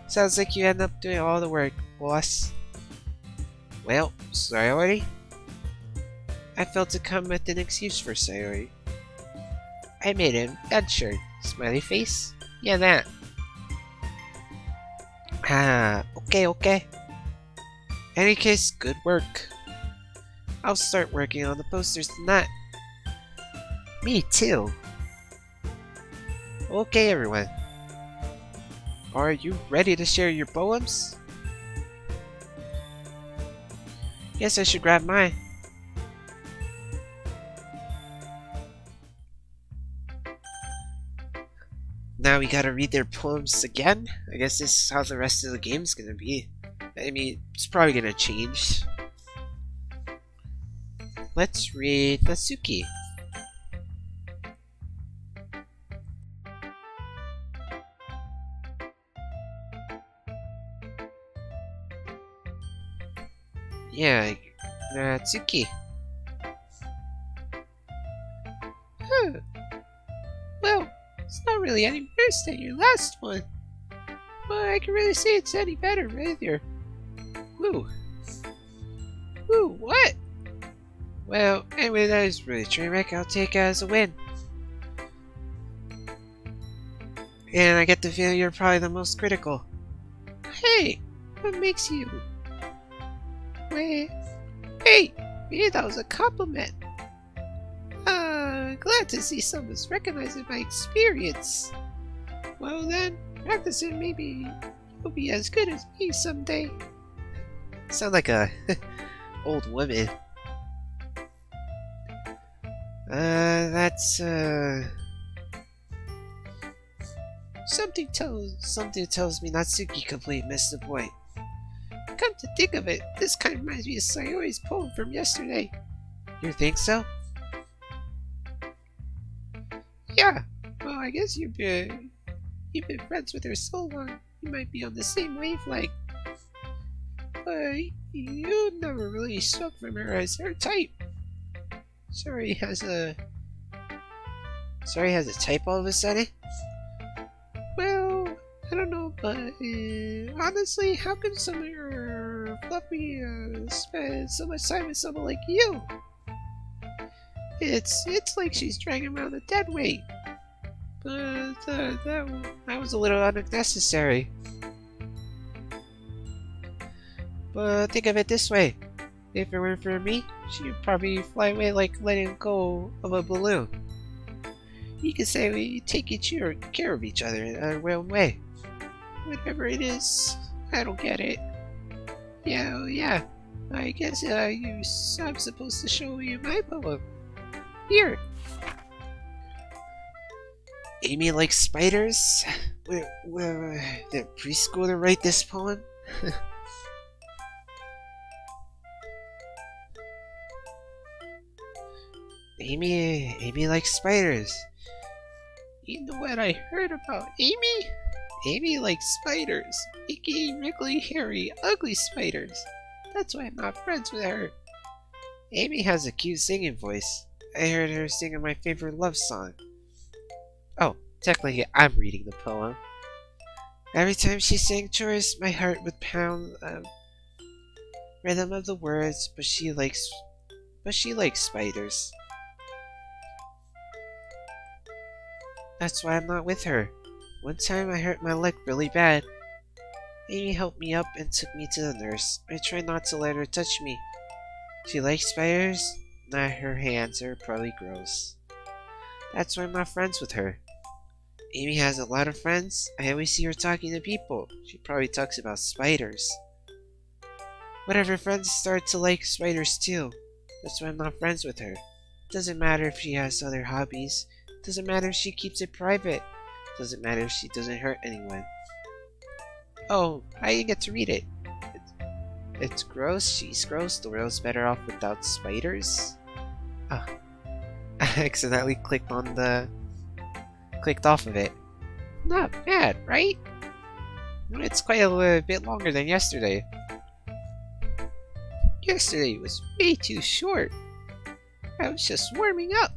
Sounds like you end up doing all the work, boss. Well, Sayori? I felt to come with an excuse for Sayori. I made an adventure. Smiley face? Yeah, that. Okay. Any case, good work. I'll start working on the posters tonight. Me too. Okay, everyone. Are you ready to share your poems? Guess I should grab mine. Now we gotta read their poems again. I guess this is how the rest of the game's gonna be. I mean, it's probably gonna change. Let's read Natsuki. Yeah, Natsuki. Well, it's not really any worse than your last one. Well, I can really say it's any better either. Woo. Woo, what? Well, anyway, that is really train wreck. I'll take it as a win. And I get the feeling you're probably the most critical. Hey, what makes you? Wait, hey, maybe that was a compliment. Glad to see someone's recognizing my experience. Well then, practicing maybe you'll be as good as me someday. Sound like a old woman. That's something tells me Natsuki completely missed the point. Come to think of it, this kind of reminds me of Sayori's poem from yesterday. You think so? Yeah. Well, I guess you've been friends with her so long, you might be on the same wavelength. But you never really struck from her as her type. Sorry has a Sorry, has a type all of a sudden? Well, I don't know, but honestly, how can someone fluffy spend so much time with someone like you? It's like she's dragging around a dead weight. But that was a little unnecessary. But think of it this way. If it weren't for me, she'd probably fly away like letting go of a balloon. You could say we take care of each other in a real way. Whatever it is, I don't get it. Yeah. I guess I'm supposed to show you my poem. Here. Amy likes spiders? Where did preschooler write this poem? Amy likes spiders. You know what I heard about Amy? Amy likes spiders, aka wriggly, hairy, ugly spiders. That's why I'm not friends with her. Amy has a cute singing voice. I heard her singing my favorite love song. Oh, technically I'm reading the poem. Every time she sang chorus, my heart would pound rhythm of the words, but she likes spiders. That's why I'm not with her. One time I hurt my leg really bad. Amy helped me up and took me to the nurse. I tried not to let her touch me. She likes spiders? Not her hands are probably gross. That's why I'm not friends with her. Amy has a lot of friends. I always see her talking to people. She probably talks about spiders. What if her friends start to like spiders too? That's why I'm not friends with her. Doesn't matter if she has other hobbies. Doesn't matter if she keeps it private. Doesn't matter if she doesn't hurt anyone. Oh, I didn't get to read it. It's gross, she's gross, the world's better off without spiders? Ah, I accidentally clicked off of it. Not bad, right? It's quite a little bit longer than yesterday. Yesterday was way too short. I was just warming up.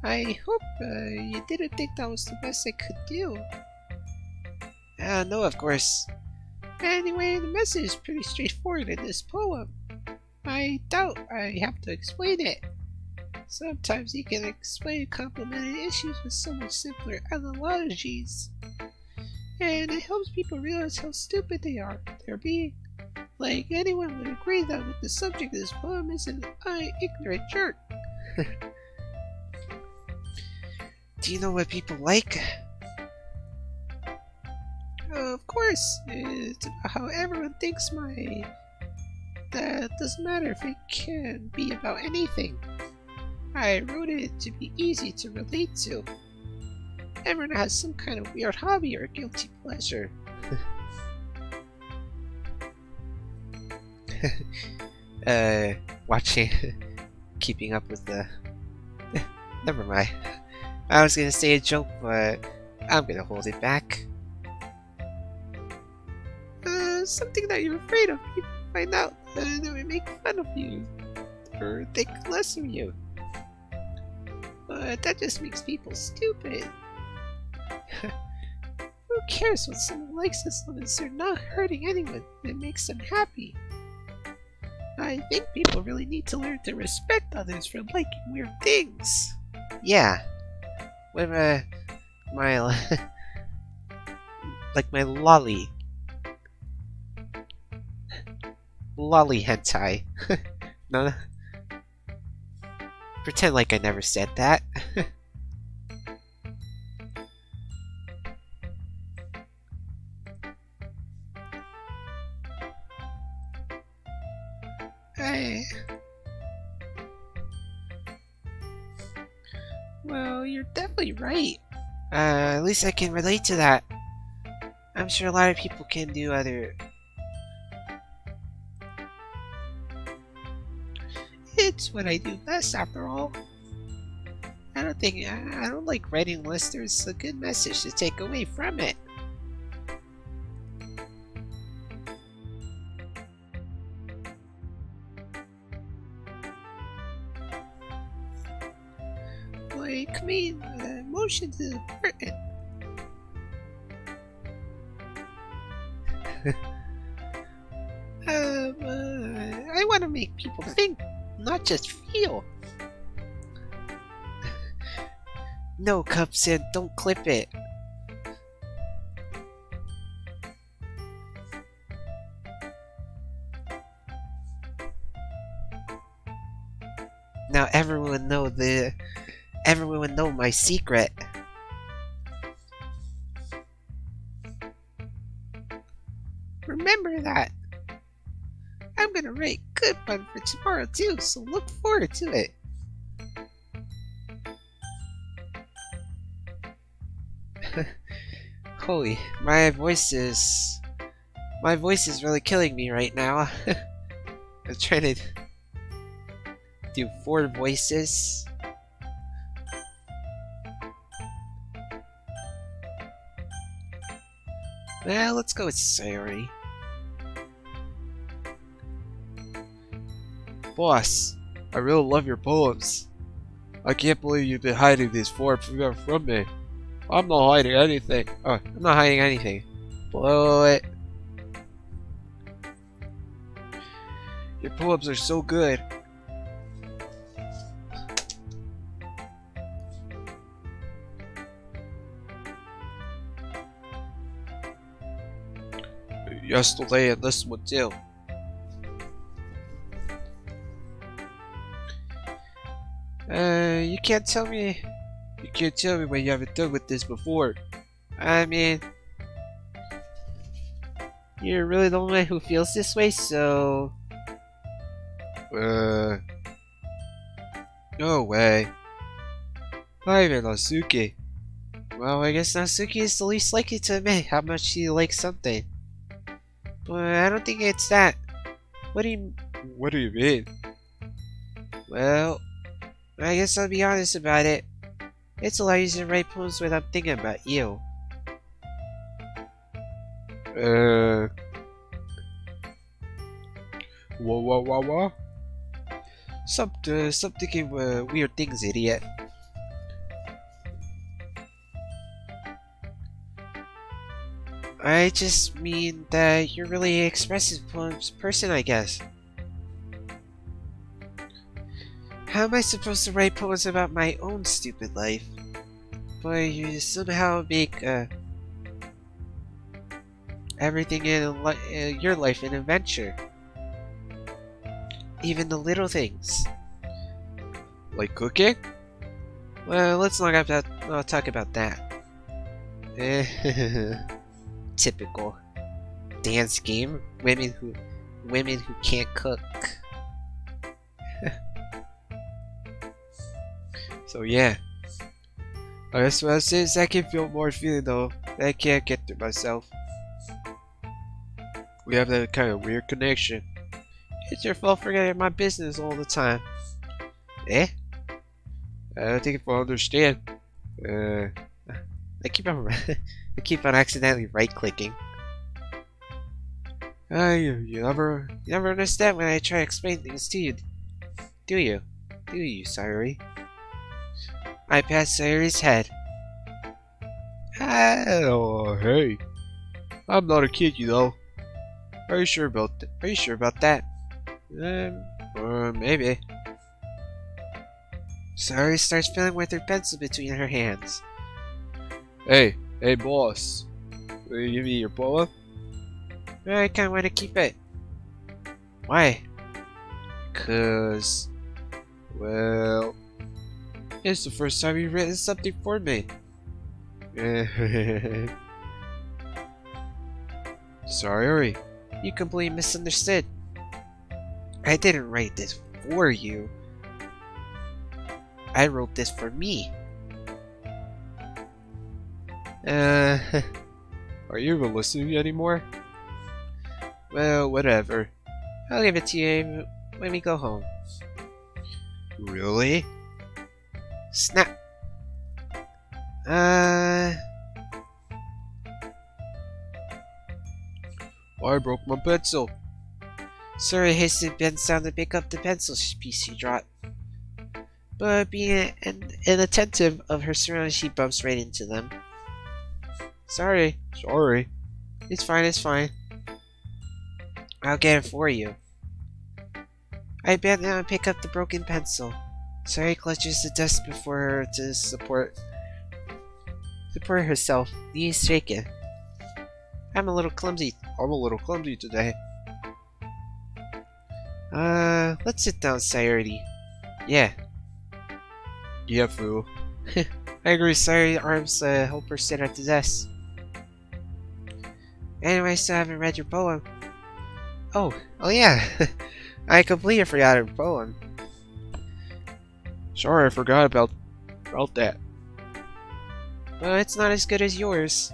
I hope you didn't think that was the best I could do. No, of course. Anyway, the message is pretty straightforward in this poem. I doubt I have to explain it. Sometimes you can explain complicated issues with so much simpler analogies. And it helps people realize how stupid they're being. Like, anyone would agree that with the subject of this poem is an ignorant jerk. Do you know what people like? Of course, it's about how everyone thinks that doesn't matter if it can be about anything. I wrote it to be easy to relate to. Everyone has some kind of weird hobby or guilty pleasure. Watching, keeping up with the... Never mind. I was gonna say a joke, but I'm gonna hold it back. Something that you're afraid of people find out, and they will make fun of you, or think less of you. But that just makes people stupid. Who cares what someone likes as long as they're not hurting anyone and makes them happy? I think people really need to learn to respect others for liking weird things. Yeah. With my like my lolly hentai. No, pretend like I never said that. Well, you're definitely right. At least I can relate to that. I'm sure a lot of people can do other... It's what I do best, after all. I don't like writing unless there's a good message to take away from it. I convey emotion to the apartment. I want to make people think, not just feel. No, Cuphead, don't clip it. Now everyone would know my secret. Remember that. I'm gonna write a good one for tomorrow too, so look forward to it. Holy, my voice is really killing me right now. I'm trying to do 4 voices. Well, let's go with Sayori. Boss, I really love your poems. I can't believe you've been hiding these from me. I'm not hiding anything. Oh, I'm not hiding anything. Blow it. Your poems are so good. Yesterday and this one too. You can't tell me when you haven't done with this before. I mean, you're really the only one who feels this way, so... No way. Not even Natsuki. Well, I guess Natsuki is the least likely to admit how much she likes something. But I don't think it's that. What do you mean? Well, I guess I'll be honest about it. It's a lot easier to write poems without thinking about you. What? Stop thinking weird things, idiot. I just mean that you're really an expressive person, I guess. How am I supposed to write poems about my own stupid life? But you somehow make everything in your life an adventure. Even the little things. Like cooking? Well, let's not talk about that. Typical dance game. Women who can't cook. So yeah. I guess what I say is I can feel more feeling though that I can't get to myself. We have that kind of weird connection. It's your fault for getting my business all the time. Eh? I don't think if I understand. I keep on accidentally right-clicking. You never You never understand when I try to explain things to you. Do you? Do you, Sayori? I passed Sayori's head. Oh, hey. I'm not a kid, you know. Are you sure about that? Or maybe. Sayori starts fiddling with her pencil between her hands. Hey, boss. Will you give me your poem? I kinda want to keep it. Why? 'Cause... Well... it's the first time you've written something for me. Sorry. You completely misunderstood. I didn't write this for you. I wrote this for me. Are you even listening anymore? Well, whatever. I'll give it to you when we go home. Really? Snap. I broke my pencil. Sorry, hasted bends down to pick up the pencil piece you dropped. but being inattentive of her surroundings, she bumps right into them. Sorry. Sorry. It's fine, it's fine. I'll get it for you. I bend down and pick up the broken pencil. Sari clutches the desk before her to support herself, knees shaken. I'm a little clumsy today. Let's sit down, Sayuri. Yeah. Yeah, Fu. I agree, Sayuri arms help her sit at the desk. Anyway, I still haven't read your poem. Oh yeah. I completely forgot her poem. Sorry, I forgot about that. But it's not as good as yours.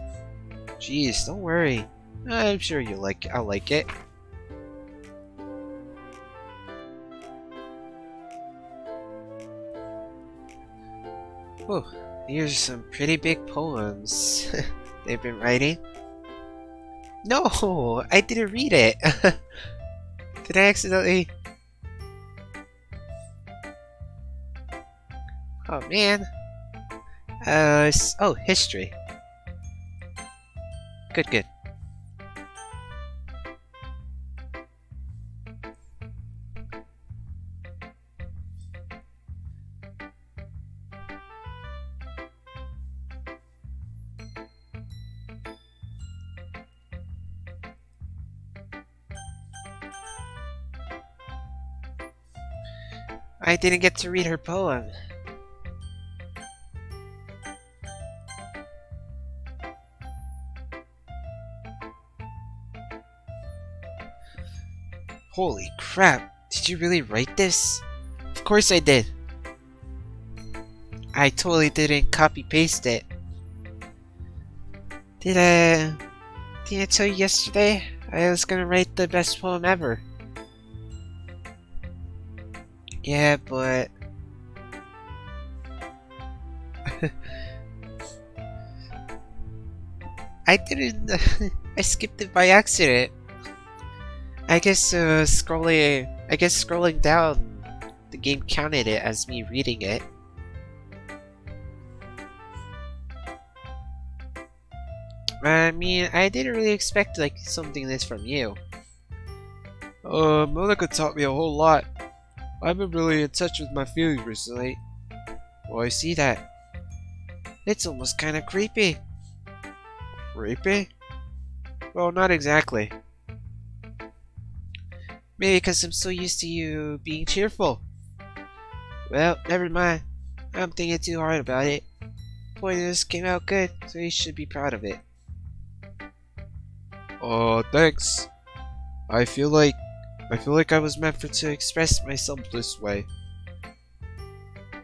Jeez, don't worry. I'm sure I'll like it. Oh, these are some pretty big poems they've been writing. No, I didn't read it. Did I accidentally? Oh man. Oh, history. Good. I didn't get to read her poem. Holy crap, did you really write this? Of course I did. I totally didn't copy-paste it. Didn't I tell you yesterday I was gonna write the best poem ever? Yeah, but... I didn't... I skipped it by accident. I guess scrolling down, the game counted it as me reading it. I mean, I didn't really expect something this from you. Monica taught me a whole lot. I've been really in touch with my feelings recently. Well, I see that. It's almost kind of creepy. Creepy? Well, not exactly. Maybe because I'm so used to you being cheerful. Well, never mind. I'm thinking too hard about it. Point is, came out good, so you should be proud of it. Thanks. I feel like I was meant to express myself this way.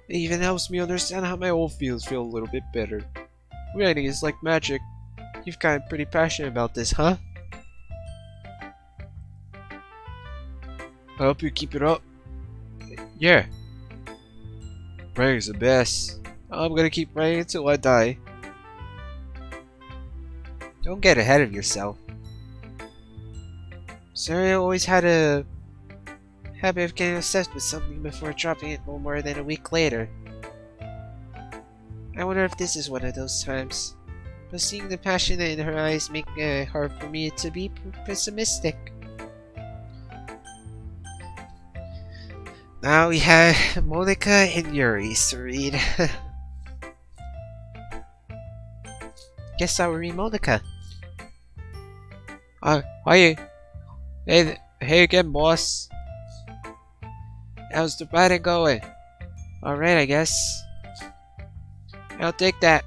It even helps me understand how my old feels feel a little bit better. Writing is like magic. You've gotten pretty passionate about this, huh? I hope you keep it up. Yeah. Writing's the best. I'm gonna keep writing until I die. Don't get ahead of yourself. Saria always had a habit of getting obsessed with something before dropping it no more than a week later. I wonder if this is one of those times. But seeing the passion in her eyes make it hard for me to be pessimistic. Now we have Monica and Yuri to read. Guess I'll read Monica. Hi. Hey again, boss. How's the writing going? Alright, I guess. I'll take that.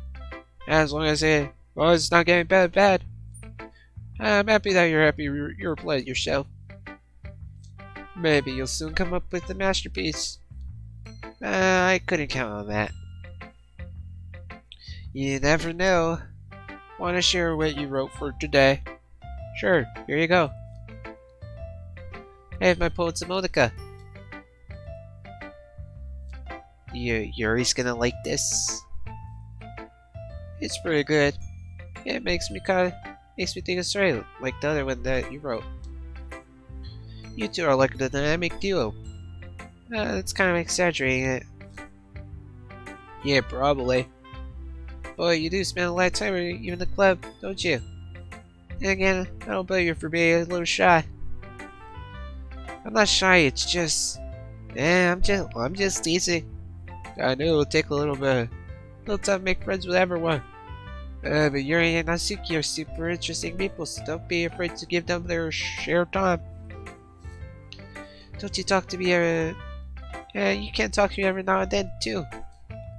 As long as it's not getting bad. I'm happy that you're happy you're playing yourself. Maybe you'll soon come up with a masterpiece. I couldn't count on that. You never know. Want to share what you wrote for today? Sure, here you go. I have my poem to Monica. Yuri's gonna like this. It's pretty good. It makes me think it's right, like the other one that you wrote. You two are like the dynamic duo. That's kind of exaggerating it. Yeah, probably. But you do spend a lot of time with you in the club, don't you? And again, I don't blame you for being a little shy. I'm not shy, it's just... I'm just teasing. I know it'll take a little time to make friends with everyone. But Yuri and Natsuki are super interesting people, so don't be afraid to give them their share time. Don't you talk to me you can talk to me every now and then, too.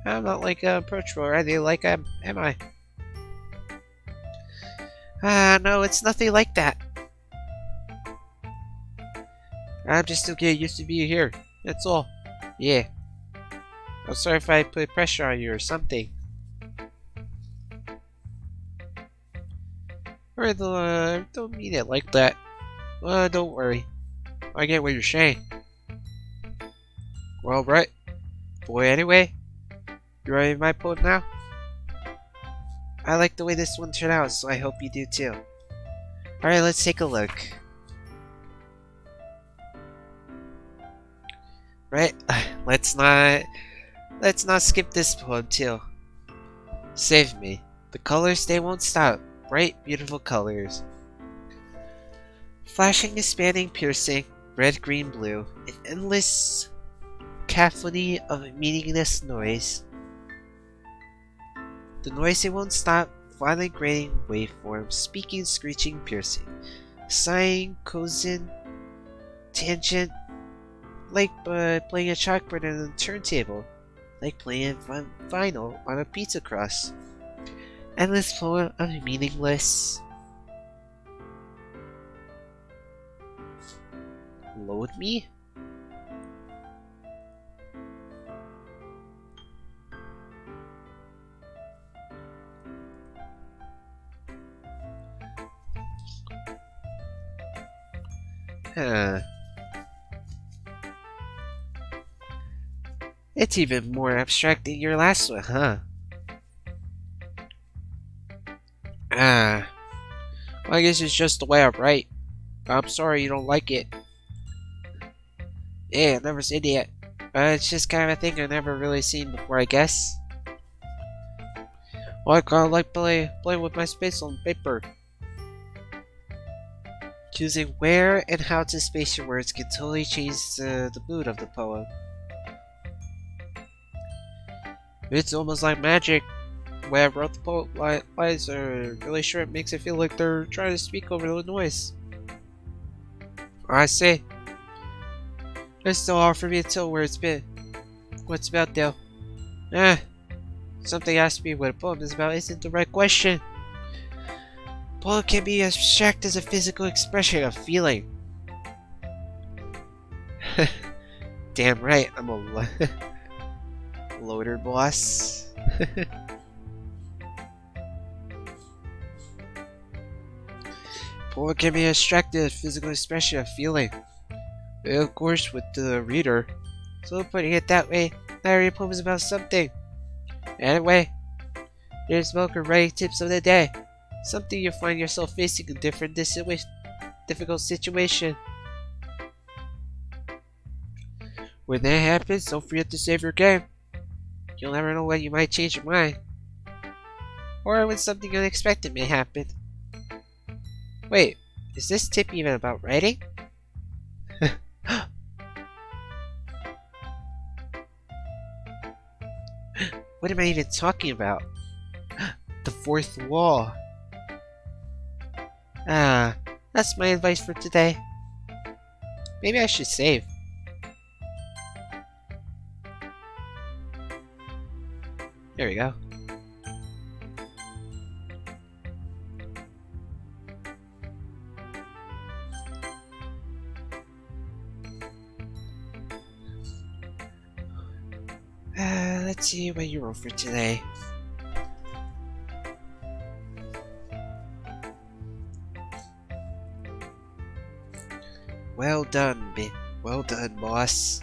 I'm not like approachable or anything like am I? No, it's nothing like that. I'm just still getting used to being here, that's all. Yeah. I'm sorry if I put pressure on you or something. Alright, don't mean it like that. Don't worry. I get what you're saying. Well, right. Boy, anyway. You ready for my poem now? I like the way this one turned out, so I hope you do too. Alright, let's take a look. Right, let's not skip this poem too. Save me. The colors, they won't stop. Bright, beautiful colors. Flashing, expanding, piercing, red, green, blue. An endless cacophony of meaningless noise. The noise, it won't stop. Finally grating waveforms. Speaking, screeching, piercing. Sighing, cousin, tangent. Like playing a chalkboard on a turntable. Like playing vinyl on a pizza crust. Endless flow of meaningless. Load me? Huh. It's even more abstract than your last one, huh? Well, I guess it's just the way I write. I'm sorry you don't like it. Yeah, I never said yet. It's just kind of a thing I've never really seen before, I guess. Well, I kinda like playing with my space on paper. Choosing where and how to space your words can totally change the mood of the poem. It's almost like magic. The way I wrote the poem lines are really short, makes it feel like they're trying to speak over the noise. I say. There's still hard for me to tell where it's been. What's about though? Something asked me what a poem is about isn't the right question. Poem can be as abstract as a physical expression of feeling. Damn right, I'm a loader boss. Poem can be abstract as a physical expression of feeling. And of course, with the reader. So putting it that way, not every poem is about something. Anyway, here's Milker writing tips of the day. Something you find yourself facing a difficult situation. When that happens, don't forget to save your game. You'll never know when you might change your mind. Or when something unexpected may happen. Wait, is this tip even about writing? What am I even talking about? The fourth wall. That's my advice for today. Maybe I should save. There we go. Let's see what you wrote for today. Well done, boss.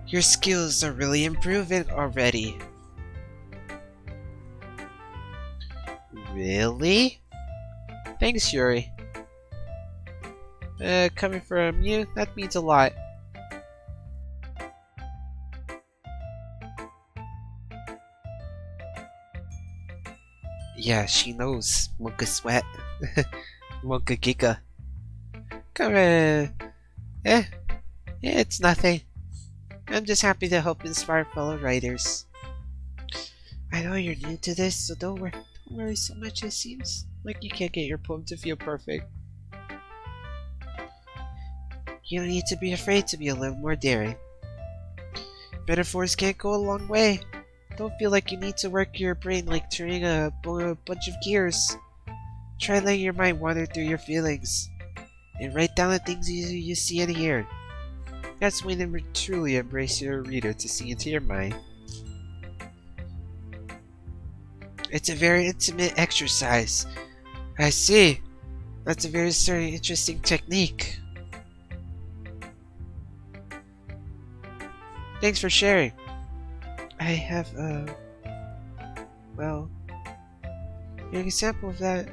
Your skills are really improving already. Really? Thanks, Yuri. Coming from you, that means a lot. Yeah, she knows. Mocha sweat. Mocha giga. Come on. Eh, it's nothing. I'm just happy to help inspire fellow writers. I know you're new to this, so don't worry so much. It seems like you can't get your poem to feel perfect. You don't need to be afraid to be a little more daring. Metaphors can't go a long way. Don't feel like you need to work your brain like turning a bunch of gears. Try letting your mind wander through your feelings. And write down the things you see and hear. That's when you truly embrace your reader to see into your mind. It's a very intimate exercise. I see. That's a very interesting technique. Thanks for sharing. I have, well, an example of that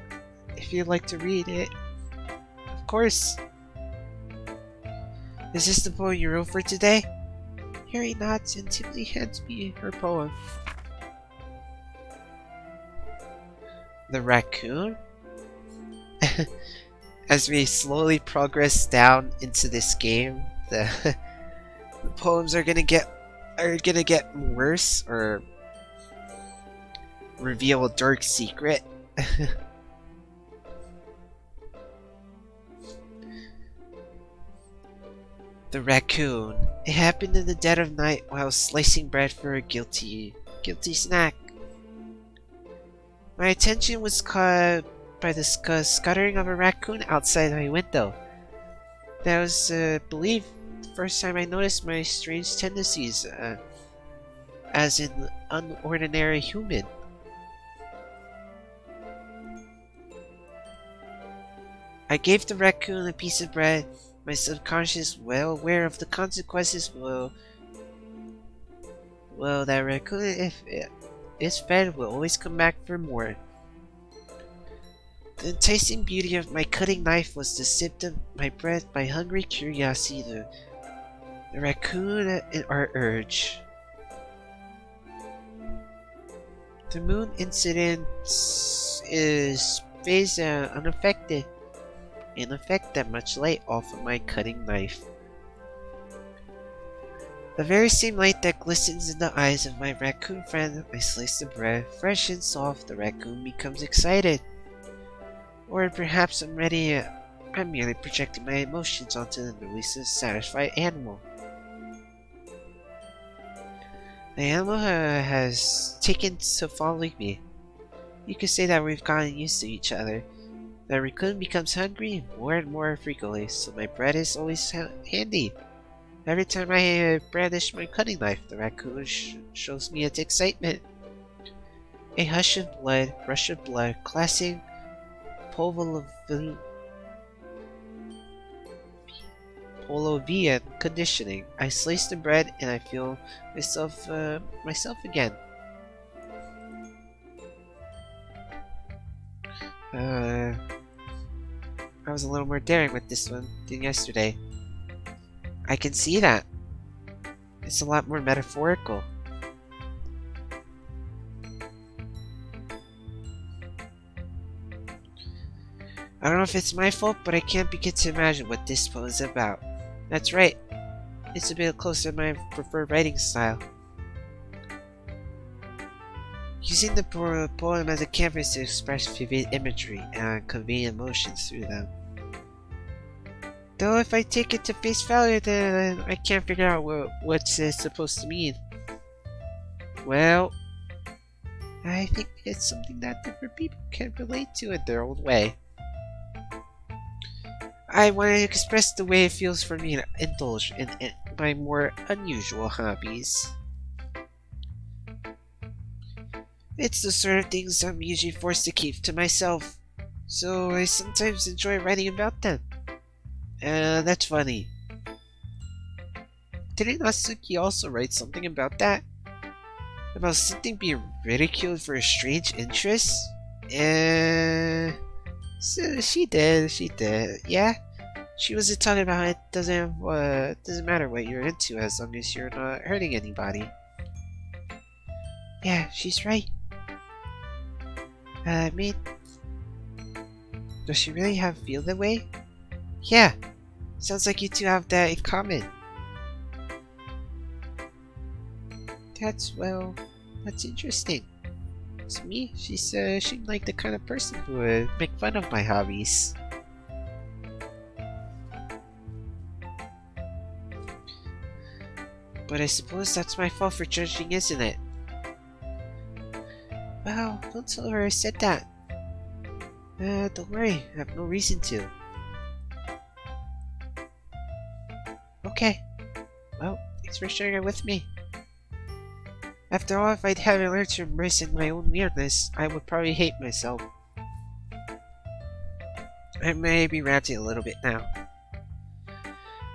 if you'd like to read it. Of course. Is this the poem you wrote for today? Harry nods and simply hands me her poem. The raccoon? As we slowly progress down into this game, the poems are gonna get worse or reveal a dark secret. The raccoon. It happened in the dead of night while slicing bread for a guilty snack. My attention was caught by the scuttering of a raccoon outside my window. That was, believe, the first time I noticed my strange tendencies as an unordinary human. I gave the raccoon a piece of bread. My subconscious, well aware of the consequences, that raccoon, if it is fed, will always come back for more. The enticing beauty of my cutting knife was to sip my breath, my hungry curiosity, the raccoon and our urge. The moon incident is phased unaffected, and affect that much light off of my cutting knife. The very same light that glistens in the eyes of my raccoon friend, I slice the bread, fresh and soft. The raccoon becomes excited. Or perhaps I'm merely projecting my emotions onto the newly satisfied animal. The animal has taken to following me. You could say that we've gotten used to each other. The raccoon becomes hungry more and more frequently, so my bread is always handy. Every time I brandish my cutting knife, the raccoon shows me its excitement. A rush of blood, classic Pavlovian conditioning. I slice the bread and I feel myself again. I was a little more daring with this one than yesterday. I can see that. It's a lot more metaphorical. I don't know if it's my fault, but I can't begin to imagine what this poem is about. That's right. It's a bit closer to my preferred writing style. Using the poem as a canvas to express vivid imagery and convey emotions through them. Though if I take it to face value, then I can't figure out what's supposed to mean. Well, I think it's something that different people can relate to in their own way. I want to express the way it feels for me to indulge in my more unusual hobbies. It's the sort of things I'm usually forced to keep to myself, so I sometimes enjoy writing about them. That's funny. Didn't Natsuki also write something about that? About something being ridiculed for a strange interest? So she did, yeah. She was talking about it doesn't matter what you're into as long as you're not hurting anybody. Yeah, she's right. I mean, does she really feel that way? Yeah, sounds like you two have that in common. That's interesting. To me, she seemed like the kind of person who would make fun of my hobbies. But I suppose that's my fault for judging, isn't it? Well, don't tell her I said that. Don't worry, I have no reason to. Okay. Well, thanks for sharing it with me. After all, if I hadn't learned to embrace my own weirdness, I would probably hate myself. I may be ranting a little bit now.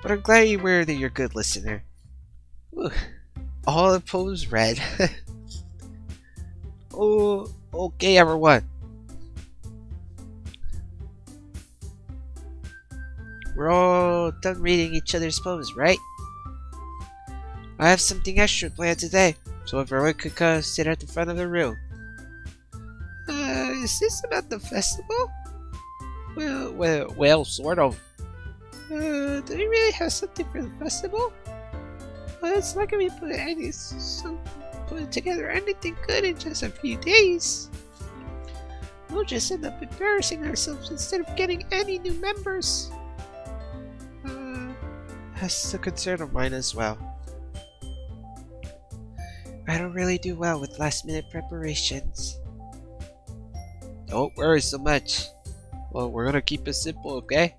But I'm glad you were that you're a good listener. Ooh, all the poems read. Oh, okay everyone. We're all done reading each other's poems, right? I have something extra planned today, so if everyone could come sit at the front of the room. Is this about the festival? Well, sort of. Do we really have something for the festival? Well, it's not gonna be putting together anything good in just a few days. We'll just end up embarrassing ourselves instead of getting any new members. That's a concern of mine as well. I don't really do well with last-minute preparations. Don't worry so much. Well, we're gonna keep it simple, okay?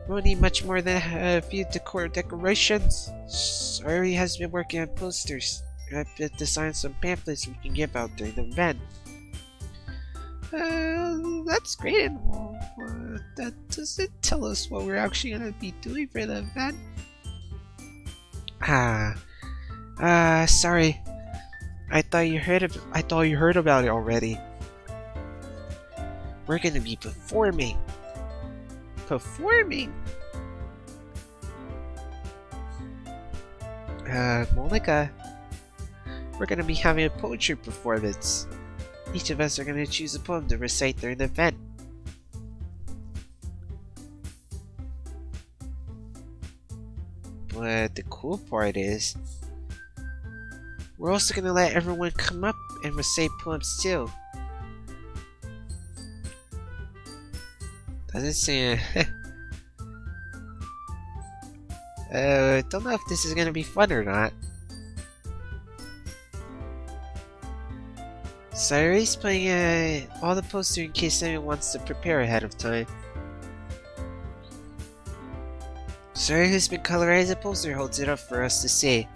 Won't need much more than a few decorations. Sorry has been working on posters. I've designed some pamphlets we can give out during the event. That's great and all. That doesn't tell us what we're actually gonna be doing for the event. Sorry. I thought you heard about it already. We're gonna be performing. Performing? Monica, we're gonna be having a poetry performance. Each of us are gonna choose a poem to recite during the event. But the cool part is, we're also gonna let everyone come up and recite poems too. Doesn't seem... don't know if this is gonna be fun or not. Cyrus putting all the posters in case anyone wants to prepare ahead of time. Sorry who's been colorized a poster holds it up for us to see.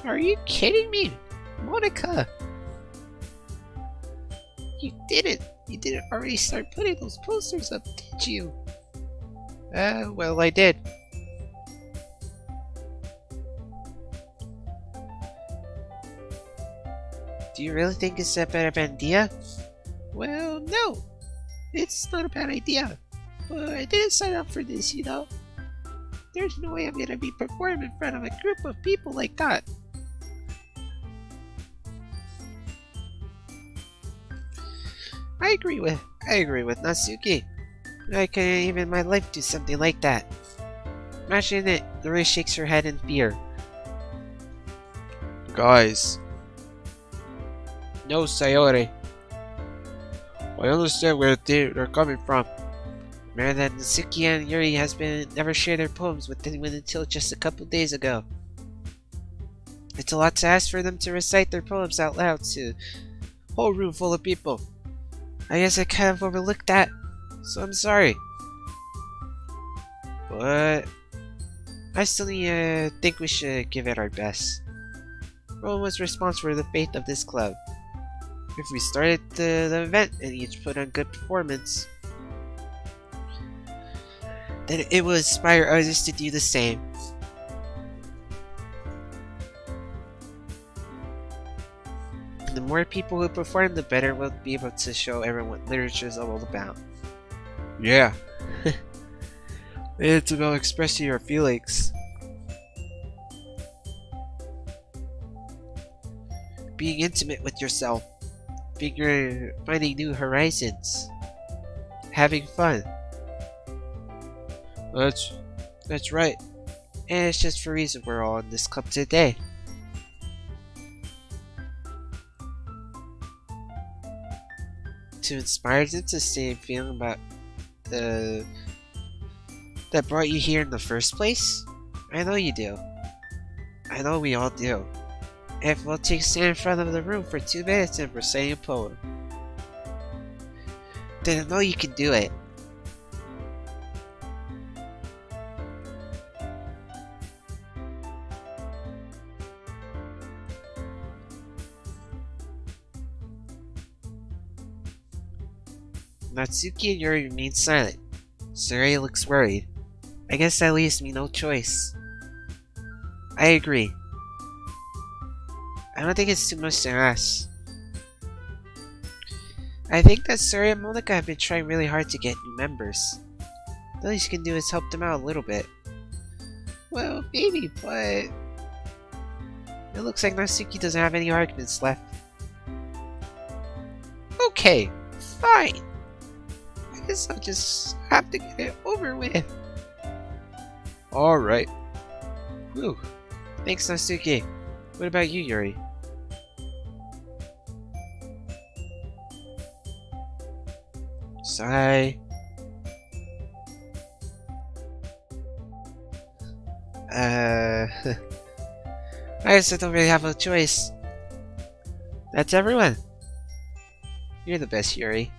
Are you kidding me? Monica! You didn't already start putting those posters up, did you? Well, I did. Do you really think it's a bad idea? Well, no. It's not a bad idea. But I didn't sign up for this, you know. There's no way I'm gonna be performing in front of a group of people like that. I agree with Natsuki. I couldn't even in my life do something like that. Imagine it. Lori shakes her head in fear. Guys, No, Sayori. I understand where they're coming from. Remember that Natsuki and Yuri never shared their poems with anyone until just a couple days ago. It's a lot to ask for them to recite their poems out loud to a whole room full of people. I guess I kind of overlooked that, so I'm sorry. But I still think we should give it our best. Everyone was responsible for the fate of this club. If we started the event and each put on good performance, then it will inspire others to do the same. And the more people who perform, the better we'll be able to show everyone what literature is all about. Yeah. It's about expressing your feelings. Being intimate with yourself. finding new horizons, having fun. That's right. And it's just for a reason we're all in this club today. To inspire them to stay feeling about the that brought you here in the first place? I know you do. I know we all do. If we'll stand in front of the room for 2 minutes and recite a poem, then I know you can do it. Natsuki and Yuri remain silent. Sarai looks worried. I guess that leaves me no choice. I agree. I don't think it's too much to ask. I think that Sarai and Monica have been trying really hard to get new members. The least you can do is help them out a little bit. Well, maybe, but It looks like Natsuki doesn't have any arguments left. okay, fine. I guess I'll just have to get it over with. Alright. Whew. Thanks, Natsuki. What about you, Yuri? Sigh. I guess I don't really have a choice. That's everyone. You're the best, Yuri.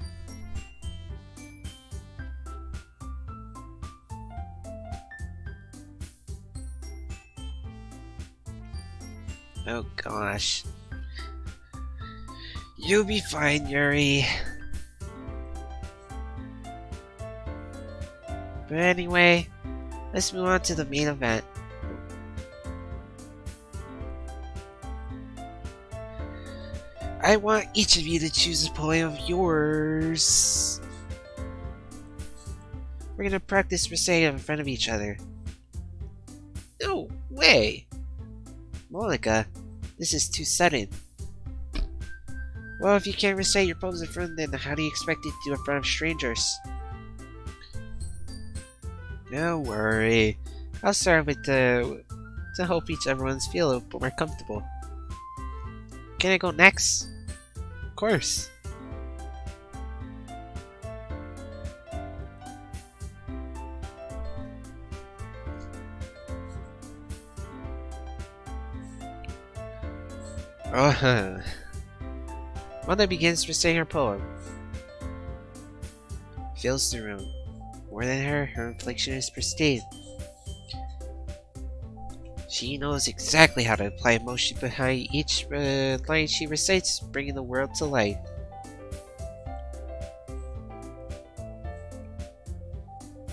Oh gosh. You'll be fine, Yuri. But anyway, let's move on to the main event. I want each of you to choose a poem of yours. We're gonna practice reciting in front of each other. No way. Monica, this is too sudden. Well, if you can't recite your poems in front, then how do you expect it to do in front of strangers? Don't worry. I'll start with to help everyone's feel a bit more comfortable. Can I go next? Of course. Mother begins reciting her poem. Fills the room. More than her inflection is pristine. She knows exactly how to apply emotion behind each line she recites, bringing the world to life.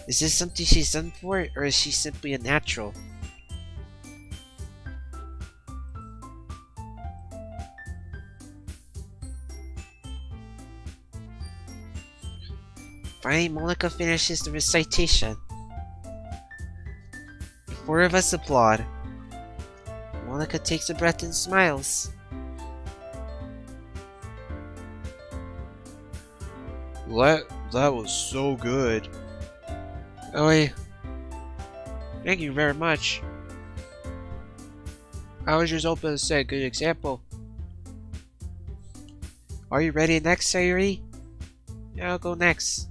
Is this something she's done for, or is she simply a natural? Finally, Monica finishes the recitation. The 4 of us applaud. Monica takes a breath and smiles. That was so good. Oh, thank you very much. I was just hoping to set a good example. Are you ready next, Sayuri? Yeah, I'll go next.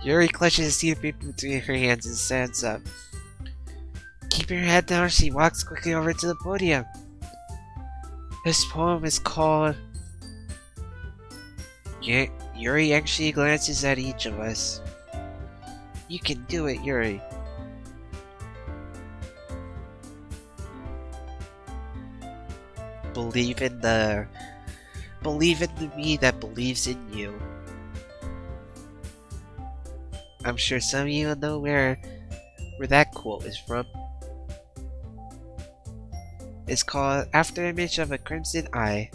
Yuri clutches a sheet of paper between her hands and stands up. Keeping her head down, she walks quickly over to the podium. This poem is called... Yuri actually glances at each of us. You can do it, Yuri. Believe in the me that believes in you. I'm sure some of you will know where that quote is from. It's called After Image of a Crimson Eye.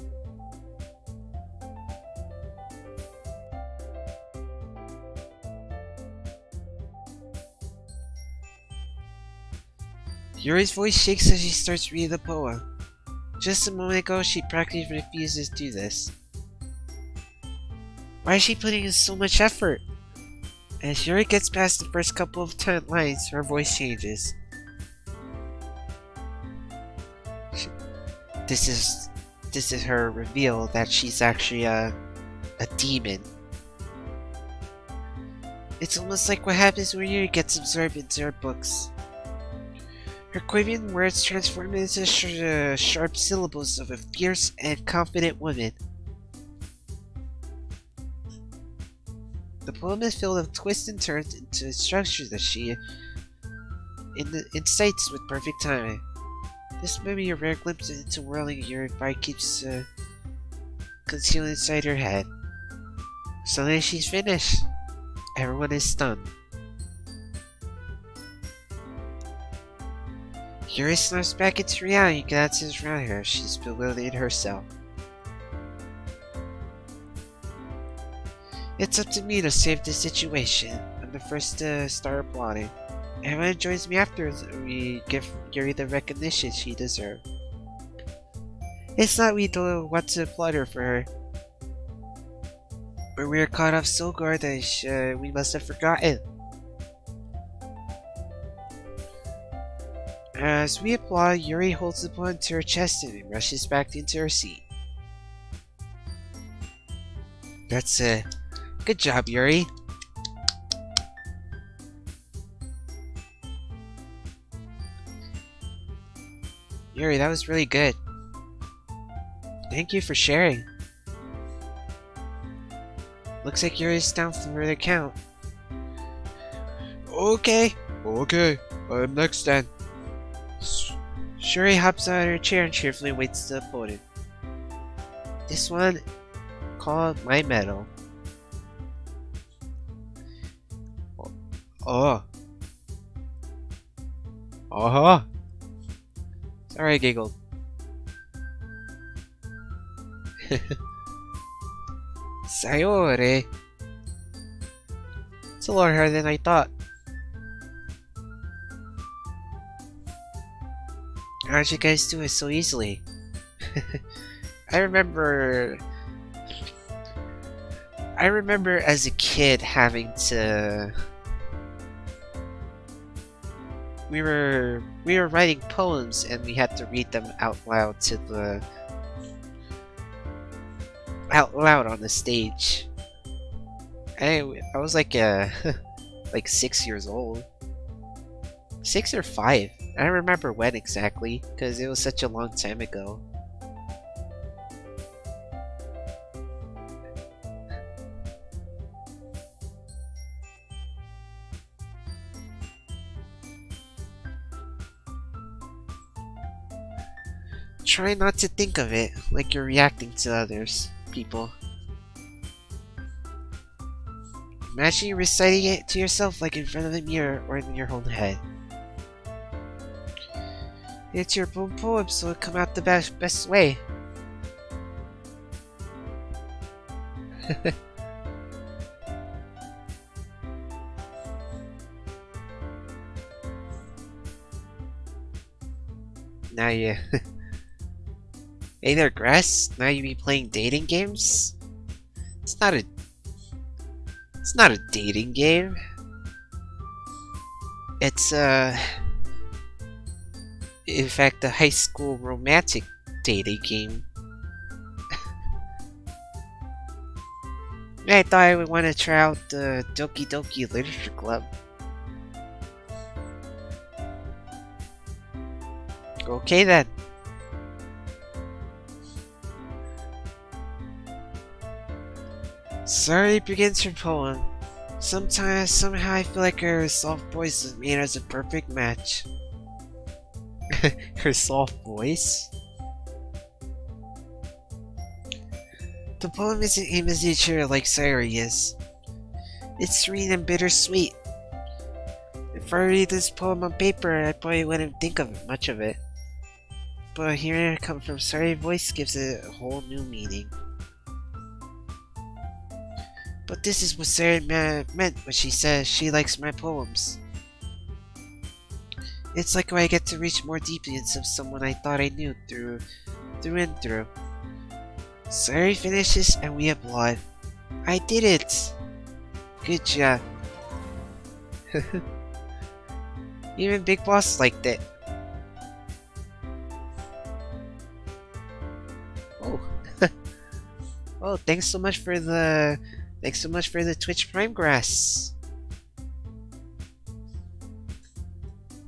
Yuri's voice shakes as she starts reading the poem. Just a moment ago, she practically refuses to do this. Why is she putting in so much effort? As Yuri gets past the first couple of lines, her voice changes. This is her reveal that she's actually a demon. It's almost like what happens when Yuri gets absorbed into her books. Her quavering words transform into sharp syllables of a fierce and confident woman. The poem is filled with twists and turns into structures that she incites with perfect timing. This may be a rare glimpse into whirling Yuri Bite keeps concealed inside her head. Suddenly she's finished. Everyone is stunned. Yuri snaps back into reality and glances around her. She's bewildered herself. It's up to me to save the situation. I'm the first to start applauding. Everyone joins me afterwards and we give Yuri the recognition she deserves. It's not we don't want to applaud her for her. But we are caught off so guard that we must have forgotten. As we applaud, Yuri holds the poem to her chest and rushes back into her seat. That's good job, Yuri. Yuri, that was really good. Thank you for sharing. Looks like Yuri's down for further count. Okay. I'm next then. Yuri hops out of her chair and cheerfully waits the opponent. This one called My Medal. Oh. Uh-huh. Sorry, I giggled. Sayore. It's a lot harder than I thought. How'd you guys do it so easily? I remember as a kid having to... We were writing poems and we had to read them out loud on the stage. I was like like 6 years old. 6 or 5. I don't remember when exactly, because it was such a long time ago. Try not to think of it like you're reacting to others, people. Imagine you reciting it to yourself like in front of a mirror or in your own head. It's your own poem, so it'll come out the best way. Now you... Hey there, Grass. Now you be playing dating games? It's not a dating game. It's in fact a high school romantic dating game. I thought I would want to try out the Doki Doki Literature Club. Okay then. Sorry begins her poem. Somehow I feel like her soft voice was made as a perfect match. Her soft voice? The poem isn't aimed at nature like Sayori is. It's serene and bittersweet. If I read this poem on paper, I probably wouldn't think of much of it. But hearing it come from Sayori's voice gives it a whole new meaning. But this is what Sayori meant when she says she likes my poems. It's like when I get to reach more deeply into someone I thought I knew through and through. Sayuri finishes and we applaud. I did it! Good job. Even Big Boss liked it. Oh. Oh, thanks so much for the Twitch Prime grass.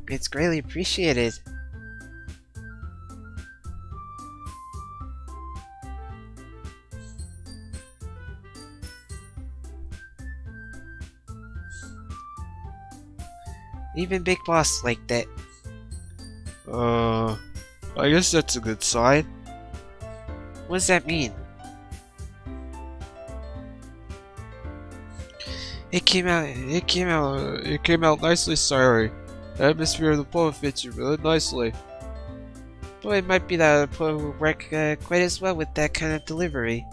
It's greatly appreciated. Even Big Boss liked it. I guess that's a good sign. What does that mean? It came out nicely, sorry. The atmosphere of the poem fits you really nicely. But it might be that the poem would work quite as well with that kind of delivery.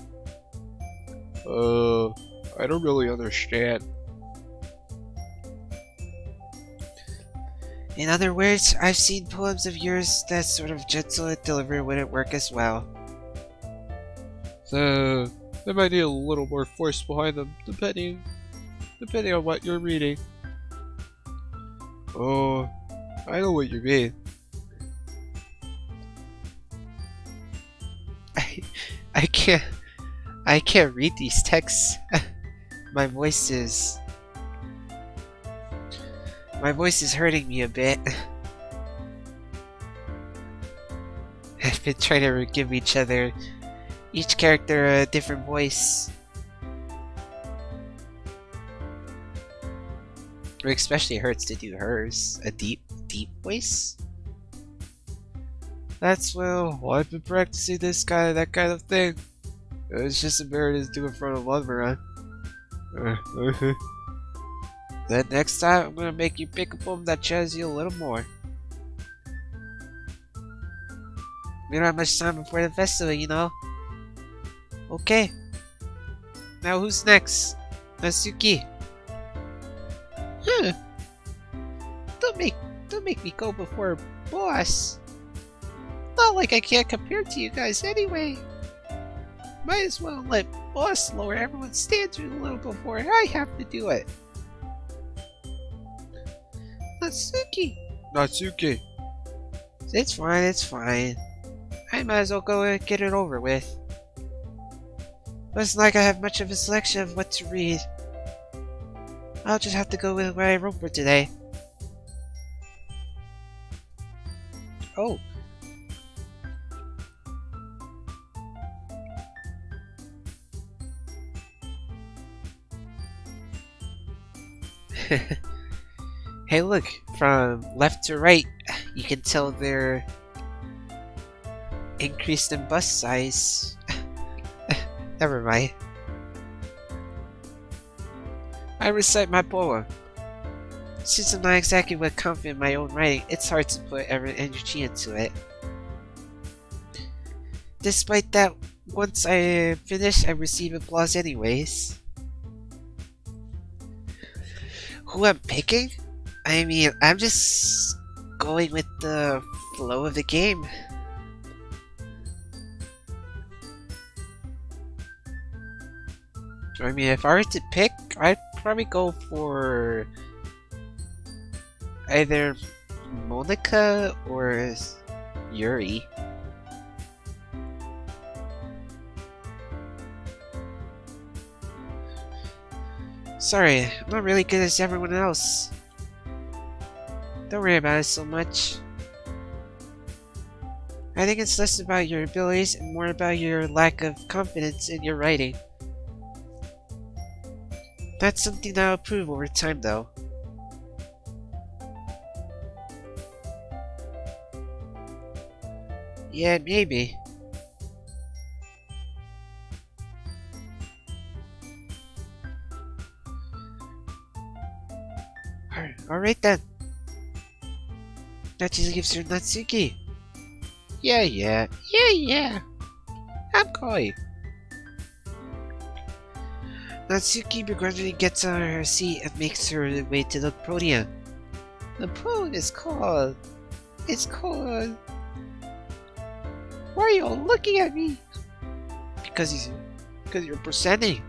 I don't really understand. In other words, I've seen poems of yours that sort of gentle delivery wouldn't work as well. They might need a little more force behind them, depending on what you're reading. Oh, I know what you mean. I can't read these texts. My voice is hurting me a bit. I've been trying to give each character a different voice. It especially hurts to do hers. A deep voice? Well, I've been practicing that kind of thing. It's just embarrassing to do in front of Lumberon. Then next time, I'm gonna make you pick a poem that challenges you a little more. We don't have much time before the festival, you know? Okay. Now who's next? Natsuki. Huh. Don't make me go before boss. Not like I can't compare to you guys anyway. Might as well let boss lower everyone's standards a little before I have to do it. Natsuki. It's fine. I might as well go and get it over with. Looks like I have much of a selection of what to read. I'll just have to go with what I wrote for today. Oh. Hey look, from left to right, you can tell they're increased in bust size. Never mind. I recite my poem. Since I'm not exactly confident in my own writing, it's hard to put energy into it. Despite that, once I finish, I receive applause anyways. Who I'm picking? I mean, I'm just going with the flow of the game. I mean, if I were to pick, I'd probably go for either Monica or Yuri. Sorry, I'm not really good as everyone else. Don't worry about it so much. I think it's less about your abilities and more about your lack of confidence in your writing. That's something that I'll improve over time, though. Yeah, maybe. Alright then. That just gives her Natsuki. Yeah. I'm going. Natsuki begrudgingly gets on her seat and makes her way to the podium. The poem is called... It's called... Why are you all looking at me? Because you're presenting.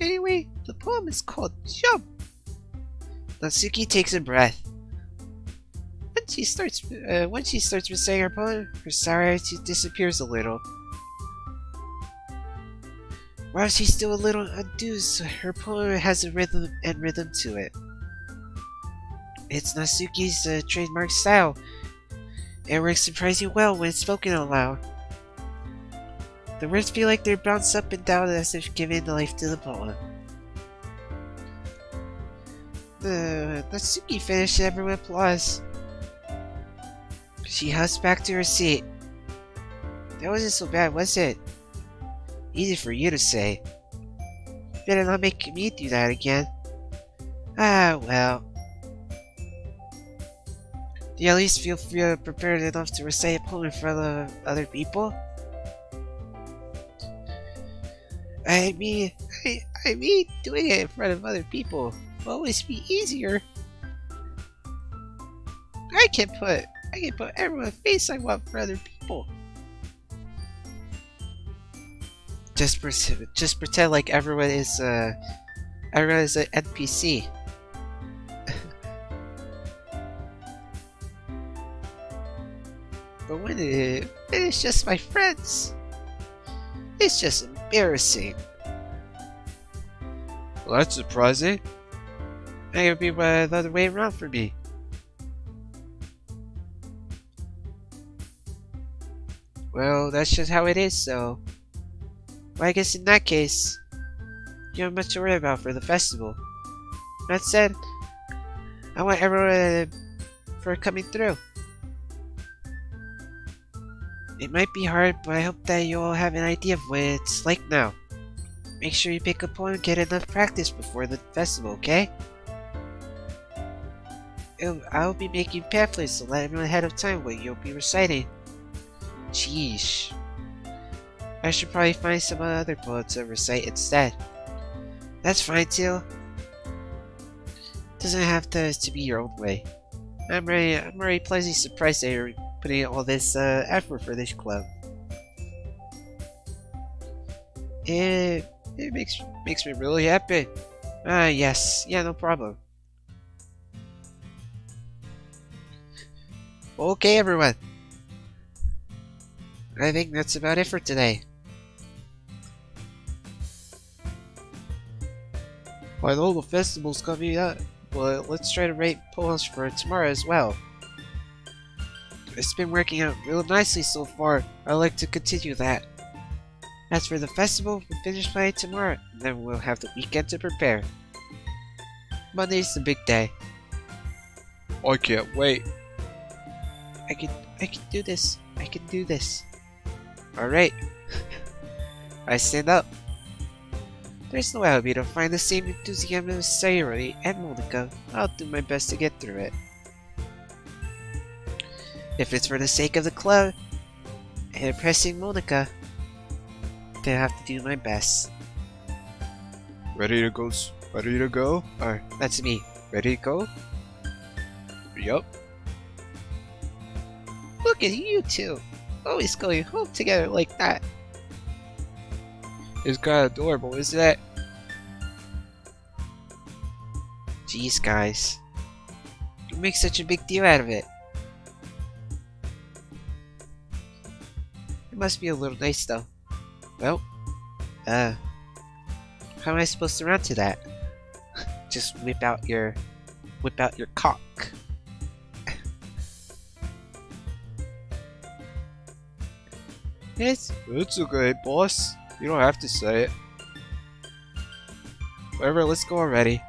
Anyway, the poem is called Jump. Natsuki takes a breath. When she starts reciting her poem, Her sour attitude disappears a little. While she's still a little enthused, her poem has a rhythm to it. It's Natsuki's trademark style. It works surprisingly well when it's spoken out loud. The words feel like they're bounced up and down as if giving life to the poem. Natsuki finished and everyone applauds. She husks back to her seat. That wasn't so bad, was it? Easy for you to say. Better not make me do that again. Ah, well. Do you at least feel prepared enough to recite a poem in front of other people? I mean, doing it in front of other people will always be easier. I can put everyone's face I want for other people. Just pretend like everyone is an NPC. But when it's just my friends, it's just embarrassing. Well, that's surprising. It would be the other way around for me. Well, that's just how it is, so... Well, I guess in that case, you don't have much to worry about for the festival. That said, I want everyone for coming through. It might be hard, but I hope that you all have an idea of what it's like now. Make sure you pick a poem and get enough practice before the festival, okay? I'll be making pamphlets to let everyone ahead of time what you'll be reciting. Sheesh. I should probably find some other poets to recite instead. That's fine too. Doesn't have to be your own way. I'm already pleasantly surprised that you're putting in all this effort for this club. It makes me really happy. Yes. Yeah, no problem. Okay, everyone. I think that's about it for today. I know the festival's coming up, but let's try to write poems for tomorrow as well. It's been working out real nicely so far. I'd like to continue that. As for the festival, we'll finish by tomorrow, and then we'll have the weekend to prepare. Monday's the big day. I can't wait. I can do this. I can do this. Alright. I stand up. There's no way I'll be able to find the same enthusiasm as Sayori and Monica. I'll do my best to get through it. If it's for the sake of the club and impressing Monica, then I have to do my best. Ready to go? Ready to go? Or, that's me. Ready to go? Yup. Look at you two, always going home together like that. It's kinda adorable, isn't it? Jeez, guys. You make such a big deal out of it. It must be a little nice though. Well, how am I supposed to run to that? Just whip out your cock. It's okay, boss. You don't have to say it. Whatever, let's go already.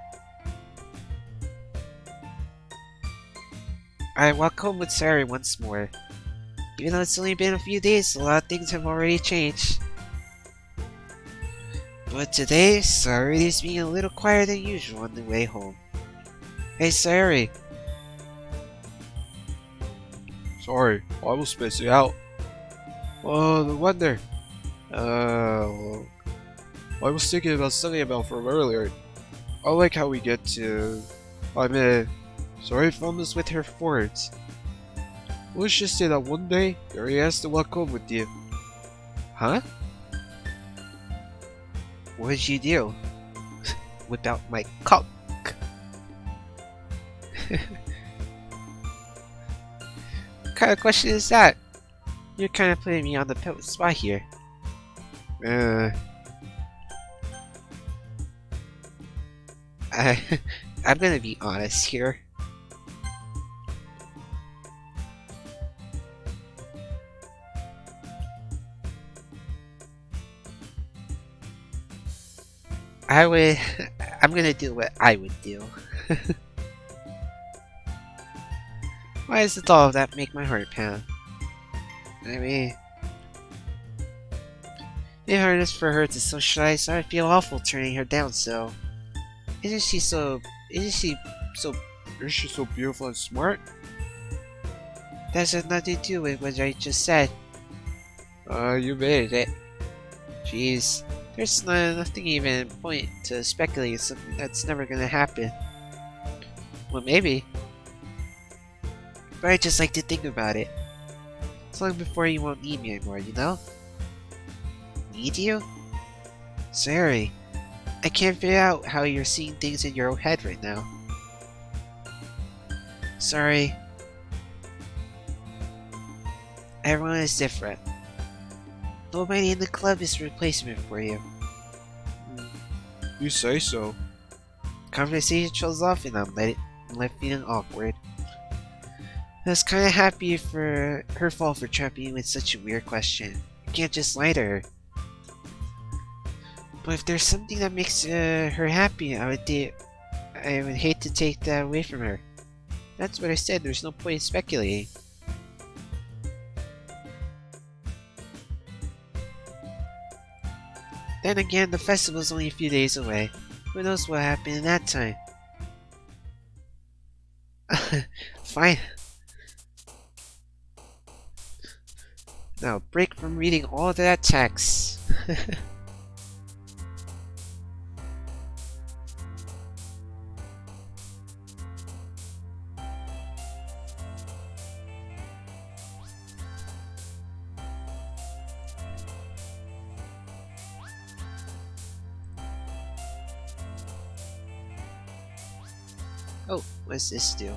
I walk home with Sayori once more. Even though it's only been a few days, a lot of things have already changed. But today, Sayori is being a little quieter than usual on the way home. Hey Sayori. Sorry, I was spacing out. Oh, no wonder. I was thinking about something about from earlier. I like how we get to... sorry if I almost with her words. Let's just say that one day, Yuri asked to walk home with you. Huh? What did you do? Whip out my cock. What kind of question is that? You're kind of putting me on the spot here. I, I'm gonna be honest here. I'm gonna do what I would do. Why does the thought of that make my heart pound? I mean, in harness for her to socialize, I would feel awful turning her down so. Isn't she so Is she so beautiful and smart? that has nothing to do with what I just said. You made it. Jeez, there's nothing even point to speculating something that's never gonna happen. Well, maybe. But I just like to think about it. It's long before you won't need me anymore, you know? Need you? Sorry. I can't figure out how you're seeing things in your own head right now. Sorry. Everyone is different. Nobody in the club is a replacement for you. You say so. Conversation trails off and I'm left feeling awkward. I was kinda happy for her fault for trapping you with such a weird question. You can't just lie to her. But if there's something that makes her happy, I would hate to take that away from her. That's what I said, there's no point in speculating. Then again, the festival's only a few days away. Who knows what happened in that time? Fine. Now, break from reading all of that text. Oh, what's this do?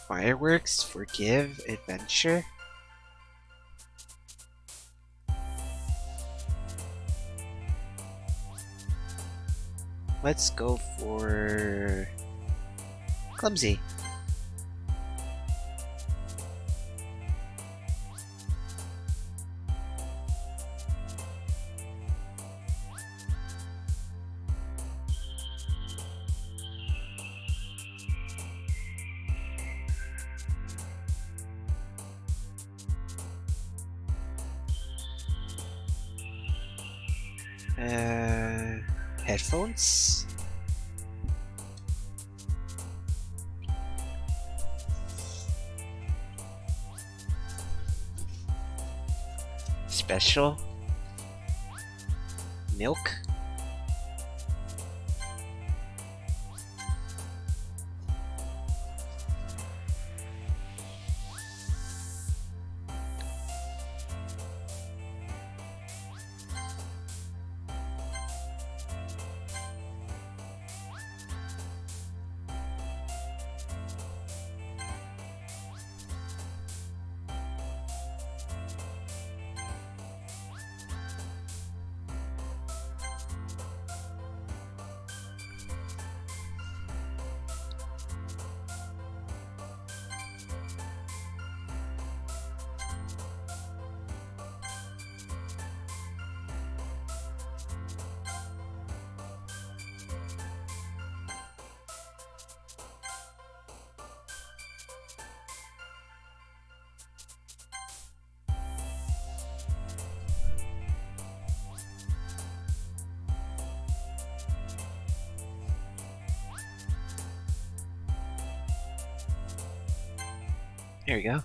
Fireworks, forgive, adventure? Let's go for clumsy. Headphones? Special? Milk? Here we go.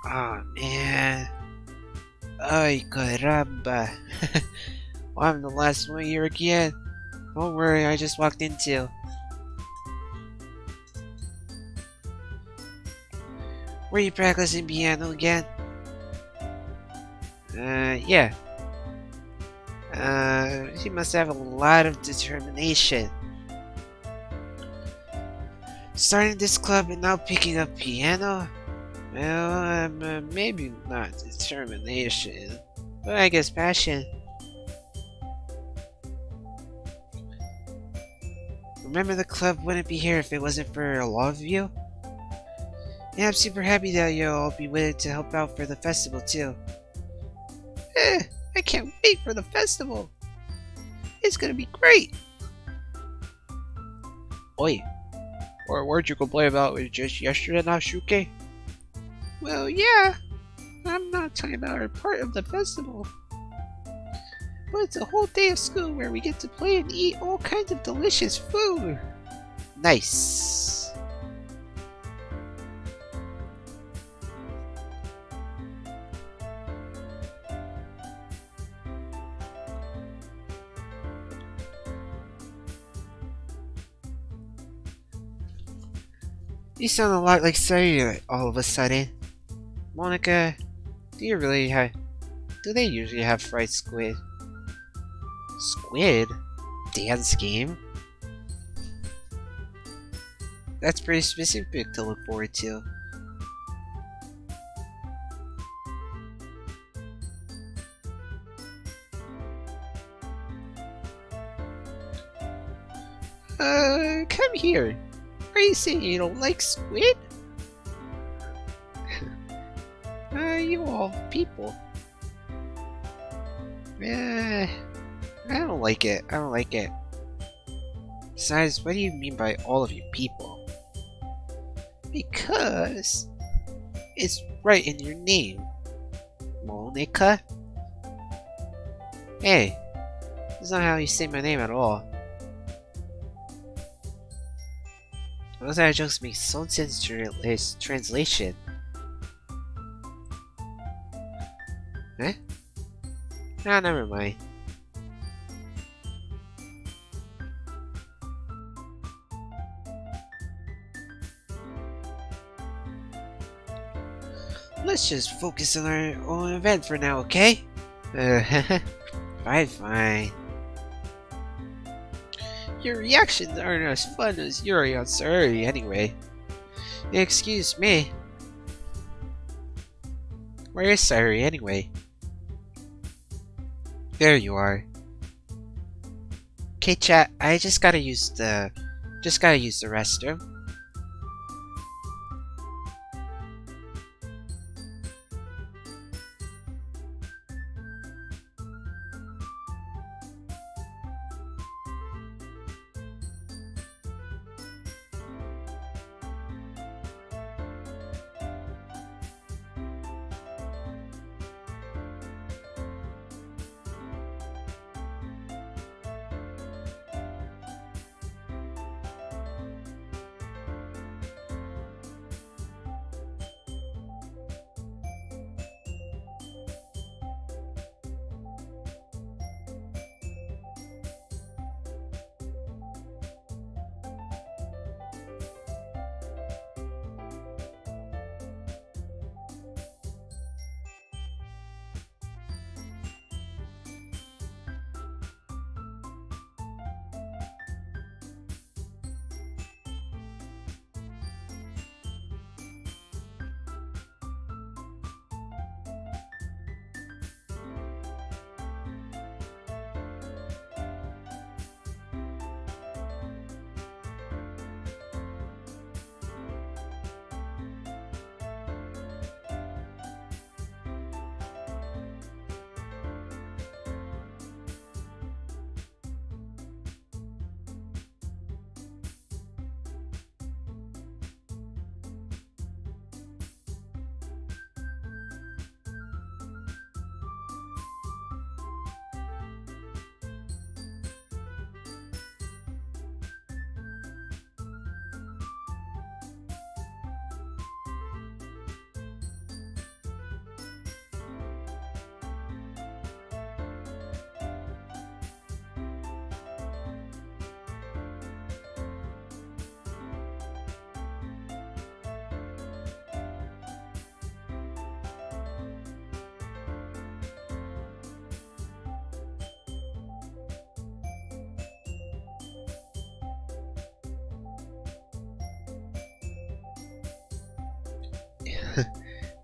Oh man. Ay caramba. Well, I'm the last one here again. Don't worry, I just walked into. Were you practicing piano again? Yeah. She must have a lot of determination. Starting this club and now picking up piano? Well, maybe not determination, but I guess passion. Remember, the club wouldn't be here if it wasn't for all of you? Yeah, I'm super happy that you'll all be willing to help out for the festival too. I can't wait for the festival. It's gonna be great. Oi, Or weren't you complaining about it just yesterday now, Shuke? Well, yeah. I'm not talking about our part of the festival. But it's a whole day of school where we get to play and eat all kinds of delicious food. nice. You sound a lot like Sayuri all of a sudden. Monica, do you really have... Do they usually have fried squid? Squid? Dance game? That's pretty specific to look forward to. Come here. Are you saying you don't like squid? You all people. I don't like it. I don't like it. Besides, what do you mean by all of you people? Because It's right in your name. Monica? Hey, that's not how you say my name at all. Those are just make so sense to its translation. Eh? Ah, never mind. Let's just focus on our own event for now, okay? Fine. your reactions aren't as fun as Yuri on Sayuri anyway. Excuse me. Where is Sayuri anyway? There you are. Okay, chat. I just gotta use the restroom.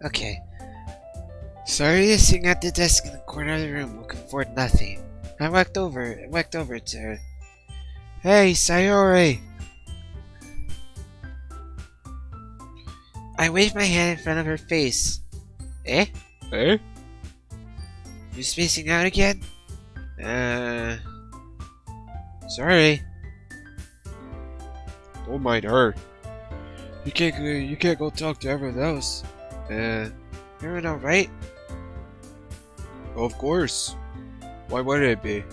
Okay. Sorry, sitting at the desk in the corner of the room, looking for nothing. I walked over to her. Hey, Sayori! I waved my hand in front of her face. Eh? Eh? You spacing out again? Sorry. Don't mind her. You can't go talk to everyone else. Everyone alright? Of course. Why would it be?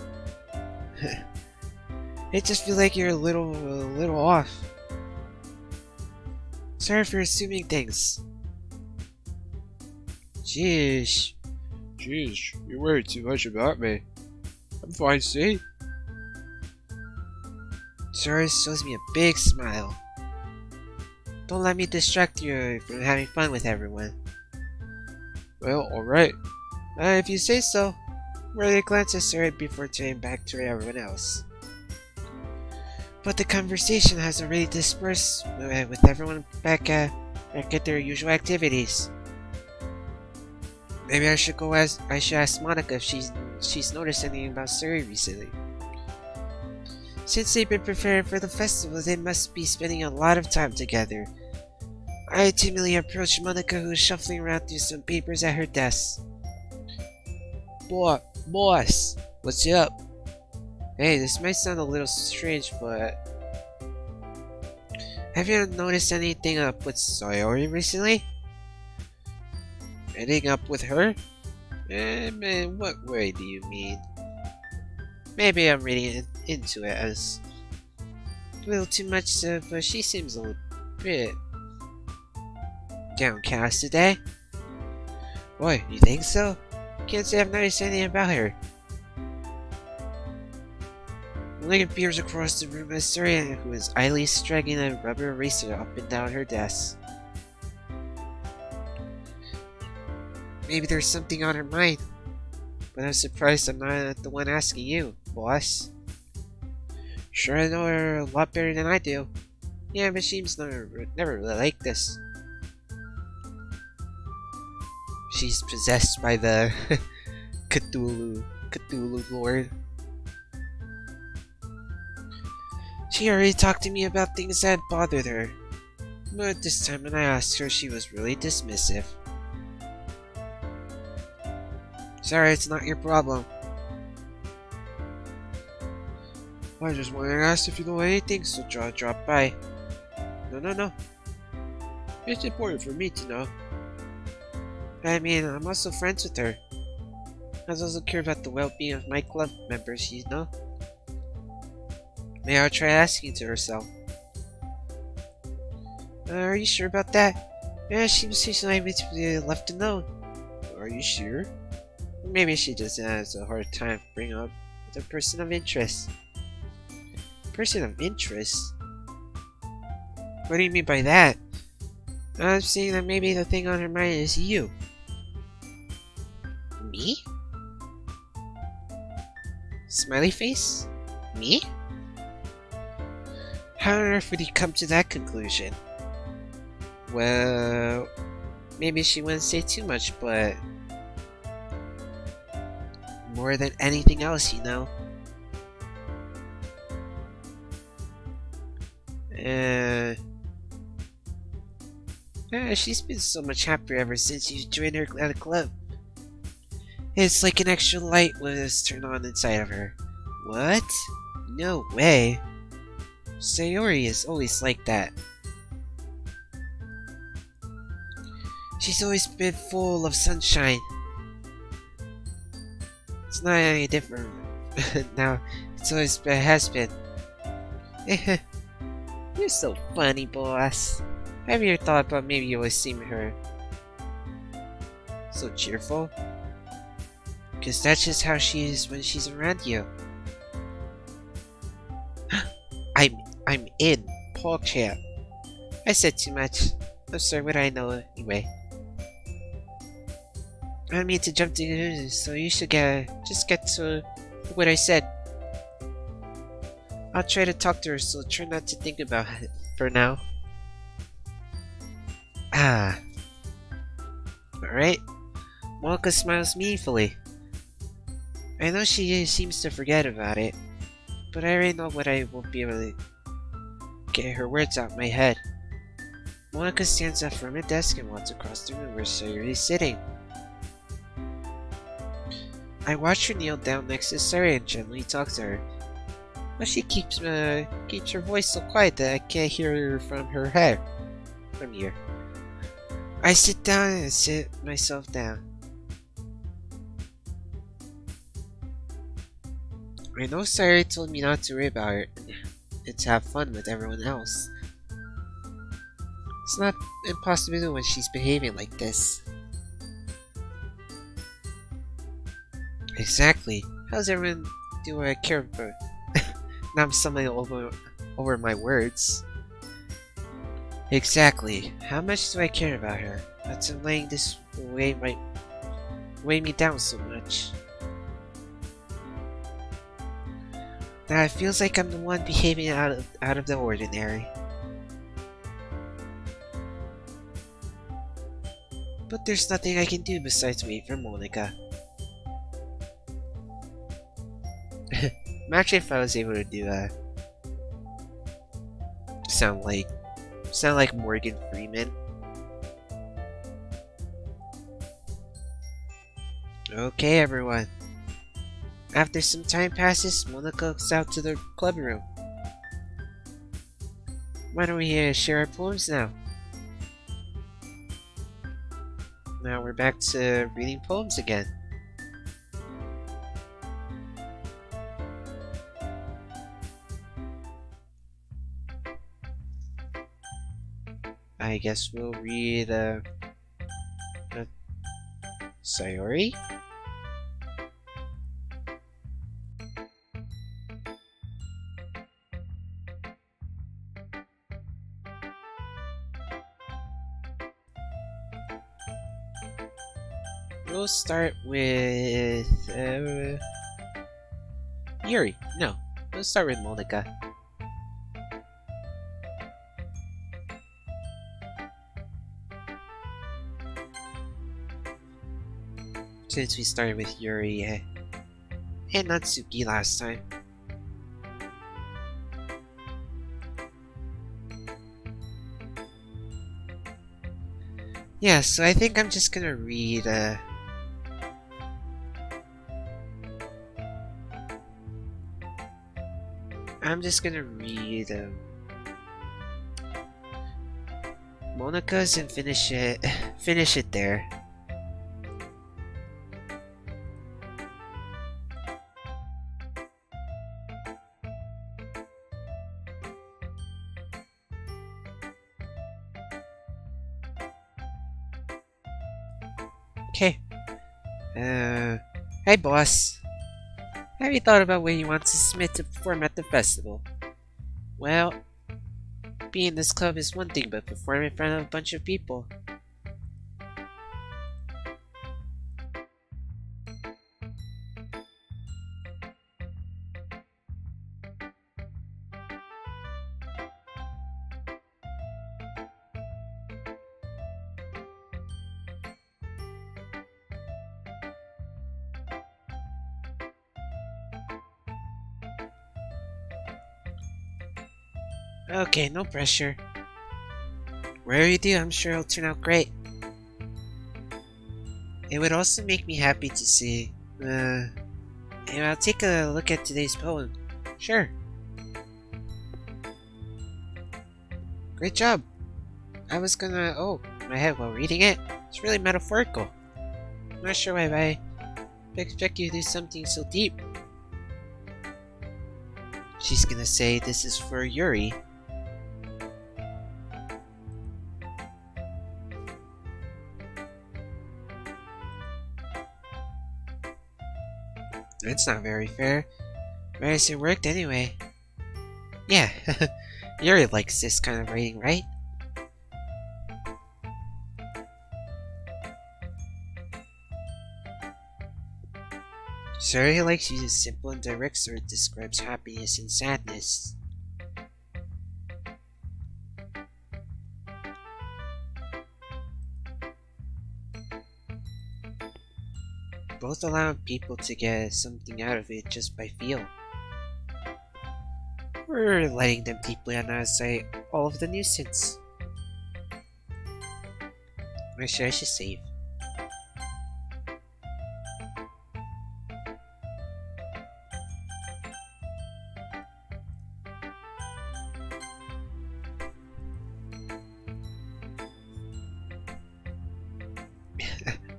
I just feel like you're a little off. Sorry for assuming things. Jeez. Jeez, you worry too much about me. I'm fine, see? Sora shows me a big smile. Don't let me distract you from having fun with everyone. Well, alright. If you say so. Worthy glances Sora before turning back to everyone else. But the conversation has already dispersed with everyone back at their usual activities. Maybe I should ask Monica if she's noticed anything about Suri recently. Since they've been preparing for the festival, they must be spending a lot of time together. I timidly approached Monica, who was shuffling around through some papers at her desk. Boss, what's up? Hey, this might sound a little strange, but have you noticed anything up with Sayori recently? Anything up with her? Man, what way do you mean? Maybe I'm reading into it as a little too much, but she seems a little bit downcast today. Boy, you think so? Can't say I've noticed anything about her. Megan peers across the room at Surya, who is idly dragging a rubber eraser up and down her desk. Maybe there's something on her mind, but I'm surprised I'm not the one asking you, boss. Sure, I know her a lot better than I do. Yeah, but she's never really like this. She's possessed by the Cthulhu Lord. She already talked to me about things that bothered her, but this time when I asked her, she was really dismissive. Sorry, it's not your problem. I just wanted to ask if you know anything, so drop by. No. It's important for me to know. I mean, I'm also friends with her. I also care about the well-being of my club members, you know? Maybe I'll try asking to herself. Are you sure about that? Yeah, she might be left alone. Are you sure? Maybe she just has a hard time bringing up with a person of interest. Person of interest? What do you mean by that? I'm saying that maybe the thing on her mind is you. Me? Smiley face? Me? How on earth would he come to that conclusion? Well, maybe she wouldn't say too much, but more than anything else, you know. She's been so much happier ever since you joined her at a club. It's like an extra light was turned on inside of her. What? No way. Sayori is always like that. She's always been full of sunshine. It's not any different now. It's always has been. You're so funny, boss. Have you ever thought about maybe you always seem her so cheerful? Because that's just how she is when she's around you. I'm in. Paul Champ. I said too much. I'm sorry, what I know anyway. I don't mean to jump to conclusions, so you should just get to what I said. I'll try to talk to her, so try not to think about it for now. Alright? Monica smiles meaningfully. I know she seems to forget about it, but I already know what I won't be able to get her words out my head. Monica stands up from her desk and walks across the room where Sayuri is sitting. I watch her kneel down next to Sayuri and gently talk to her, but she keeps her voice so quiet that I can't hear her from here. I sit down and sit myself down. I know Sayuri told me not to worry about her and to have fun with everyone else. It's not impossible when she's behaving like this. Exactly. How's everyone do I care about? Now I'm stumbling over my words. Exactly. How much do I care about her? That's letting this weigh me down so much. Now it feels like I'm the one behaving out of the ordinary. But there's nothing I can do besides wait for Monica. Imagine if I was able to do a sound like Morgan Freeman. Okay, everyone. After some time passes, Monica goes out to the club room. Why don't we share our poems now? Now we're back to reading poems again. I guess we'll read Sayori? We'll start with Yuri. No, we'll start with Monica. Since we started with Yuri and Natsuki last time. Yeah, so I think I'm just gonna read Monica's and finish it there. Okay. Hey boss. Have you thought about where you want to submit to perform at the festival? Well, being in this club is one thing, but performing in front of a bunch of people. Okay, no pressure. Whatever you do, I'm sure it'll turn out great. It would also make me happy to see. And I'll take a look at today's poem. Sure. Great job. I was gonna my head while reading it. It's really metaphorical. I'm not sure why I expect you to do something so deep. She's gonna say this is for Yuri. That's not very fair. But I guess it worked anyway. Yeah, Yuri likes this kind of writing, right? Yuri likes using simple and direct so it describes happiness and sadness. both allowing people to get something out of it just by feel. We're letting them deeply analyze all of the nuisance. I should save.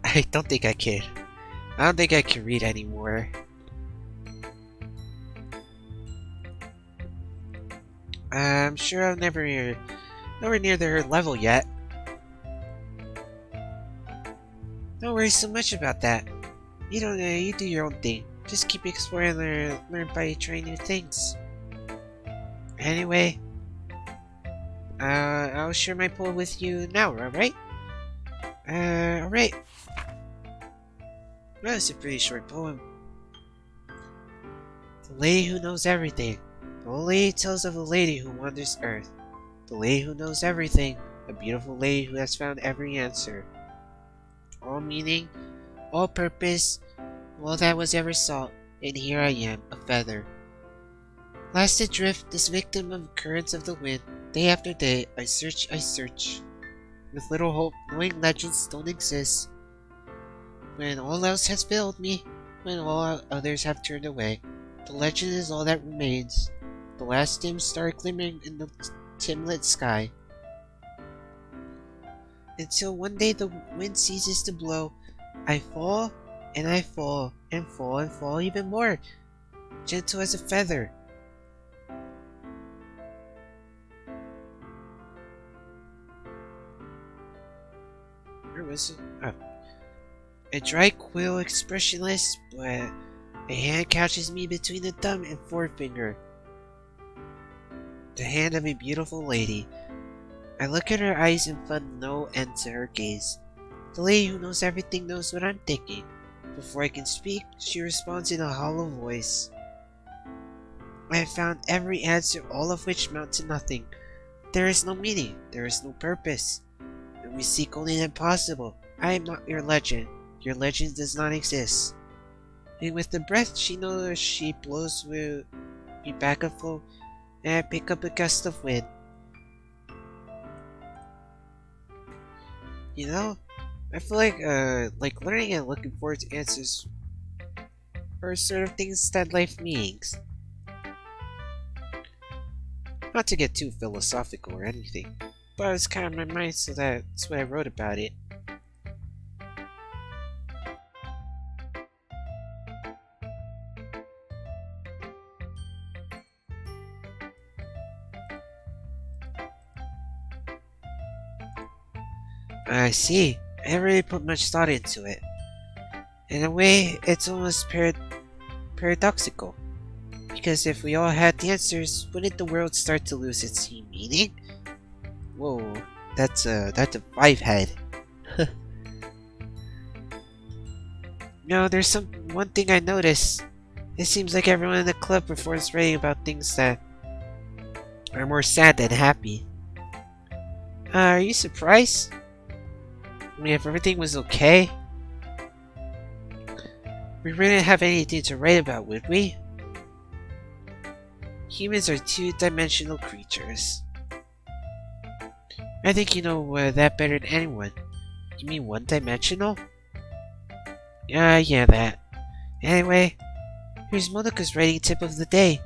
I don't think I can. I don't think I can read anymore. I'm sure I'm nowhere near their level yet. Don't worry so much about that. You don't know, you do your own thing. Just keep exploring and learn by trying new things. Anyway, I'll share my poem with you now, alright? Alright. That was a pretty short poem. The lady who knows everything. The old lady tells of a lady who wanders Earth. The lady who knows everything. A beautiful lady who has found every answer. All meaning, all purpose, all that was ever sought, and here I am, a feather. Last adrift, this victim of currents of the wind, day after day, I search, with little hope, knowing legends don't exist. When all else has failed me, when all others have turned away, the legend is all that remains, the last dim star glimmering in the dim-lit sky. Until one day the wind ceases to blow, I fall, and I fall, and fall, and fall even more, gentle as a feather. Where was it? Oh. A dry quill, expressionless, but a hand catches me between the thumb and forefinger. The hand of a beautiful lady. I look at her eyes and find no end to her gaze. The lady who knows everything knows what I'm thinking. Before I can speak, she responds in a hollow voice. I have found every answer, all of which amount to nothing. There is no meaning, there is no purpose, and we seek only the impossible. I am not your legend. Your legend does not exist. And with the breath she knows she blows will be back afloat, and I pick up a gust of wind. You know, I feel like learning and looking forward to answers are sort of things that life means. Not to get too philosophical or anything, but it's kind of my mind, so that's why I wrote about it. I see. I haven't really put much thought into it. In a way, it's almost paradoxical. Because if we all had the answers, wouldn't the world start to lose its meaning? Whoa, that's a 5-head. No, there's one thing I noticed. It seems like everyone in the club prefers writing about things that are more sad than happy. Are you surprised? I mean, if everything was okay, we wouldn't have anything to write about, would we? Humans are two-dimensional creatures. I think you know that better than anyone. You mean one-dimensional? Yeah, that. Anyway, here's Monika's writing tip of the day.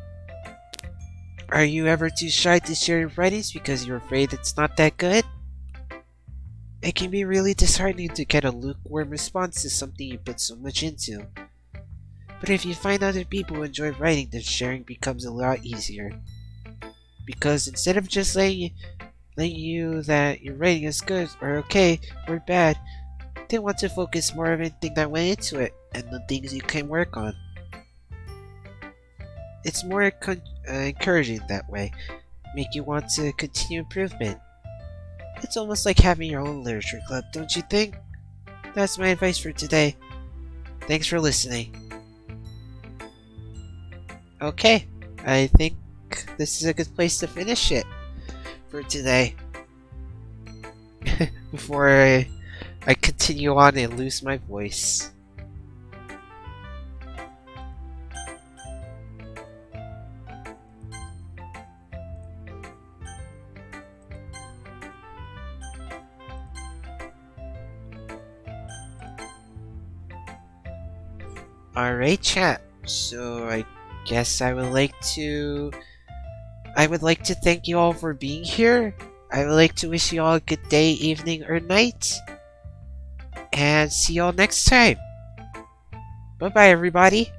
Are you ever too shy to share your writings because you're afraid it's not that good? It can be really disheartening to get a lukewarm response to something you put so much into. But if you find other people enjoy writing, then sharing becomes a lot easier. Because instead of just letting you that your writing is good or okay or bad, they want to focus more on everything that went into it and the things you can work on. It's more encouraging that way, make you want to continue improvement. It's almost like having your own literature club, don't you think? That's my advice for today. Thanks for listening. Okay, I think this is a good place to finish it for today. Before I continue on and lose my voice. Alright, chat. So I guess I would like to thank you all for being here. I would like to wish you all a good day, evening, or night. And see y'all next time. Bye bye, everybody.